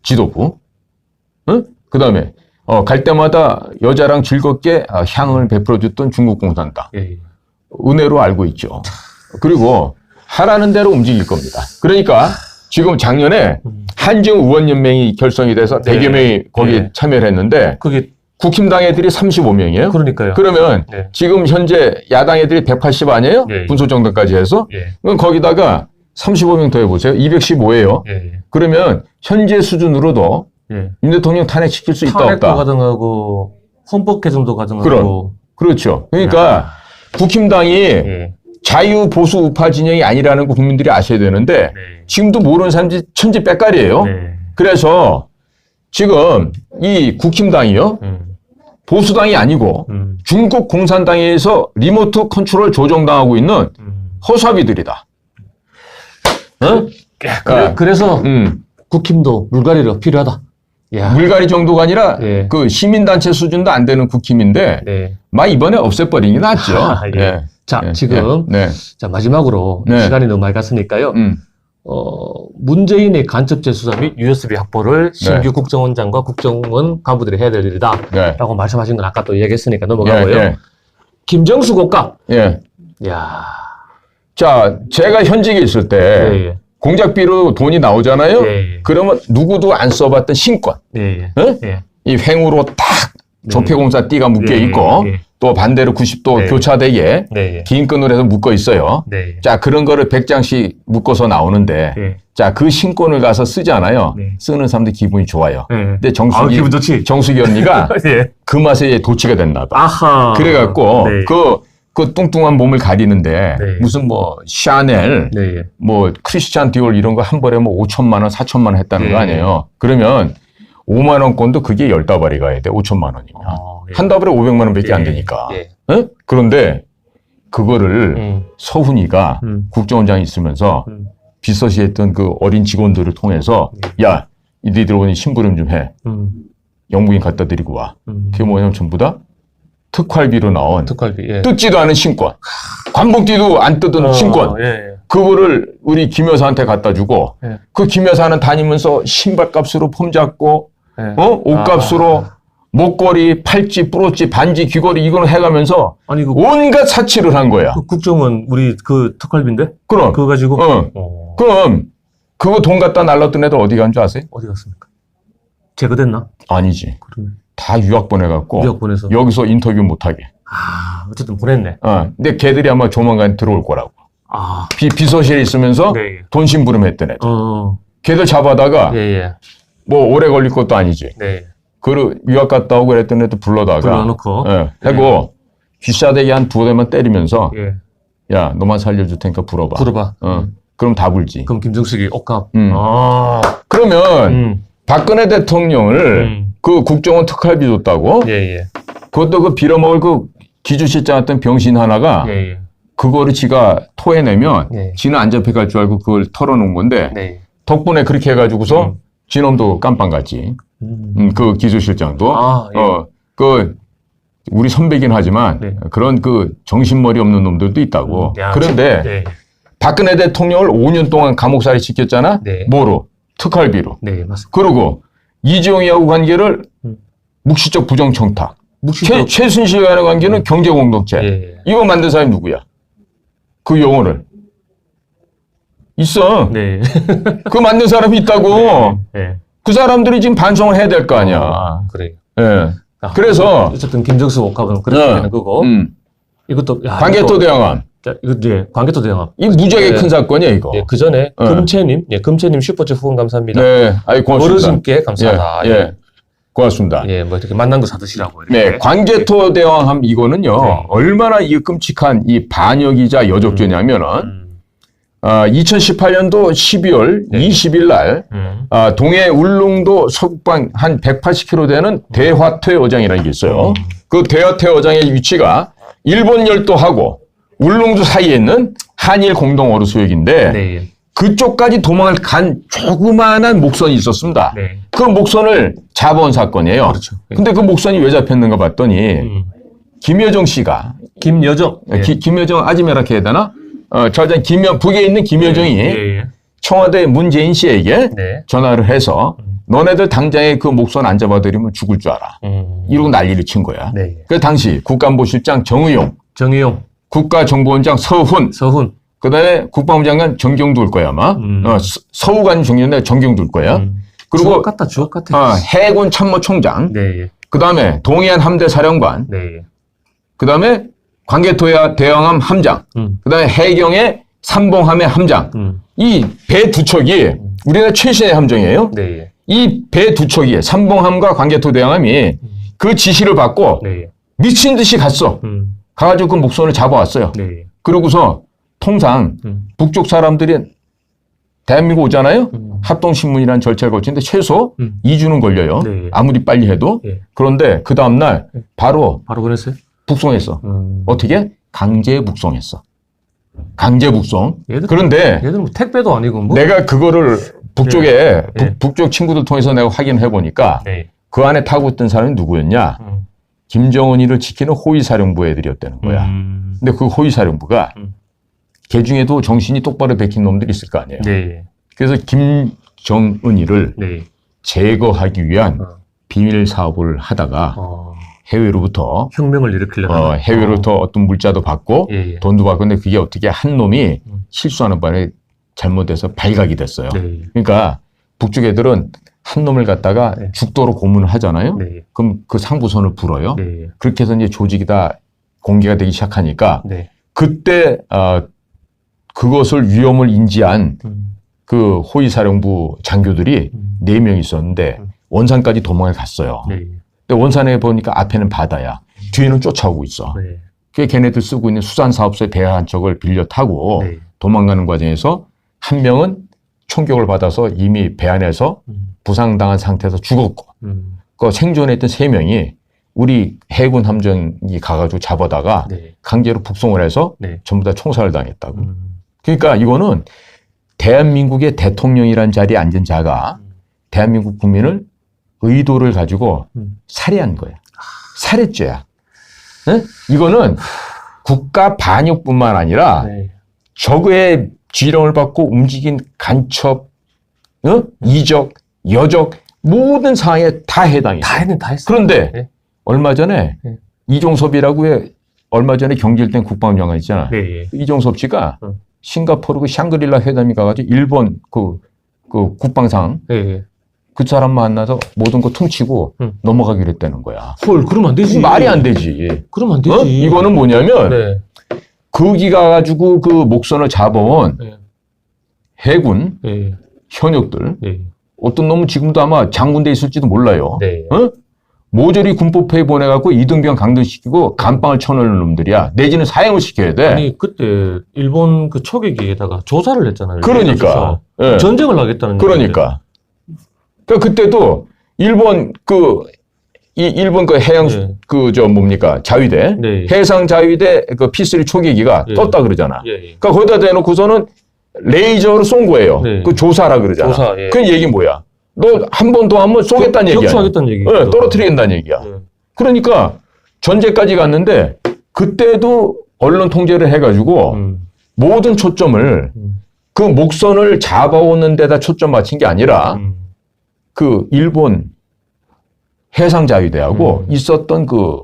지도부, 그 다음에 갈 때마다 여자랑 즐겁게 향을 베풀어줬던 중국 공산당
예.
은혜로 알고 있죠. 그리고 하라는 대로 움직일 겁니다. 그러니까 지금 작년에 한중 의원연맹이 결성이 돼서 4개 명이 거기에
네.
참여를 했는데
그게
국힘당 애들이 35명이에요.
그러니까요.
그러면
네.
지금 현재 야당 애들이 180 아니에요?
예.
군소정당까지 해서.
예.
그럼 거기다가 35명 더 해보세요. 215예요.
예.
그러면 현재 수준으로도
예.
윤 대통령 탄핵시킬 수 있다
탄핵도
없다.
가능하고 헌법 개정도 가능하고.
그럼. 그렇죠. 그러니까 국힘당이
예.
자유 보수 우파 진영이 아니라는 거 국민들이 아셔야 되는데
네.
지금도 모르는 사람들이 천지 빽깔이에요.
네.
그래서 지금 이 국힘당이요. 보수당이 아니고 중국 공산당에서 리모트 컨트롤 조정당하고 있는 허수아비들이다.
그래서 국힘도 물갈이가 필요하다. 야.
물갈이 정도가 아니라
예.
그 시민단체 수준도 안 되는 국힘인데
네.
막 이번에 없애버리는 게 낫죠.
예.
예.
자,
예.
지금
네.
자 마지막으로
네.
시간이 너무 많이 갔으니까요. 문재인의 간첩 재수사 및 USB 확보를 신규 국정원장과 국정원 간부들이 해야 될 일이다.
네.
라고 말씀하신 건 아까 또 얘기했으니까 넘어가고요.
예.
김정수 국감.
예.
야.
자, 제가 현직에 있을 때
예.
공작비로 돈이 나오잖아요.
예.
그러면 누구도 안 써봤던 신권.
예.
예?
예.
이 횡으로 딱 조폐공사 띠가 묶여
예.
있고
예.
또 반대로 90도
네.
교차되게
네.
긴 끈으로 해서 묶어 있어요.
네.
자, 그런 거를 100장씩 묶어서 나오는데
네.
자, 그 신권을 가서 쓰잖아요.
네.
쓰는 사람들 기분이 좋아요.
네.
근데
기분 좋지.
정수기 언니가
예.
그 맛에 도취가 됐나 봐.
아하.
그래갖고
네.
그 뚱뚱한 몸을 가리는데
네.
무슨 뭐 샤넬,
네.
뭐 크리스찬 디올 이런 거 한 벌에 뭐 5천만 원, 4천만 원 했다는
네.
거 아니에요. 그러면 5만 원권도 그게 10다발이 가야 돼. 5천만 원이면.
예.
한 다발에 500만 원밖에 안
예.
되니까.
예.
예? 그런데 그거를 서훈이가 국정원장이 있으면서 비서시했던 그 어린 직원들을 통해서 야, 니들 오니 심부름 좀 해. 영부인 갖다 드리고 와. 그게 뭐냐면 전부 다 특활비로 나온
특활비. 예.
뜯지도 않은 신권. 관봉띠도 안 뜯은 신권.
예.
그거를 우리 김 여사한테 갖다 주고
예.
그 김 여사는 다니면서 신발값으로 폼 잡고
예.
옷값으로 목걸이, 팔찌, 브로치, 반지, 귀걸이 이거는 해가면서
아니 그
온갖 사치를 한 거야.
국정원 우리 그 특활비인데?
그럼
그거 가지고
그럼 그거 돈 갖다 날랐던 애들 어디 간 줄 아세요?
어디 갔습니까? 제거됐나?
아니지.
그러네.
다 유학 보내갖고
유학 보내서.
여기서 인터뷰 못하게.
어쨌든 보냈네.
근데 걔들이 아마 조만간 들어올 거라고.
아.
비서실에 있으면서
네.
돈 심부름 했던 애들. 걔들 잡아다가
예.
뭐 오래 걸릴 것도 아니지.
네.
그 유학 갔다 오고 그랬던 애들 불러다가
불러놓고.
하고 귀싸대기 한 2대만 때리면서
예.
야 너만 살려줄 테니까 불어봐.
불어봐.
그럼 다 불지.
그럼 김정숙이 옷값.
그러면 박근혜 대통령을 그 국정원 특활비 줬다고?
예.
그것도 그 빌어먹을 그 기주실장 같은 병신 하나가
예.
그거를 지가 토해내면
네.
지는 안 잡혀갈 줄 알고 그걸 털어놓은 건데
네.
덕분에 그렇게 해가지고서 지놈도 깜빵 갔지. 그 기조실장도.
예.
그 우리 선배긴 하지만
네.
그런 그 정신머리 없는 놈들도 있다고.
야,
그런데
네.
박근혜 대통령을 5년 동안 감옥살이 시켰잖아.
네.
뭐로? 특활비로.
네, 맞습니다.
그리고 이재용이하고 관계를 묵시적 부정청탁. 최순실과의 관계는 경제공동체.
예.
이거 만든 사람이 누구야? 그 용어를. 있어.
네.
그 만든 사람이 있다고.
네.
그 사람들이 지금 반성을 해야 될 거 아니야.
그래요.
예. 그래서
어쨌든 김정수 옷값은 그렇게 되는 거고. 이것도
관개토 대항함.
이거 관개토 대항함.
이 무지하게 큰 사건이야 이거.
예, 그 전에 금채님 슈퍼챗 후원 감사합니다.
네, 고맙습니다.
어르신께 감사하다.
예. 고맙습니다.
예, 뭐 이렇게 만난 거 사드시라고. 이렇게.
네, 관개토 대왕함 이거는요
네.
얼마나 이 끔찍한 이 반역이자 여적죄냐면은 2018년도 12월
네.
20일 날 동해 울릉도 서북방 한 180km 되는 대화퇴 어장이라는 게 있어요. 그 대화퇴 어장의 위치가 일본 열도하고 울릉도 사이에 있는 한일 공동 어류수역인데
네.
그쪽까지 도망을 간 조그마한 목선이 있었습니다.
네.
그 목선을 잡아온 사건이에요.
그렇죠. 네.
근데 그 목선이 왜 잡혔는가 봤더니 김여정 씨가
김여정. 네.
김여정 아지매라고 해야 되나? 저장 북에 있는 김여정이
예.
청와대 문재인 씨에게
네.
전화를 해서 너네들 당장에 그 목선 안 잡아들이면 죽을 줄 알아. 이러고 난리를 친 거야.
네.
그 당시 국가안보실장 정의용,
정의용,
국가정보원장 서훈, 그다음에 국방부 장관 정경두 올 거야 아마. 서우관 중인데 정경두 올 거야. 그리고
주옥 같아.
해군 참모총장,
네.
그다음에 동해안 함대 사령관,
네.
그다음에 광개토야 대왕함 함장, 그다음에 해경의 삼봉함의 함장. 이 배 두 척이 우리나라 최신의 함정이에요.
네.
이 배 두 척이 삼봉함과 광개토 대왕함이 그 지시를 받고
네.
미친 듯이 갔어. 가가지고 그 목선을 잡아왔어요.
네.
그러고서 통상 북쪽 사람들이 대한민국 오잖아요. 합동신문이라는 절차를 거치는데 최소 2주는 걸려요.
네.
아무리 빨리 해도.
네.
그런데 그 다음날 바로
보냈어요?
북송했어. 어떻게? 강제 북송했어. 강제 북송.
얘들,
그런데
얘들 뭐 택배도 아니고 뭐.
내가 그거를 북쪽에
네.
북쪽 친구들 통해서 내가 확인해 보니까
네.
그 안에 타고 있던 사람이 누구였냐? 김정은이를 지키는 호위사령부 애들이었다는 거야. 근데 그 호위사령부가 걔 중에도 정신이 똑바로 베낀 놈들이 있을 거 아니에요.
네.
그래서 김정은이를
네.
제거하기 위한 비밀 사업을 하다가 해외로부터
혁명을 일으키려고.
해외로부터 어떤 물자도 받고
예.
돈도 받고 근데 그게 어떻게 한 놈이 실수하는 바람에 잘못돼서 발각이 됐어요.
네.
그러니까 북쪽 애들은 한 놈을 갖다가
네.
죽도록 고문을 하잖아요.
네.
그럼 그 상부선을 불어요.
네.
그렇게 해서 이제 조직이 다 공개가 되기 시작하니까
네.
그때 그것을 위험을 인지한 그 호위사령부 장교들이 4명 있었는데 원산까지 도망을 갔어요.
네.
근데 원산에 보니까 앞에는 바다야. 뒤에는 쫓아오고 있어.
네.
그게 걔네들 쓰고 있는 수산사업소의 배 한 척을 빌려 타고
네.
도망가는 과정에서 한 명은 총격을 받아서 이미 배 안에서 부상당한 상태에서 죽었고 그 생존해 있던 3명이 우리 해군 함정이 가가지고 잡아다가
네.
강제로 북송을 해서
네.
전부 다 총살을 당했다고. 그러니까 이거는 대한민국의 대통령이라는 자리에 앉은 자가 대한민국 국민을 의도를 가지고 살해한 거야. 살해죄야. 네? 이거는 국가 반역뿐만 아니라
네.
적의 지령을 받고 움직인 간첩, 이적, 여적 모든 상황에 다 해당해.
다 했어.
그런데
네.
얼마 전에
네.
이종섭이라고 얼마 전에 경질된 국방부 장관 있잖아.
네.
이종섭 씨가 싱가포르 그 샹그릴라 회담이 가가지고 일본 그 국방상
네.
그 사람 만나서 모든 거 퉁치고 넘어가기로 했다는 거야.
헐, 그러면 안 되지.
말이 안 되지.
그러면 안 되지.
이거는 뭐냐면
네.
거기 가가지고 그 목선을 잡아온
네.
해군
네.
현역들
네.
어떤 놈은 지금도 아마 장군대 있을지도 몰라요.
네.
모조리 군법회에 보내갖고 이등병 강등시키고 감방을 쳐넣는 놈들이야. 내지는 사형을 시켜야 돼.
아니 그때 일본 그 초계기에다가 조사를 했잖아요.
그러니까. 예.
전쟁을 하겠다는.
그러니까. 그러니까 그때도 일본 그 해양
네.
뭡니까 자위대
네.
해상 자위대 그 P3 초계기가
예.
떴다 그러잖아.
예.
그러니까 거기다 대놓고서는 레이저로 쏜 거예요.
네.
그 조사라 그러잖아.
조사, 예.
그 얘기 뭐야? 너 한 번 더 하면 쏘겠다는 얘기야.
격추하겠다는 얘기.
네, 떨어뜨리겠다는 얘기야.
네.
그러니까 전제까지 갔는데 그때도 언론 통제를 해가지고 모든 초점을 그 목선을 잡아오는 데다 초점 맞춘 게 아니라 그 일본 해상자위대하고 있었던 그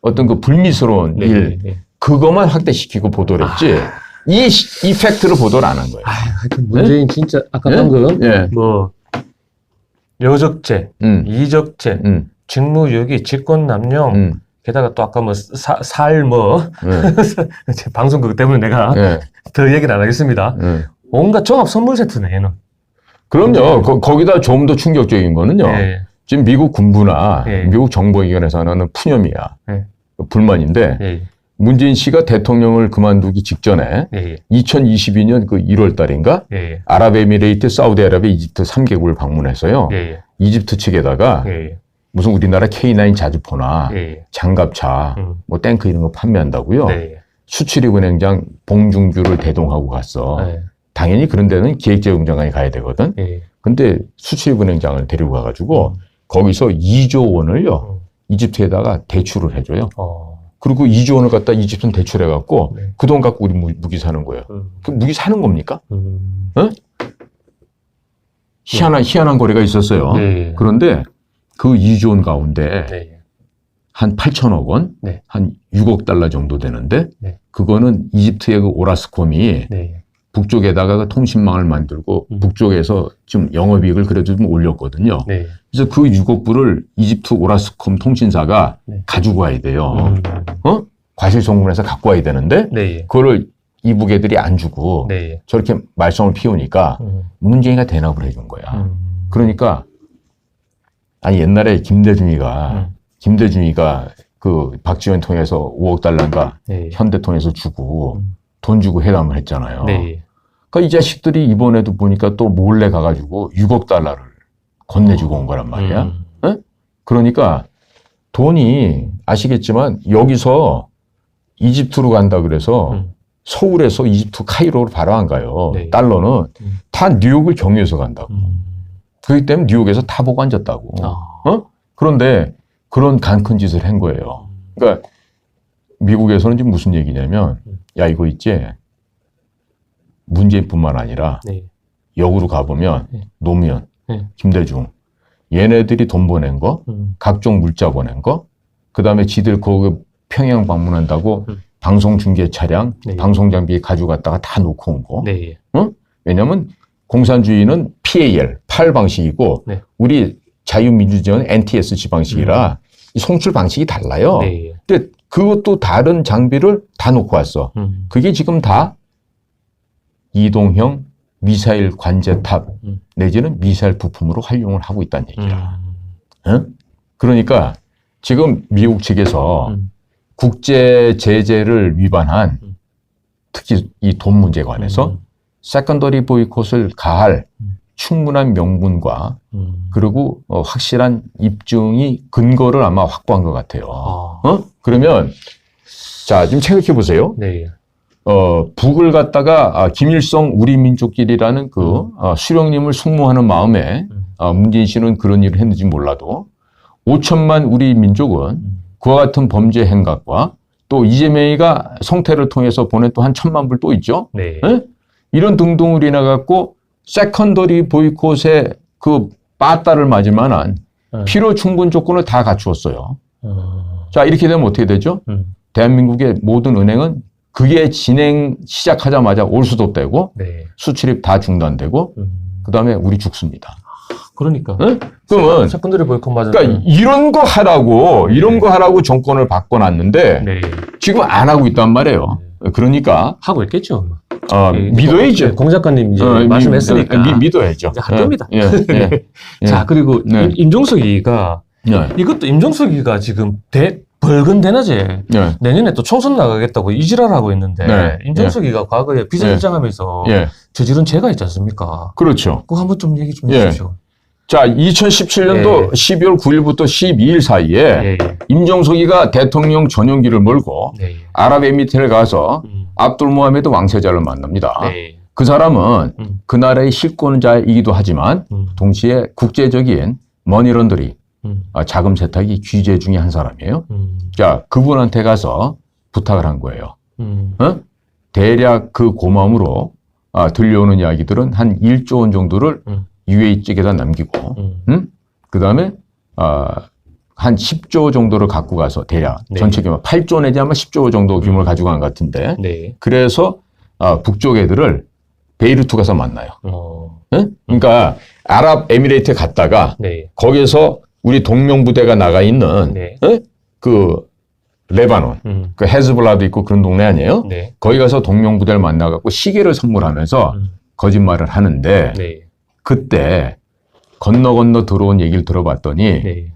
어떤 그 불미스러운
네.
일
네.
그것만 확대시키고 보도를 했지 이 팩트를 보도를 안 한 거예요.
하여튼 문재인 진짜 아까
예?
방금
예.
뭐 여적죄, 이적죄, 직무유기, 직권남용 게다가 또 아까 뭐 방송 그것 때문에 내가
예.
더 얘기는 안 하겠습니다. 온갖 종합 선물 세트네 얘는.
그럼요. 거기다 좀 더 충격적인 거는요.
예.
지금 미국 군부나
예.
미국 정보기관에서 하는 푸념이야.
예.
불만인데
예.
문재인 씨가 대통령을 그만두기 직전에
예, 예.
2022년 그 1월 달인가
예, 예.
아랍에미레이트, 사우디아라비아, 이집트 3개국을 방문해서요.
예, 예.
이집트 측에다가
예, 예.
무슨 우리나라 K9 자주포나
예, 예.
장갑차, 뭐 탱크 이런 거 판매한다고요.
네, 예.
수출입은행장 봉중규를 대동하고 갔어.
예.
당연히 그런 데는 기획재정장관이 가야 되거든.
예, 예.
근데 수출입은행장을 데리고 가가지고 거기서 2조 원을요. 이집트에다가 대출을 해줘요. 그리고 2조 원을 갖다 이집트는 대출해갖고
네.
그 돈 갖고 우리 무기 사는 거예요. 그 무기 사는 겁니까? 어? 희한한 거래가 있었어요.
네.
그런데 그 2조 원 가운데
네.
한 8천억 원,
네.
한 6억 달러 정도 되는데
네.
그거는 이집트의 그 오라스콤이
네.
북쪽에다가 그 통신망을 만들고 북쪽에서 좀 영업이익을 그래도 좀 올렸거든요.
네.
그래서 그 6억 불을 이집트 오라스콤 통신사가
네.
가지고 와야 돼요. 과실송금해서 갖고 와야 되는데
네.
그거를 이북 애들이 안 주고
네.
저렇게 말썽을 피우니까 문재인이가 대납을 해준 거야. 그러니까 아니 옛날에 김대중이가 그 박지원 통해서 5억 달러인가
네.
현대 통해서 주고 돈 주고 회담을 했잖아요.
네.
그러니까 이 자식들이 이번에도 보니까 또 몰래 가가지고 6억 달러를 건네주고 온 거란 말이야. 에? 그러니까 돈이 아시겠지만 여기서 이집트로 간다 그래서 서울에서 이집트 카이로로 바로 안 가요.
네.
달러는 다 뉴욕을 경유해서 간다고. 그렇기 때문에 뉴욕에서 다 보고 앉았다고. 그런데 그런 간 큰 짓을 한 거예요. 그러니까 미국에서는 지금 무슨 얘기냐면 야 이거 있지 문재인뿐만 아니라
네.
역으로 가보면
네.
노무현,
네.
김대중 얘네들이 돈 보낸 거 각종 물자 보낸 거 그다음에 지들 거기 평양 방문한다고 방송 중계 차량,
네.
방송 장비 가져갔다가 다 놓고 온 거.
네.
왜냐면 공산주의는 PAL, 팔 방식이고
네.
우리 자유민주주의는 NTSC 방식이라 이 송출 방식이 달라요.
네.
근데 그것도 다른 장비를 다 놓고 왔어. 그게 지금 다 이동형 미사일 관제탑 내지는 미사일 부품으로 활용을 하고 있다는 얘기야. 응? 그러니까 지금 미국 측에서 국제 제재를 위반한 특히 이 돈 문제에 관해서 세컨더리 보이콧을 가할 충분한 명분과 그리고 확실한 입증이 근거를 아마 확보한 것 같아요. 그러면 자 지금 생각해 보세요.
네.
북을 갖다가 김일성 우리 민족끼리라는 그 수령님을 숭모하는 마음에 문재인 씨는 그런 일을 했는지 몰라도 5천만 우리 민족은 그와 같은 범죄 행각과 또 이재명이가 성태를 통해서 보낸 또 한 1,000만 불 또 있죠.
네.
에? 이런 등등을 인해 갖고 세컨더리 보이콧에 그 빠따를 맞을 만한 필요 충분 조건을 다 갖추었어요. 자 이렇게 되면 어떻게 되죠? 대한민국의 모든 은행은 그게 진행 시작하자마자 올 수도 없대고
네.
수출입 다 중단되고 그다음에 우리 죽습니다.
그러니까.
응? 그러면
세컨더리 보이콧 맞은.
그러니까 이런 거 하라고 정권을 바꿔놨는데
네.
지금 안 하고 있단 말이에요. 그러니까
하고 있겠죠.
믿어야죠.
공 작가님 이제 말씀했으니까
믿어야죠.
이제 할 겁니다.
예.
자 그리고
네.
임종석이가
네.
이것도 임종석이가 지금 벌건 대낮에
네.
내년에 또 총선 나가겠다고 이지랄하고 있는데
네.
임종석이가 과거에 비서실장하면서
예.
저지른 죄가 있지 않습니까?
그렇죠.
그거 한번 좀 얘기 좀
예.
해주십시오.
자, 2017년도
예.
12월 9일부터 12일 사이에
예.
임종석이가 대통령 전용기를 몰고
네.
아랍에미리트를 가서 압둘 모하메드 왕세자를 만납니다.
네.
그 사람은 그 나라의 실권자이기도 하지만 동시에 국제적인 머니런더리, 자금 세탁이 귀재 중에 한 사람이에요. 자, 그분한테 가서 부탁을 한 거예요. 대략 그 고마움으로 들려오는 이야기들은 한 1조 원 정도를 UAE 쪽에다 남기고, 그 다음에 한 10조 정도를 갖고 가서 대략
네.
전체 규모 8조 내지 아마 10조 정도 규모를 가지고 간 것 같은데,
네.
그래서 북쪽 애들을 베이루트 가서 만나요. 그러니까 아랍에미레이트에 갔다가
네.
거기서 우리 동명부대가 나가 있는
네.
그 레바논, 그 헤즈볼라도 있고 그런 동네 아니에요?
네.
거기 가서 동명부대를 만나갖고 시계를 선물하면서 거짓말을 하는데
네.
그때 건너 들어온 얘기를 들어봤더니
네.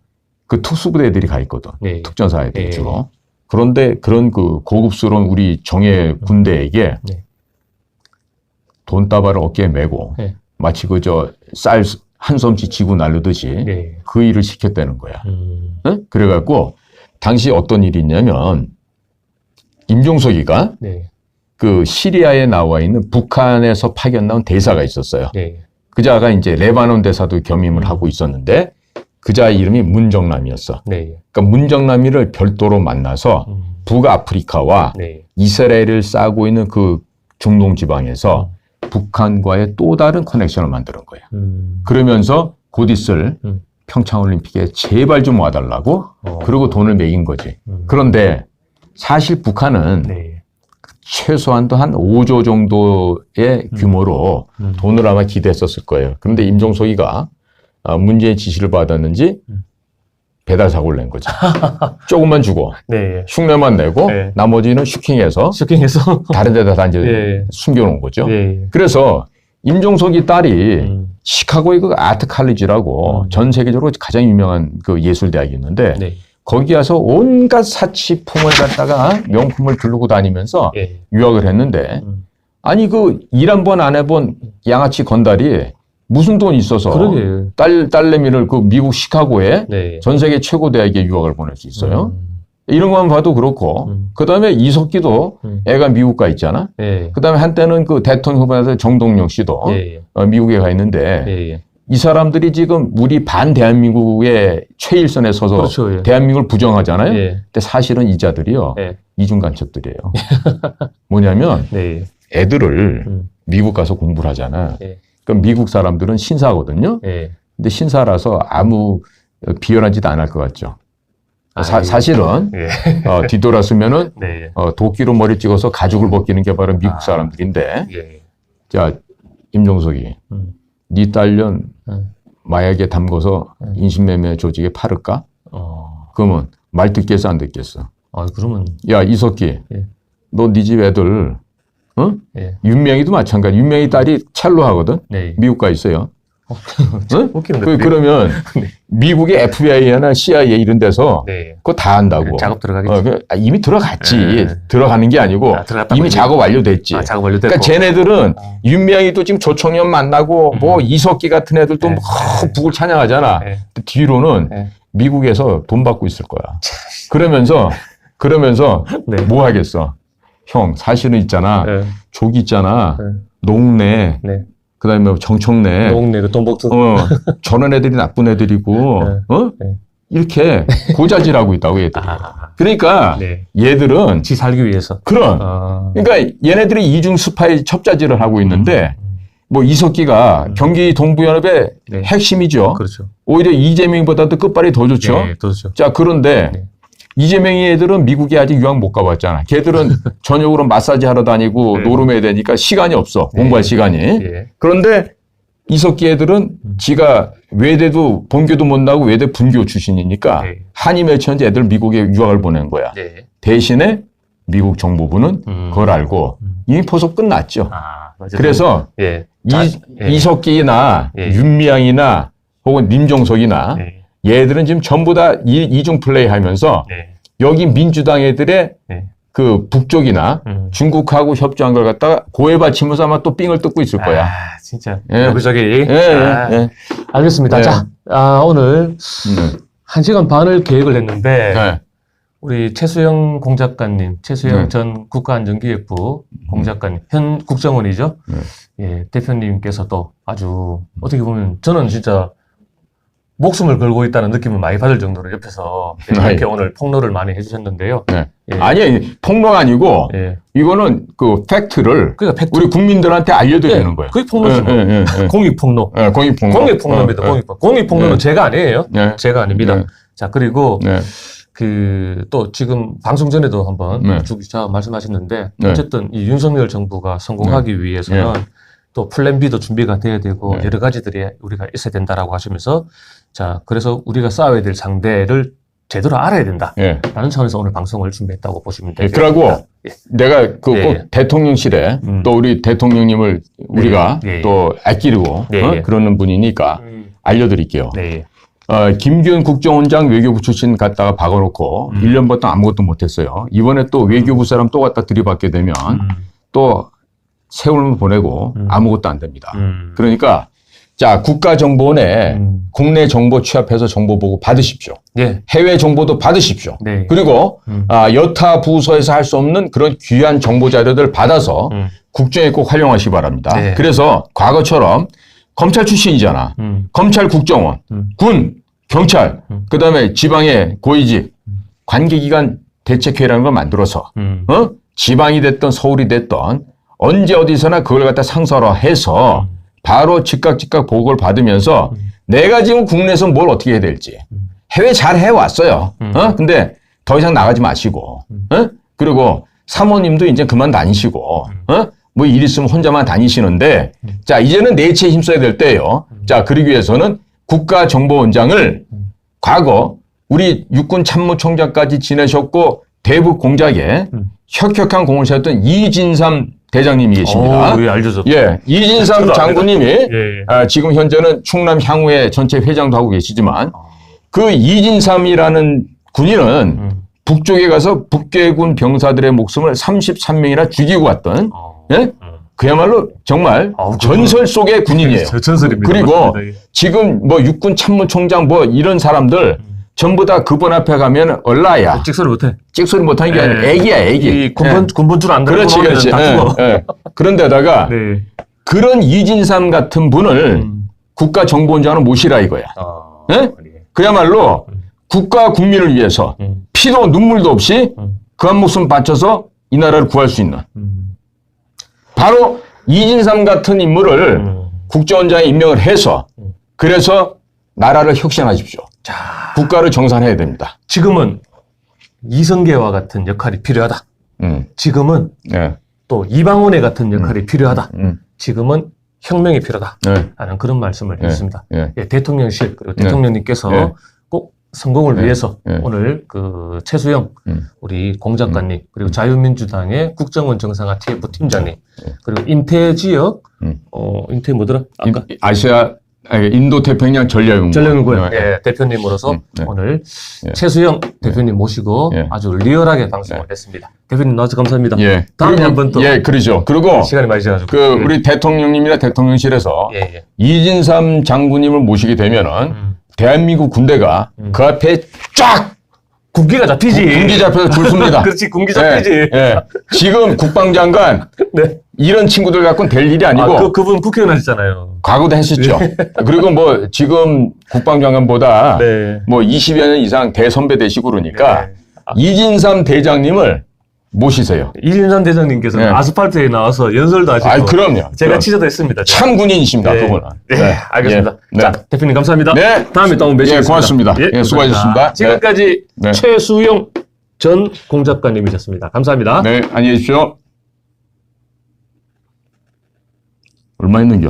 그 특수부대들이 가 있거든.
네.
특전사 애들
네.
주로. 그런데 그런 그 고급스러운 우리 정예 군대에게
네.
돈다발을 어깨에 메고
네.
마치 그저 쌀 한 솜씨 지고 나르듯이
네.
그 일을 시켰다는 거야. 응? 그래갖고 당시 어떤 일이 있냐면 임종석이가
네.
그 시리아에 나와 있는 북한에서 파견 나온 대사가 있었어요.
네.
그자가 이제 레바논 대사도 겸임을 하고 있었는데 그자 이름이 문정남이었어.
네.
그러니까 문정남이를 별도로 만나서 북아프리카와
네.
이스라엘을 싸고 있는 그 중동 지방에서 북한과의 또 다른 커넥션을 만드는 거야. 그러면서 곧 있을 평창올림픽에 제발 좀 와달라고 그러고 돈을 매긴 거지. 그런데 사실 북한은
네.
최소한도 한 5조 정도의 규모로 돈을 아마 기대했었을 거예요. 그런데 임종석이가 문재인 지시를 받았는지 배달 사고를 낸 거지. 조금만 주고
네.
흉내만 내고
네.
나머지는 슈킹해서
쇼킹해서.
다른 데다 다 이제
네.
숨겨놓은 거죠.
네.
그래서 임종석이 딸이 시카고의 그 아트 칼리지라고 전 세계적으로 가장 유명한 그 예술대학이 있는데
네.
거기 가서 온갖 사치품을 갖다가 명품을 두르고 다니면서
네.
유학을 했는데 아니 그 일 한 번 안 해본 양아치 건달이 무슨 돈이 있어서
그러게.
딸내미를 그 미국 시카고에
네.
전 세계 최고 대학에 유학을 보낼 수 있어요. 이런 것만 봐도 그렇고 그다음에 이석기도 애가 미국 가 있잖아.
네.
그다음에 한때는 그 대통령 후보에서 정동영 씨도
예.
미국에 가 있는데
예.
이 사람들이 지금 우리 반 대한민국의 최일선에 서서
그렇죠. 예.
대한민국을 부정하잖아요.
예.
근데 사실은 이 자들이요.
예.
이중 간첩들이에요. 뭐냐면
네.
애들을 미국 가서 공부를 하잖아.
예.
그럼 미국 사람들은 신사거든요.
예.
근데 신사라서 아무 비열한 짓 안 할 것 같죠. 사실은
예.
뒤돌았으면은
네.
도끼로 머리 찍어서 가죽을 벗기는 게 바로 미국 사람들인데
예.
자 임종석이 네 딸년 마약에 담궈서 인신매매 조직에 팔을까? 그러면 말 듣겠어 안 듣겠어?
그러면.
야 이석기
예.
너 네 집 애들
예.
윤명이도 마찬가지. 윤명이 딸이 첼로 하거든.
네.
미국 가 있어요. 응?
웃기는데.
그러면 미국의 FBI나 CIA 이런 데서
네.
그거 다 한다고.
작업 들어가겠지.
이미 들어갔지.
네.
들어가는 게 아니고
들어갔다고
이미 작업 완료됐지.
작업 완료됐고.
그러니까 쟤네들은 윤명이도 지금 조청년 만나고 뭐 이석기 같은 애들도 뭐 북을 찬양하잖아.
네.
뒤로는
네.
미국에서 돈 받고 있을 거야. 그러면서
네.
뭐 하겠어? 형 사실은 있잖아.
네.
조기 있잖아.
네.
농내.
네.
그다음에 정청래.
농내로 돈 먹든.
저런 애들이 나쁜 애들이고,
네.
이렇게 고자질하고 있다고 얘들이. 그러니까
네.
얘들은
지 살기 위해서.
그러니까 얘네들이 이중 스파이 첩자질을 하고 있는데 뭐 이석기가 경기 동부연합의
네.
핵심이죠.
그렇죠.
오히려 이재명보다도 끝발이 더 좋죠.
네, 더 좋죠.
자 그런데
네.
이재명이 애들은 미국에 아직 유학 못 가봤잖아. 걔들은 저녁으로 마사지 하러 다니고
네.
노름해야 되니까 시간이 없어. 공부할 시간이.
예.
그런데 이석기 애들은 지가 외대도 본교도 못 나고 외대 분교 출신이니까
네.
한이 맺혔는지 애들 미국에 유학을 보낸 거야.
네.
대신에 미국 정보부는 그걸 알고 이미 포섭 끝났죠.
맞아요.
그래서
예.
이석기나
예.
윤미향이나 혹은 임종석이나
네.
얘들은 지금 전부 다 이중 플레이 하면서
네.
여기 민주당 애들의
네.
그 북쪽이나 중국하고 협조한 걸 갖다가 고해 바치면서 아마 또 삥을 뜯고 있을 거야.
진짜.
예.
여기저기.
예.
알겠습니다.
네.
자, 오늘 1시간 반을 계획을 했는데,
네.
우리 최수영 공작가님, 최수영
네.
전 국가안전기획부 공작가님, 현 국정원이죠. 예, 대표님께서도 아주 어떻게 보면 저는 진짜 목숨을 걸고 있다는 느낌을 많이 받을 정도로 옆에서 이렇게 오늘 폭로를 많이 해주셨는데요.
네.
예.
아니, 폭로가 아니고,
예.
이거는 그 팩트를
그러니까 팩트.
우리 국민들한테 알려드리는 거예요.
그게 폭로죠. 공익폭로.
공익폭로.
공익폭로입니다. 공익폭로는
네.
제가 아니에요.
네.
제가 아닙니다.
네.
자, 그리고
네.
또 지금 방송 전에도 한번
네.
주 기자 말씀하셨는데
네.
어쨌든 이 윤석열 정부가 성공하기 위해서는 또 플랜 B도 준비가 돼야 되고 여러 가지들이 우리가 있어야 된다라고 하시면서 자, 그래서 우리가 싸워야 될 상대를 제대로 알아야 된다. 라는 차원에서 오늘 방송을 준비했다고 보시면 되겠습니다.
그러고 내가 그 꼭 대통령실에 또 우리 대통령님을 우리가 또 아끼고 그러는 분이니까 알려드릴게요.
네.
김규현 국정원장 외교부 출신 갖다가 박아놓고 1년부터 아무것도 못했어요. 이번에 또 외교부 사람 또 갖다 들이받게 되면 또 세월만 보내고 아무것도 안 됩니다. 그러니까 자, 국가정보원에 국내 정보 취합해서 정보 보고 받으십시오.
예.
해외 정보도 받으십시오.
네.
그리고 여타 부서에서 할 수 없는 그런 귀한 정보 자료들 받아서 국정에 꼭 활용하시기 바랍니다.
네.
그래서 과거처럼 검찰 출신이잖아. 검찰 국정원, 군, 경찰, 그다음에 지방의 고위직, 관계기관 대책회의라는 걸 만들어서 지방이 됐던 서울이 됐던 언제 어디서나 그걸 갖다 상설화해서 바로 즉각 보고를 받으면서 내가 지금 국내에서 뭘 어떻게 해야 될지 해외 잘 해왔어요. 근데 더 이상 나가지 마시고 그리고 사모님도 이제 그만 다니시고 뭐 일 있으면 혼자만 다니시는데 자 이제는 내치에 힘써야 될 때예요. 자 그러기 위해서는 국가정보원장을 과거 우리 육군 참모총장까지 지내셨고 대북 공작에 혁혁한 공을 세웠던 이진삼 대장님이 계십니다.
예, 알죠, 저.
예, 이진삼 장군님이
예.
지금 현재는 충남 향후의 전체 회장도 하고 계시지만 그 이진삼이라는 군인은 북쪽에 가서 북괴군 병사들의 목숨을 33명이나 죽이고 왔던 예? 그야말로 정말 전설 속의 군인이에요.
전설입니다.
그리고
맞습니다.
지금 뭐 육군 참모총장 뭐 이런 사람들 전부 다 그분 앞에 가면 얼라야.
찍소리 못해.
찍소리 못하는 게 아니라 애기야, 애기.
이 군번줄 안 들고
그렇지, 그렇지.
다 죽어.
그런데다가
네.
그런 이진삼 같은 분을 국가정보원장으로 모시라 이거야. 예? 그야말로 국가 국민을 위해서 피도 눈물도 없이 그 한 목숨 바쳐서 이 나라를 구할 수 있는 바로 이진삼 같은 인물을 국정원장에 임명을 해서 그래서 나라를 혁신하십시오. 국가를 정산해야 됩니다.
지금은 이성계와 같은 역할이 필요하다. 지금은
예.
또 이방원의 같은 역할이 필요하다. 지금은 혁명이 필요하다. 라는 그런 말씀을 했습니다.
예.
예, 대통령실 그리고 대통령님께서
예.
꼭 성공을 위해서
예.
오늘 그 최수영 우리 공 작가님 그리고 자유민주당의 국정원 정상화 TF 팀장님 그리고 인태 지역 인태 뭐더라? 아까
아시아 인도 태평양 전략연구원
전략연구원 대표님으로서 오늘 최수영 대표님 모시고 아주 리얼하게 방송을 했습니다. 대표님 나와서 감사합니다. 다음에 한번 또
그러죠. 그리고
시간이 많이 지나가지고
그 우리 대통령님이나 대통령실에서 이진삼 장군님을 모시게 되면은 대한민국 군대가 그 앞에 쫙
군기가 잡히지.
군기 잡혀서 줄 섭니다.
그렇지, 군기 잡히지.
지금 국방장관
네.
이런 친구들 갖고는 될 일이 아니고
그분 국회의원 하셨잖아요.
과거도 했었죠. 그리고 뭐 지금 국방장관보다 뭐 20여 년 이상 대선배 되시고 그러니까 이진삼 대장님을 모시세요.
이진삼 대장님께서는 아스팔트에 나와서 연설도 하시고.
아, 그럼요.
제가 취재도 했습니다.
참 군인이십니다, 그분은.
알겠습니다. 자, 대표님 감사합니다. 다음에 또 한번 뵙시겠습니다.
고맙습니다. 수고하셨습니다.
지금까지 최수용 전 공작가님이셨습니다. 감사합니다.
네, 안녕히 계십시오. 얼마 있는겨?